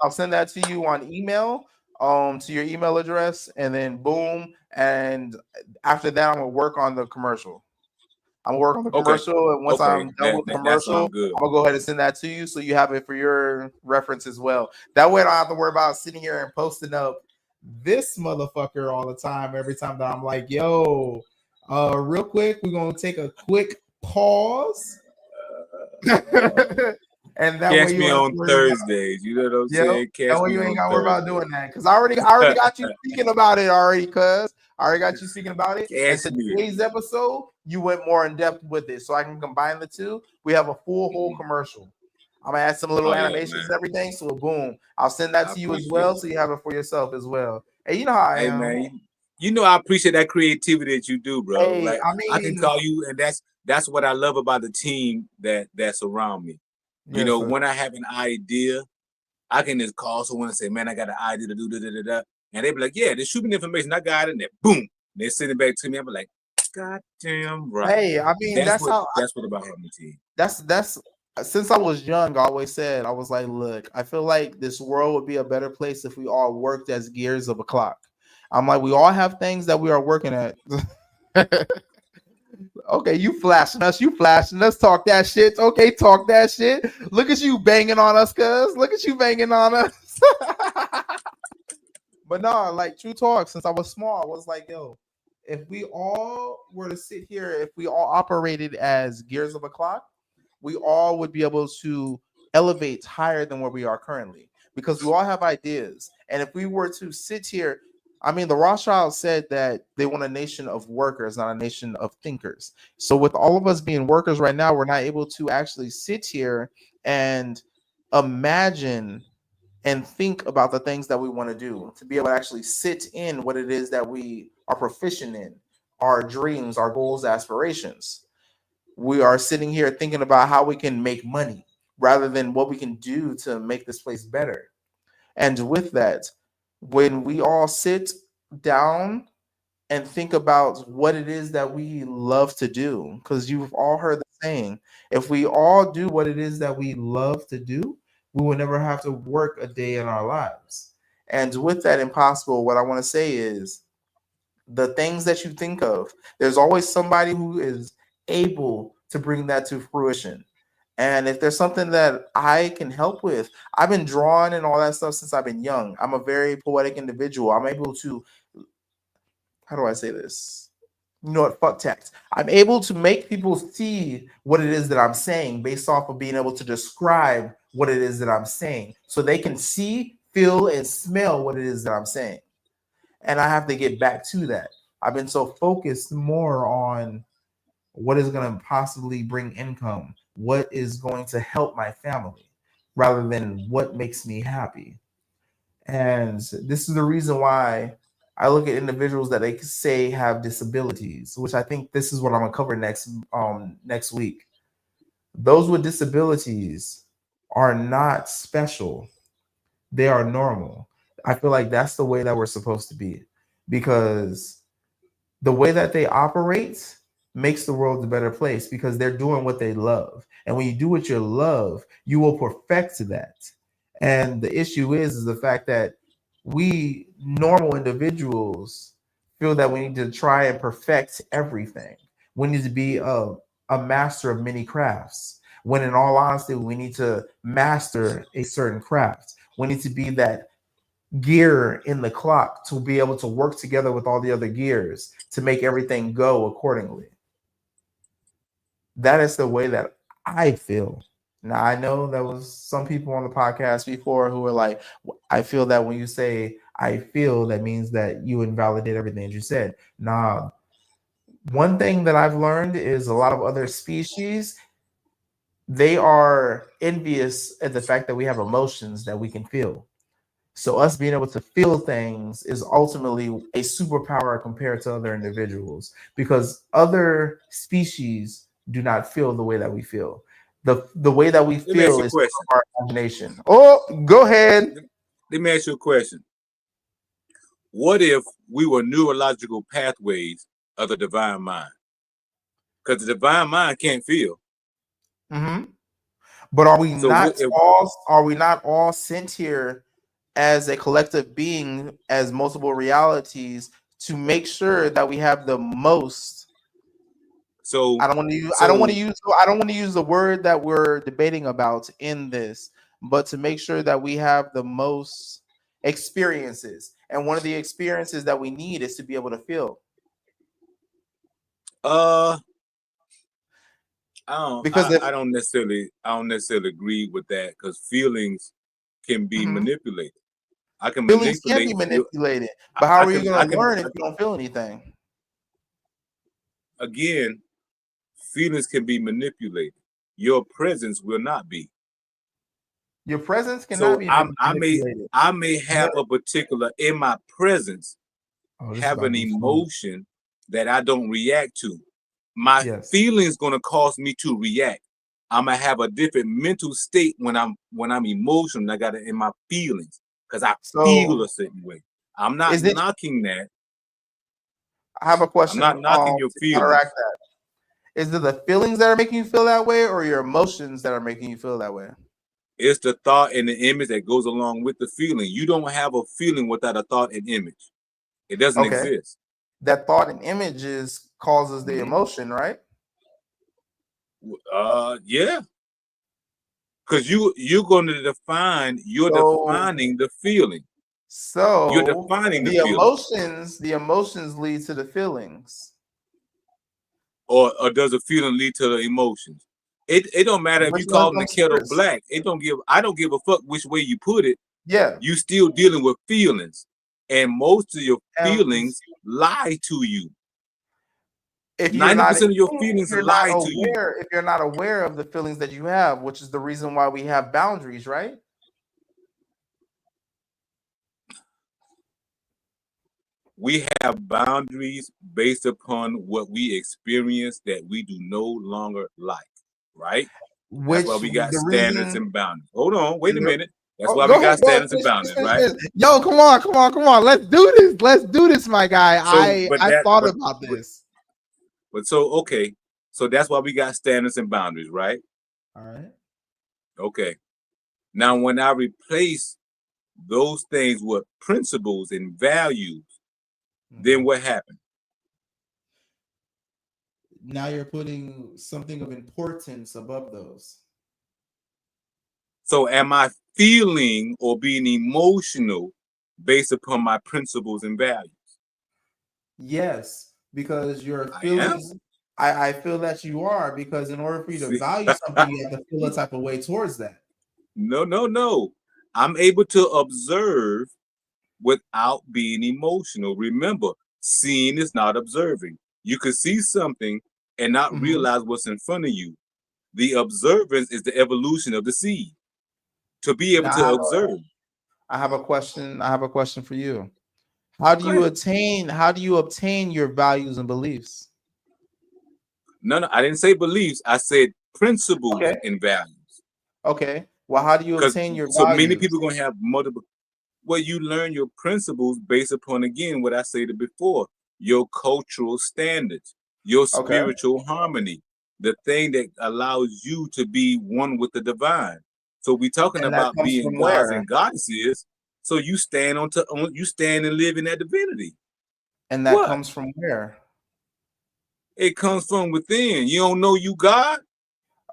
I'll send that to you on email. To your email address, and then boom. And after that, I'm gonna work on the commercial. And once I'm done with the commercial, I'm gonna go ahead and send that to you, so you have it for your reference as well. That way, I don't have to worry about sitting here and posting up this motherfucker all the time. Every time that I'm like, yo, real quick, we're gonna take a quick pause. And that catch way you me on Thursdays. You know what I'm saying? That way you ain't gotta worry about doing that, because I already got you speaking about it already. Cuz I already got you speaking about it. And today's episode, you went more in depth with it, so I can combine the two. We have a full whole commercial. I'm gonna add some little animations and everything. So boom, I'll send that to you as well, so you have it for yourself as well. Hey, you know how I am. Man, you know I appreciate that creativity that you do, bro. Hey, like I can call you, and that's what I love about the team that's around me. You know, when I have an idea, I can just call someone and say, man, I got an idea to do da. And they be like, yeah, just shoot me the information. I got it. And then boom, they send it back to me. I'm like, God damn right. Hey, I mean, that's what about having a team. That's since I was young, I always said, I was like, look, I feel like this world would be a better place if we all worked as gears of a clock. I'm like, we all have things that we are working at. Okay, you flashing us. Talk that shit. Okay, talk that shit. Look at you banging on us, cuz. Look at you banging on us. But no, like true talk, since I was small, I was like, yo, if we all were to sit here, if we all operated as gears of a clock, we all would be able to elevate higher than where we are currently, because we all have ideas. And if we were to sit here, I mean, the Rothschilds said that they want a nation of workers, not a nation of thinkers. So with all of us being workers right now, we're not able to actually sit here and imagine and think about the things that we want to do, to be able to actually sit in what it is that we are proficient in, our dreams, our goals, aspirations. We are sitting here thinking about how we can make money rather than what we can do to make this place better. And with that, when we all sit down and think about what it is that we love to do, because you've all heard the saying, if we all do what it is that we love to do, we will never have to work a day in our lives. And with that impossible, what I want to say is, the things that you think of, there's always somebody who is able to bring that to fruition. And if there's something that I can help with, I've been drawing and all that stuff since I've been young. I'm a very poetic individual. I'm able to, how do I say this? you know what, fuck text. I'm able to make people see what it is that I'm saying based off of being able to describe what it is that I'm saying, so they can see, feel, and smell what it is that I'm saying. And I have to get back to that. I've been so focused more on what is going to possibly bring income, what is going to help my family, rather than what makes me happy. And this is the reason why I look at individuals that they say have disabilities, which I think this is what I'm gonna cover next week. Those with disabilities are not special. They are normal. I feel like that's the way that we're supposed to be, because the way that they operate makes the world a better place, because they're doing what they love. And when you do what you love, you will perfect that. And the issue is the fact that we normal individuals feel that we need to try and perfect everything. We need to be a master of many crafts. When in all honesty, we need to master a certain craft. We need to be that gear in the clock to be able to work together with all the other gears to make everything go accordingly. That is the way that I feel. Now, I know there was some people on the podcast before who were like, I feel that when you say I feel, that means that you invalidate everything that you said. Nah, one thing that I've learned is a lot of other species, they are envious at the fact that we have emotions that we can feel. So us being able to feel things is ultimately a superpower compared to other individuals, because other species do not feel the way that we feel. The way that we Let me ask feel you a is question. our imagination. Oh, go ahead. Let me ask you a question. What if we were neurological pathways of the divine mind? Because the divine mind can't feel. Mm-hmm. But are we So not all sent here as a collective being, as multiple realities, to make sure that we have the most? So I don't want to use the word that we're debating about in this, but to make sure that we have the most experiences. And one of the experiences that we need is to be able to feel. I don't necessarily agree with that, because feelings can be manipulated. I can Feelings can manipulate be manipulated, but how are you going to learn if I you don't feel anything? Again, feelings can be manipulated. Your presence will not be. Your presence cannot So be manipulated. I may have a particular, in my presence, have an emotion that I don't react to. My feelings gonna cause me to react. I'm gonna have a different mental state when I'm emotional. I got it in my feelings, because I feel a certain way. I'm not knocking that. I have a question. I'm not knocking your feelings. Is it the feelings that are making you feel that way, or your emotions that are making you feel that way? It's the thought and the image that goes along with the feeling. You don't have a feeling without a thought and image. It doesn't exist. That thought and images causes the emotion, right? Yeah. Because you're going to defining the feeling. So you're defining the emotions lead to the feelings. Or does a feeling lead to the emotions? It don't matter if you call the kettle black. I don't give a fuck which way you put it. Yeah. You still dealing with feelings. And most of your feelings lie to you. If 90% of your feelings lie to you. If you're not aware of the feelings that you have, which is the reason why we have boundaries, right? We have boundaries based upon what we experience that we do no longer like, right? That's why we got standards and boundaries. Hold on, wait a minute. That's why we got standards and boundaries, right? Yo, come on. Let's do this, my guy. I thought about this. But so that's why we got standards and boundaries, right? All right. Okay. Now, when I replace those things with principles and values, then what happened? Now you're putting something of importance above those. So am I feeling or being emotional based upon my principles and values? Yes, because your I am. feelings. I feel that you are, because in order for you to See? value something, you have to feel a type of way towards that. No. I'm able to observe without being emotional. Remember, seeing is not observing. You could see something and not Mhm. realize what's in front of you. The observance is the evolution of the seed. To be able Now, to observe. I have a question. I have a question for you. How do Go you ahead. attain? How do you obtain your values and beliefs? No, I didn't say beliefs. I said principles Okay. and values. Okay. Well, how do you Because obtain your so many values? people are gonna have multiple. Well, you learn your principles based upon, again, what I stated before, your cultural standards, your Okay. spiritual harmony, the thing that allows you to be one with the divine. So we're talking And that about comes being from gods where? and goddesses. So you stand you stand and live in that divinity. And that What? comes from where? It comes from within. You don't know you God?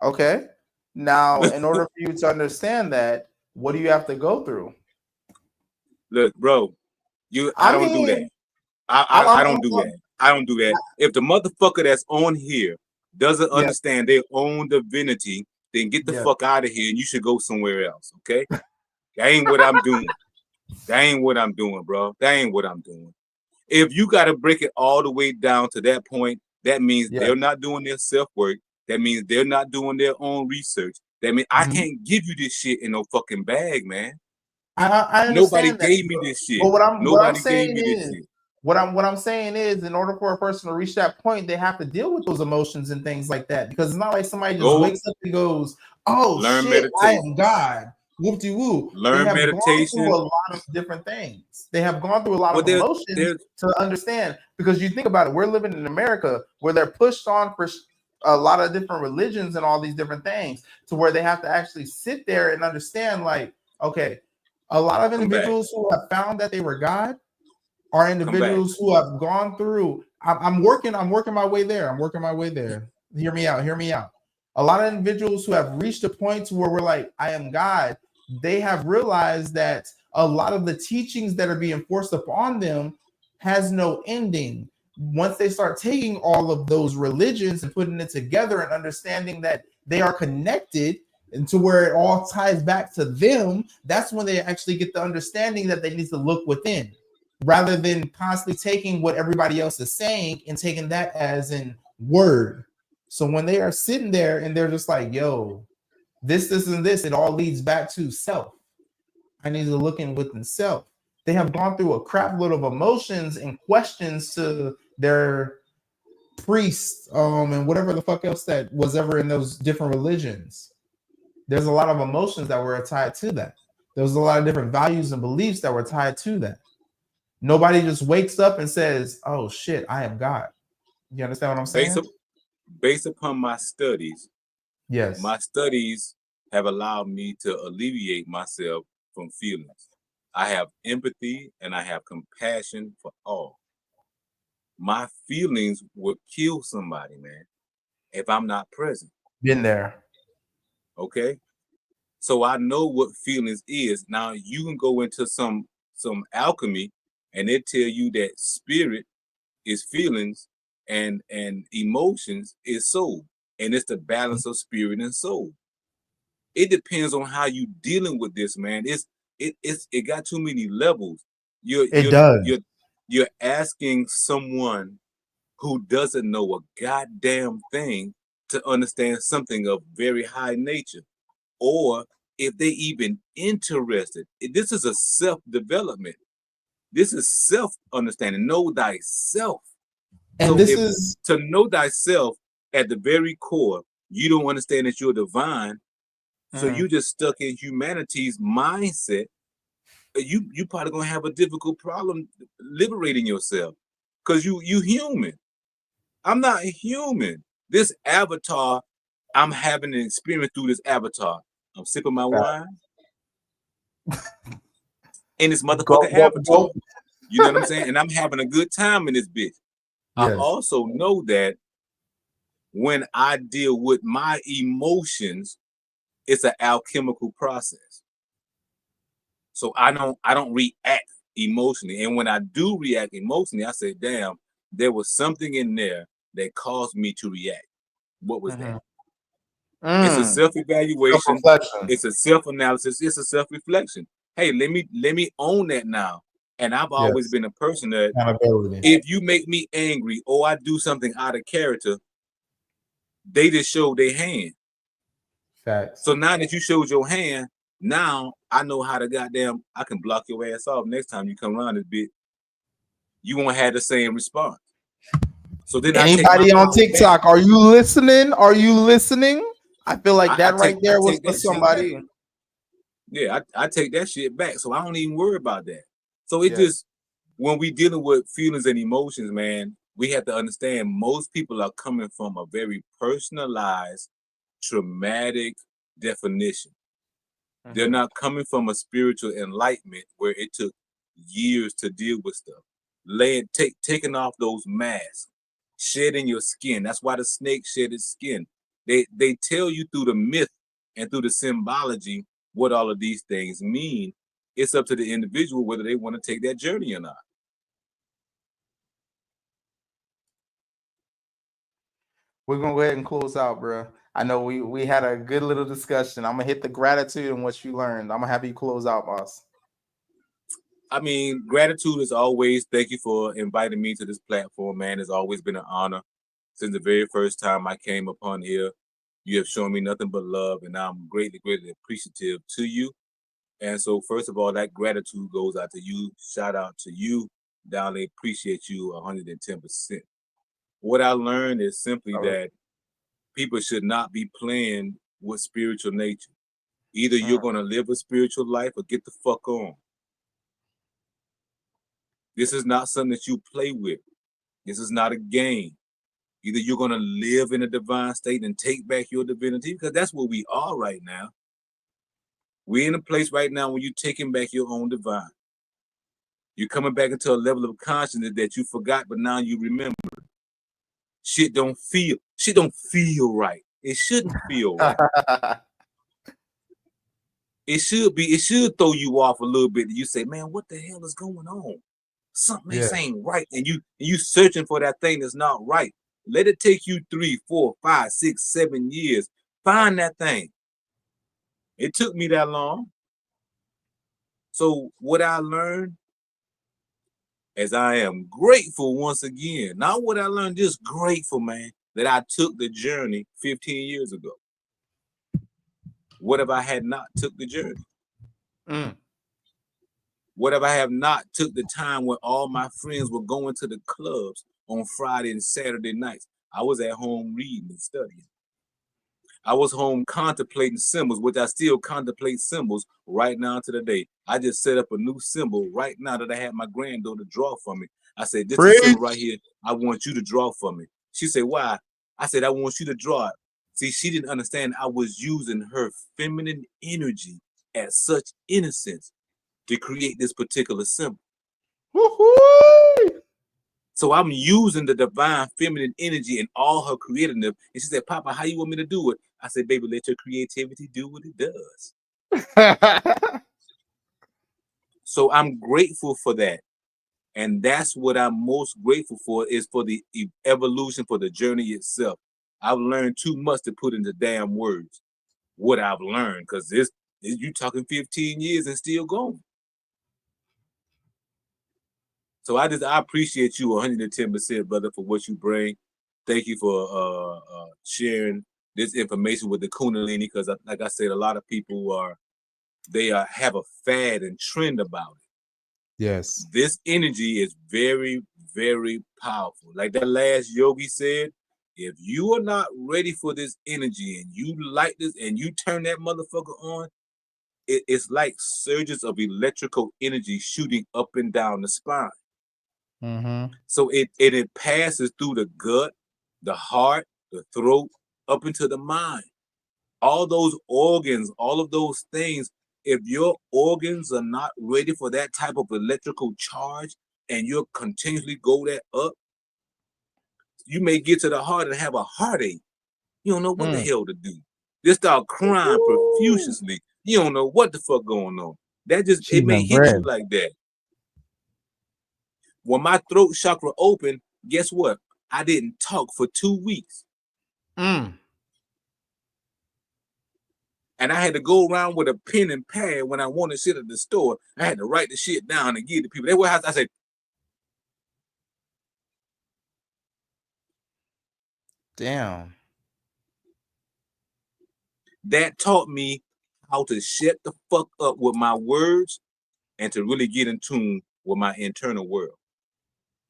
Okay. Now, in order for you to understand that, what do you have to go through? Look, bro, I I don't do that. mean, I don't do that. I don't do that. If the motherfucker that's on here doesn't yeah, understand their own divinity, then get the yeah. fuck out of here and you should go somewhere else. Okay? That ain't what I'm doing. That ain't what I'm doing, bro. That ain't what I'm doing. If you gotta break it all the way down to that point, that means Yeah. they're not doing their self-work. That means they're not doing their own research. That means I Mhm. can't give you this shit in no fucking bag, man. I Nobody understand that, gave me this shit. but what I'm Nobody gave saying me this is, shit. what I'm saying is, in order for a person to reach that point, they have to deal with those emotions and things like that. Because it's not like somebody just Go wakes up and goes, "Oh learn shit, I meditation. am God." Whoop de woo. They Learn have gone through a meditation. lot of different things. They have gone through a lot Well, of emotions there's to understand. Because you think about it, we're living in America where they're pushed on for a lot of different religions and all these different things, to where they have to actually sit there and understand, like, okay, a lot of come back, individuals who have found that they were God are come back. individuals who have gone through. I'm working my way there. I'm working my way there. Hear me out. Hear me out. A lot of individuals who have reached a point to where we're like, I am God. They have realized that a lot of the teachings that are being forced upon them has no ending. Once they start taking all of those religions and putting it together and understanding that they are connected, and to where it all ties back to them, that's when they actually get the understanding that they need to look within, rather than constantly taking what everybody else is saying and taking that as in word. So when they are sitting there and they're just like, yo, this, and this, it all leads back to self. I need to look in within self. They have gone through a crap load of emotions and questions to their priests, and whatever the fuck else that was ever in those different religions. There's a lot of emotions that were tied to that. There was a lot of different values and beliefs that were tied to that. Nobody just wakes up and says, "Oh shit, I am God." You understand what I'm Based saying? based upon my studies Yes. have allowed me to alleviate myself from feelings. I have empathy and I have compassion for all. My feelings would kill somebody, man, if I'm not present. Been there. Okay? So I know what feelings is. Now you can go into some alchemy and they tell you that spirit is feelings and emotions is soul. And it's the balance of spirit and soul. It depends on how you dealing with this, man. It got too many levels. You're It you're does. you're you're asking someone who doesn't know a goddamn thing to understand something of very high nature, or if they even interested. This is a self-development. This is self-understanding. Know thyself. And So this if is to know thyself at the very core, you don't understand that you're divine, so Mhm. you just stuck in humanity's mindset. You probably gonna have a difficult problem liberating yourself, because you human. I'm not human. This avatar, I'm having an experience through this avatar. I'm sipping my wine in this go motherfucker go avatar. go. You know what I'm saying? And I'm having a good time in this bitch. I Yes. also know that when I deal with my emotions, it's an alchemical process. So I don't react emotionally. And when I do react emotionally, I say, damn, there was something in there that caused me to react. What was that? It's a self-evaluation. Self-reflection. It's a self-analysis. It's a self-reflection. Hey, let me own that now. And I've always been a person that if you make me angry or I do something out of character, they just show their hand. Facts. So now that you showed your hand, now I know how to I can block your ass off next time you come around this bit. You won't have the same response. So then anybody on TikTok, back. Are you listening? Are you listening? I feel like that right there was for somebody. Yeah, I take that shit back. So I don't even worry about that. So it just, when we dealing with feelings and emotions, man, we have to understand most people are coming from a very personalized, traumatic definition. They're not coming from a spiritual enlightenment where it took years to deal with stuff. Taking off those masks, shedding your skin. That's why the snake shed its skin. They tell you through the myth and through the symbology what all of these things mean. It's up to the individual whether they want to take that journey or not. We're gonna go ahead and close out, bro. I know we had a good little discussion. I'm gonna hit the gratitude and what you learned. I'm gonna have you close out, boss. I mean, gratitude is always, thank you for inviting me to this platform, man. It's always been an honor. Since the very first time I came upon here, you have shown me nothing but love, and I'm greatly, greatly appreciative to you. And so, first of all, that gratitude goes out to you. Shout out to you. Downly appreciate you 110%. What I learned is simply that people should not be playing with spiritual nature. Either you're going to live a spiritual life or get the fuck on. This is not something that you play with. This is not a game. Either you're going to live in a divine state and take back your divinity, because that's where we are right now. We're in a place right now where you're taking back your own divine. You're coming back into a level of consciousness that you forgot, but now you remember. Shit don't feel right. It shouldn't feel right. It should throw you off a little bit. You say, man, what the hell is going on? Something ain't right. And you searching for that thing that's not right. Let it take you 3, 4, 5, 6, 7 years. Find that thing. It took me that long. So what I learned, as I am grateful once again, not what I learned, just grateful, man, that I took the journey 15 years ago. What if I had not took the journey? What if I have not took the time when all my friends were going to the clubs on Friday and Saturday nights? I was at home reading and studying. I was home contemplating symbols, which I still contemplate symbols right now to the day. I just set up a new symbol right now that I had my granddaughter draw for me. I said, this is a symbol right here. I want you to draw for me. She said, why? I said, I want you to draw it. See, she didn't understand I was using her feminine energy at such innocence to create this particular symbol. Woo-hoo! So I'm using the divine feminine energy and all her creativeness. And she said, Papa, how you want me to do it? I said, baby, let your creativity do what it does. So I'm grateful for that. And that's what I'm most grateful for, is for the evolution, for the journey itself. I've learned too much to put into damn words what I've learned, because you talking 15 years and still going. So I appreciate you 110%, brother, for what you bring. Thank you for sharing this information with the Kundalini, because like I said, a lot of people have a fad and trend about it. Yes. This energy is very, very powerful. Like that last yogi said, if you are not ready for this energy and you like this and you turn that motherfucker on, it's like surges of electrical energy shooting up and down the spine. So it passes through the gut, the heart, the throat, up into the mind. All those organs, all of those things, if your organs are not ready for that type of electrical charge and you'll continuously go that up, you may get to the heart and have a heartache. You don't know what the hell to do. Just start crying profusely. You don't know what the fuck going on. That it may hit you like that. When my throat chakra opened, Guess what? I didn't talk for 2 weeks. Mm. And I had to go around with a pen and pad when I wanted shit at the store. I had to write the shit down and give to people. That was how I said, Damn. that taught me how to shut the fuck up with my words and to really get in tune with my internal world.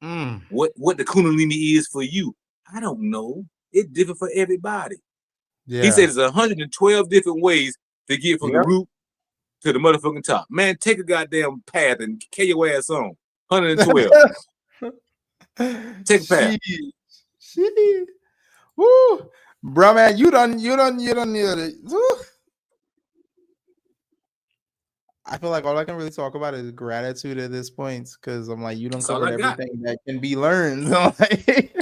Mm. What the Kundalini is for you, I don't know. It's different for everybody. Yeah. He said there's 112 different ways to get from the Yep. root to the motherfucking top. Man, take a goddamn path and carry your ass on. 112. Take a path. Shit. Woo. Bro, man, you done. Woo. I feel like all I can really talk about is gratitude at this point, because I'm like, you don't That's all cover I got. everything that can be learned. So like,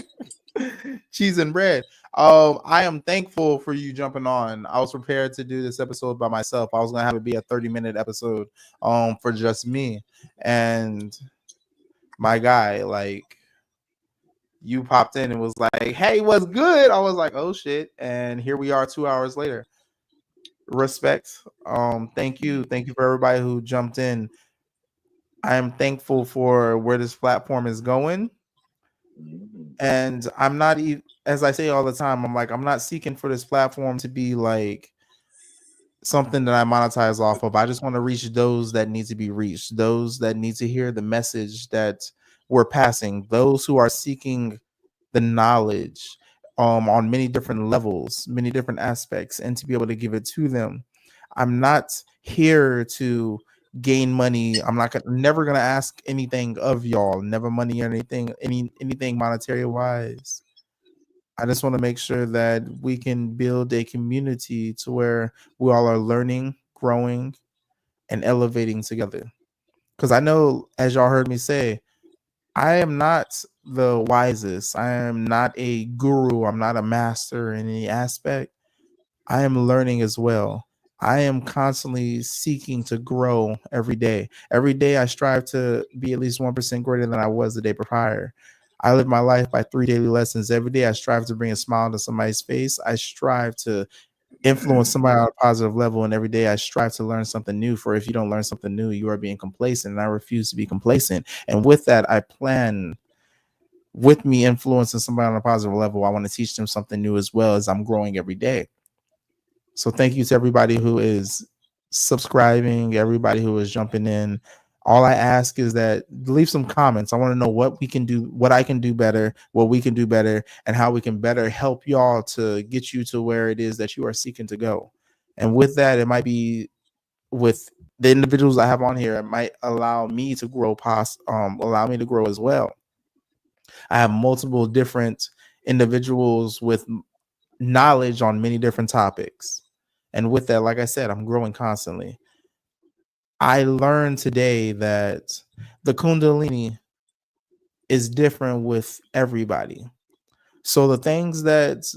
cheese and bread. I am thankful for you jumping on. I was prepared to do this episode by myself. I was gonna have it be a 30-minute episode for just me. And my guy, like, you popped in and was like, hey, what's good? I was like, oh shit. And here we are 2 hours later. Respect. Thank you for everybody who jumped in. I am thankful for where this platform is going. And I'm not, as I say all the time, I'm like, I'm not seeking for this platform to be like something that I monetize off of. I just want to reach those that need to be reached, those that need to hear the message that we're passing, those who are seeking the knowledge on many different levels, many different aspects, and to be able to give it to them. I'm not here to gain money. I'm never gonna ask anything of y'all, never money or anything monetary wise. I just want to make sure that we can build a community to where we all are learning, growing, and elevating together. Because I know, as y'all heard me say, I am not the wisest. I am not a guru. I'm not a master in any aspect. I am learning as well. I am constantly seeking to grow every day. Every day I strive to be at least 1% greater than I was the day prior. I live my life by 3 daily lessons. Every day I strive to bring a smile to somebody's face. I strive to influence somebody on a positive level, and every day I strive to learn something new. For if you don't learn something new, you are being complacent, and I refuse to be complacent. And with that, I plan, with me influencing somebody on a positive level, I want to teach them something new as well, as I'm growing every day. So thank you to everybody who is subscribing, everybody who is jumping in. All I ask is that leave some comments. I want to know what we can do, what I can do better, what we can do better, and how we can better help y'all to get you to where it is that you are seeking to go. And with that, it might be with the individuals I have on here, it might allow me to grow, allow me to grow as well. I have multiple different individuals with knowledge on many different topics. And with that, like I said, I'm growing constantly. I learned today that the Kundalini is different with everybody. So the things that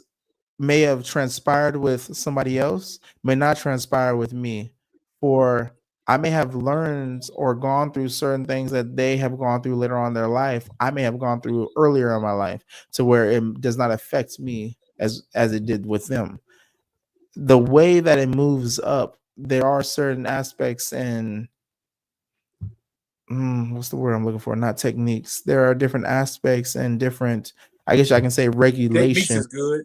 may have transpired with somebody else may not transpire with me. For I may have learned or gone through certain things that they have gone through later on in their life. I may have gone through earlier in my life, to where it does not affect me as it did with them. The way that it moves up, there are certain aspects and what's the word I'm looking for? Not techniques. There are different aspects and different, I guess I can say, Techniques regulation. is good.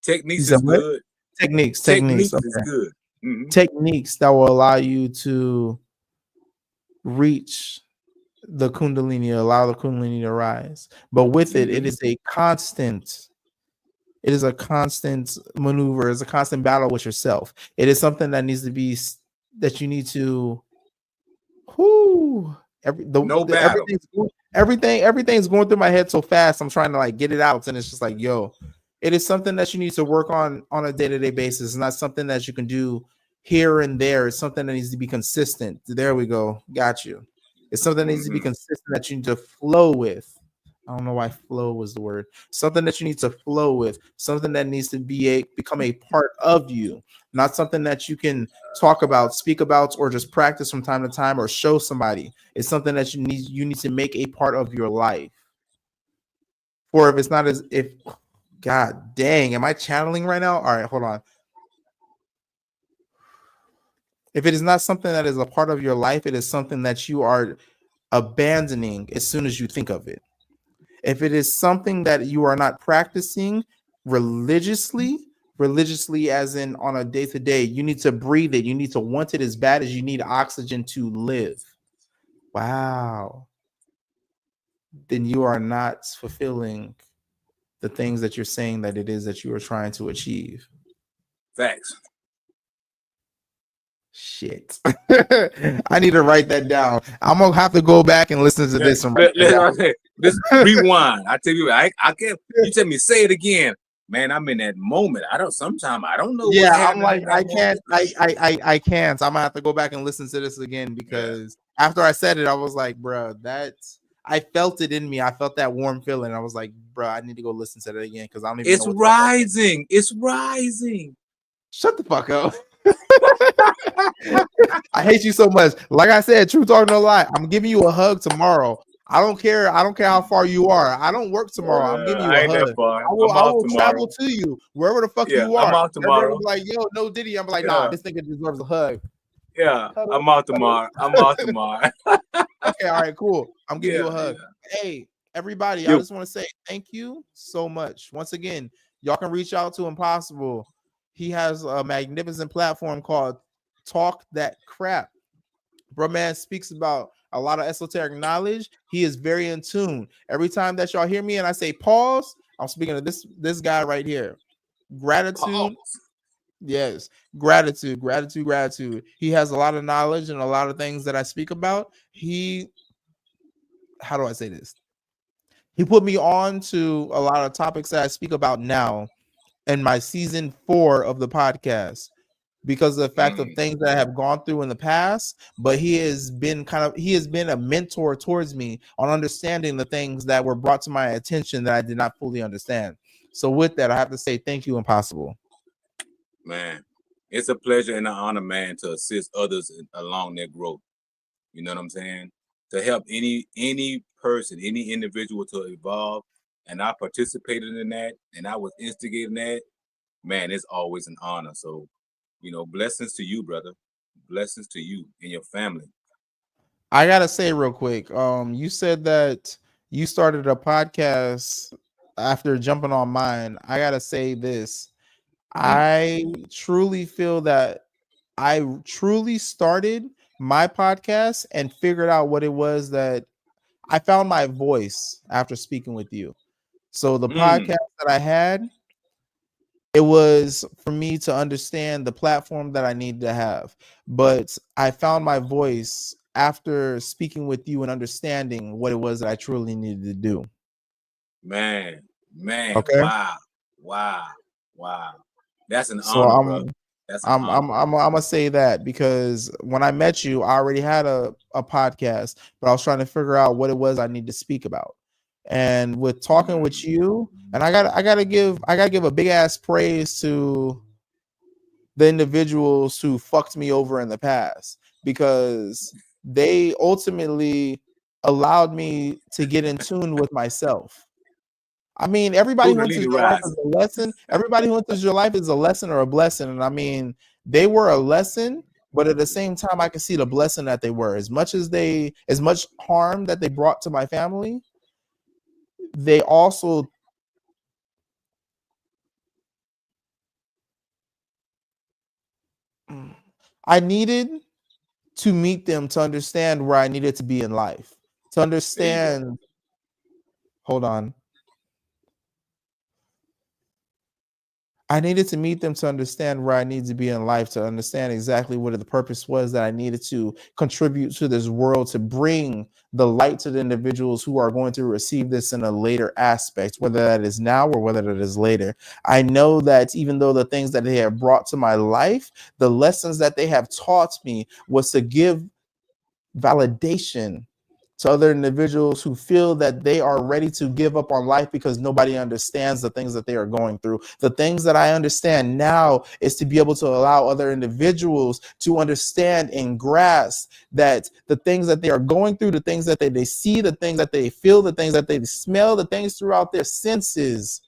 Techniques said is what? good. Techniques. Techniques Okay. is good. Mhm. Techniques that will allow you to reach the Kundalini, allow the Kundalini to rise. But with it, it is a constant. It is a constant maneuver. It's a constant battle with yourself. It is something that needs to be, that you need to. Whoo! No battle. Everything's going through my head so fast. I'm trying to like get it out, and it's just like, yo, it is something that you need to work on a day-to-day basis. It's not something that you can do here and there. It's something that needs to be consistent. There we go. Got you. It's something that needs to be consistent, that you need to flow with. I don't know why flow was the word. Something that you need to flow with. Something that needs to become a part of you. Not something that you can talk about, speak about, or just practice from time to time or show somebody. It's something that you need to make a part of your life. For if it's not as if, God dang, am I channeling right now? All right, hold on. If it is not something that is a part of your life, it is something that you are abandoning as soon as you think of it. If it is something that you are not practicing religiously as in on a day to day, you need to breathe it. You need to want it as bad as you need oxygen to live. Wow. Then you are not fulfilling the things that you're saying that it is that you are trying to achieve. Facts. Shit. I need to write that down. I'm gonna have to go back and listen to this and write that down. This rewind. I tell you, I can't. You tell me say it again, man. I'm in that moment. Sometimes I don't know. Yeah, I'm like I can't. I can't. I'm gonna have to go back and listen to this again because after I said it, I was like, bro, I felt it in me. I felt that warm feeling. I was like, bro, I need to go listen to that again because I don't even know. It's rising. It's rising. Shut the fuck up. I hate you so much. Like I said, true talk, no lie. I'm giving you a hug tomorrow. I don't care. I don't care how far you are. I don't work tomorrow. I'm giving you a hug. I will travel to you wherever the fuck you are. I'm out tomorrow. Like, yo, no Diddy. I'm like, nah, this nigga deserves a hug. Yeah, I'm out tomorrow. I'm out tomorrow. Okay, all right, cool. I'm giving you a hug. Hey, everybody, I just want to say thank you so much. Once again, y'all can reach out to Impossible. He has a magnificent platform called Talk That Crap. Bro, man speaks about a lot of esoteric knowledge. He is very in tune. Every time that y'all hear me and I say pause, I'm speaking to this guy right here. Gratitude. Pause. Yes, gratitude. He has a lot of knowledge and a lot of things that I speak about. How do I say this? He put me on to a lot of topics that I speak about now in my season 4 of the podcast because of the fact of things that I have gone through in the past. But he has been a mentor towards me on understanding the things that were brought to my attention that I did not fully understand. So with that, I have to say thank you, Impossible. Man, it's a pleasure and an honor, man, to assist others along their growth. You know what I'm saying? To help any person, any individual to evolve. And I participated in that and I was instigating that. Man, it's always an honor. So, blessings to you, brother. Blessings to you and your family. I gotta say real quick, you said that you started a podcast after jumping on mine. I gotta say this. I truly feel that I truly started my podcast and figured out what it was that I found my voice after speaking with you. So the podcast that I had, it was for me to understand the platform that I needed to have. But I found my voice after speaking with you and understanding what it was that I truly needed to do. Man. Okay. Wow. That's an honor, bro. I'm gonna say that because when I met you, I already had a podcast, but I was trying to figure out what it was I need to speak about. And with talking with you, and I gotta give a big ass praise to the individuals who fucked me over in the past because they ultimately allowed me to get in tune with myself. I mean, everybody who enters your life is a lesson. Everybody who enters your life is a lesson or a blessing. And I mean, they were a lesson, but at the same time, I can see the blessing that they were. As much harm that they brought to my family, they also I needed to meet them to understand where I needed to be in life. To understand. Hold on. I needed to meet them to understand where I need to be in life, to understand exactly what the purpose was that I needed to contribute to this world, to bring the light to the individuals who are going to receive this in a later aspect, whether that is now or whether that is later. I know that even though the things that they have brought to my life, the lessons that they have taught me was to give validation to other individuals who feel that they are ready to give up on life because nobody understands the things that they are going through. The things that I understand now is to be able to allow other individuals to understand and grasp that the things that they are going through, the things that they see, the things that they feel, the things that they smell, the things throughout their senses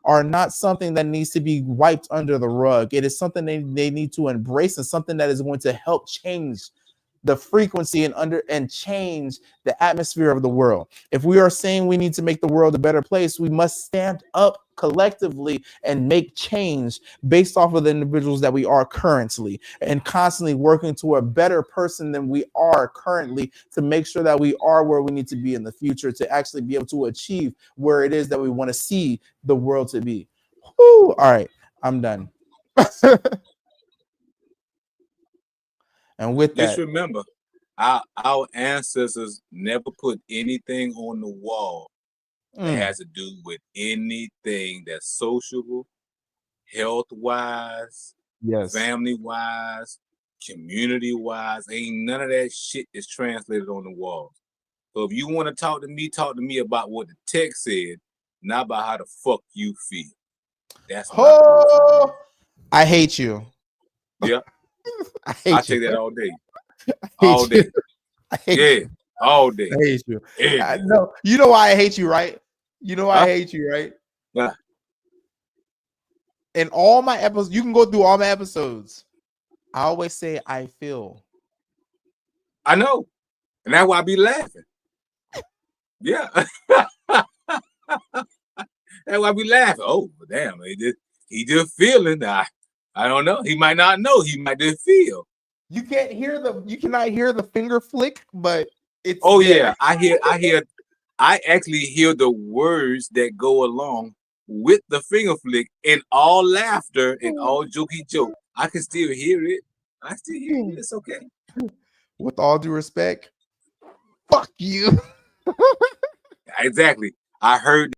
are not something that needs to be wiped under the rug. It is something they need to embrace, and something that is going to help change the frequency and change the atmosphere of the world. If we are saying we need to make the world a better place, we must stand up collectively and make change based off of the individuals that we are currently, and constantly working to a better person than we are currently, to make sure that we are where we need to be in the future, to actually be able to achieve where it is that we want to see the world to be. Whew. All right, I'm done. And with that, just remember, our ancestors never put anything on the wall that has to do with anything that's sociable, health-wise, yes, family-wise, community-wise. Ain't none of that shit is translated on the wall. So if you want to talk to me about what the text said, not about how the fuck you feel. That's oh, I hate you. Yeah. I hate I take that all day. I All hate you. day. I hate Yeah. you. All day. I hate you. Yeah. No, you know why I hate you, right? You know why I hate you, right? Yeah. In all my episodes, you can go through all my episodes. I always say I feel. I know. And that's why I be laughing. Yeah. That's why I be laughing. Oh, damn. He just feeling. I don't know. He might not know. He might just feel. You cannot hear the finger flick, but it's oh there. Yeah. I actually hear the words that go along with the finger flick, and all laughter and all jokey joke. I can still hear it. I still hear it. It's okay. With all due respect, fuck you. Exactly. I heard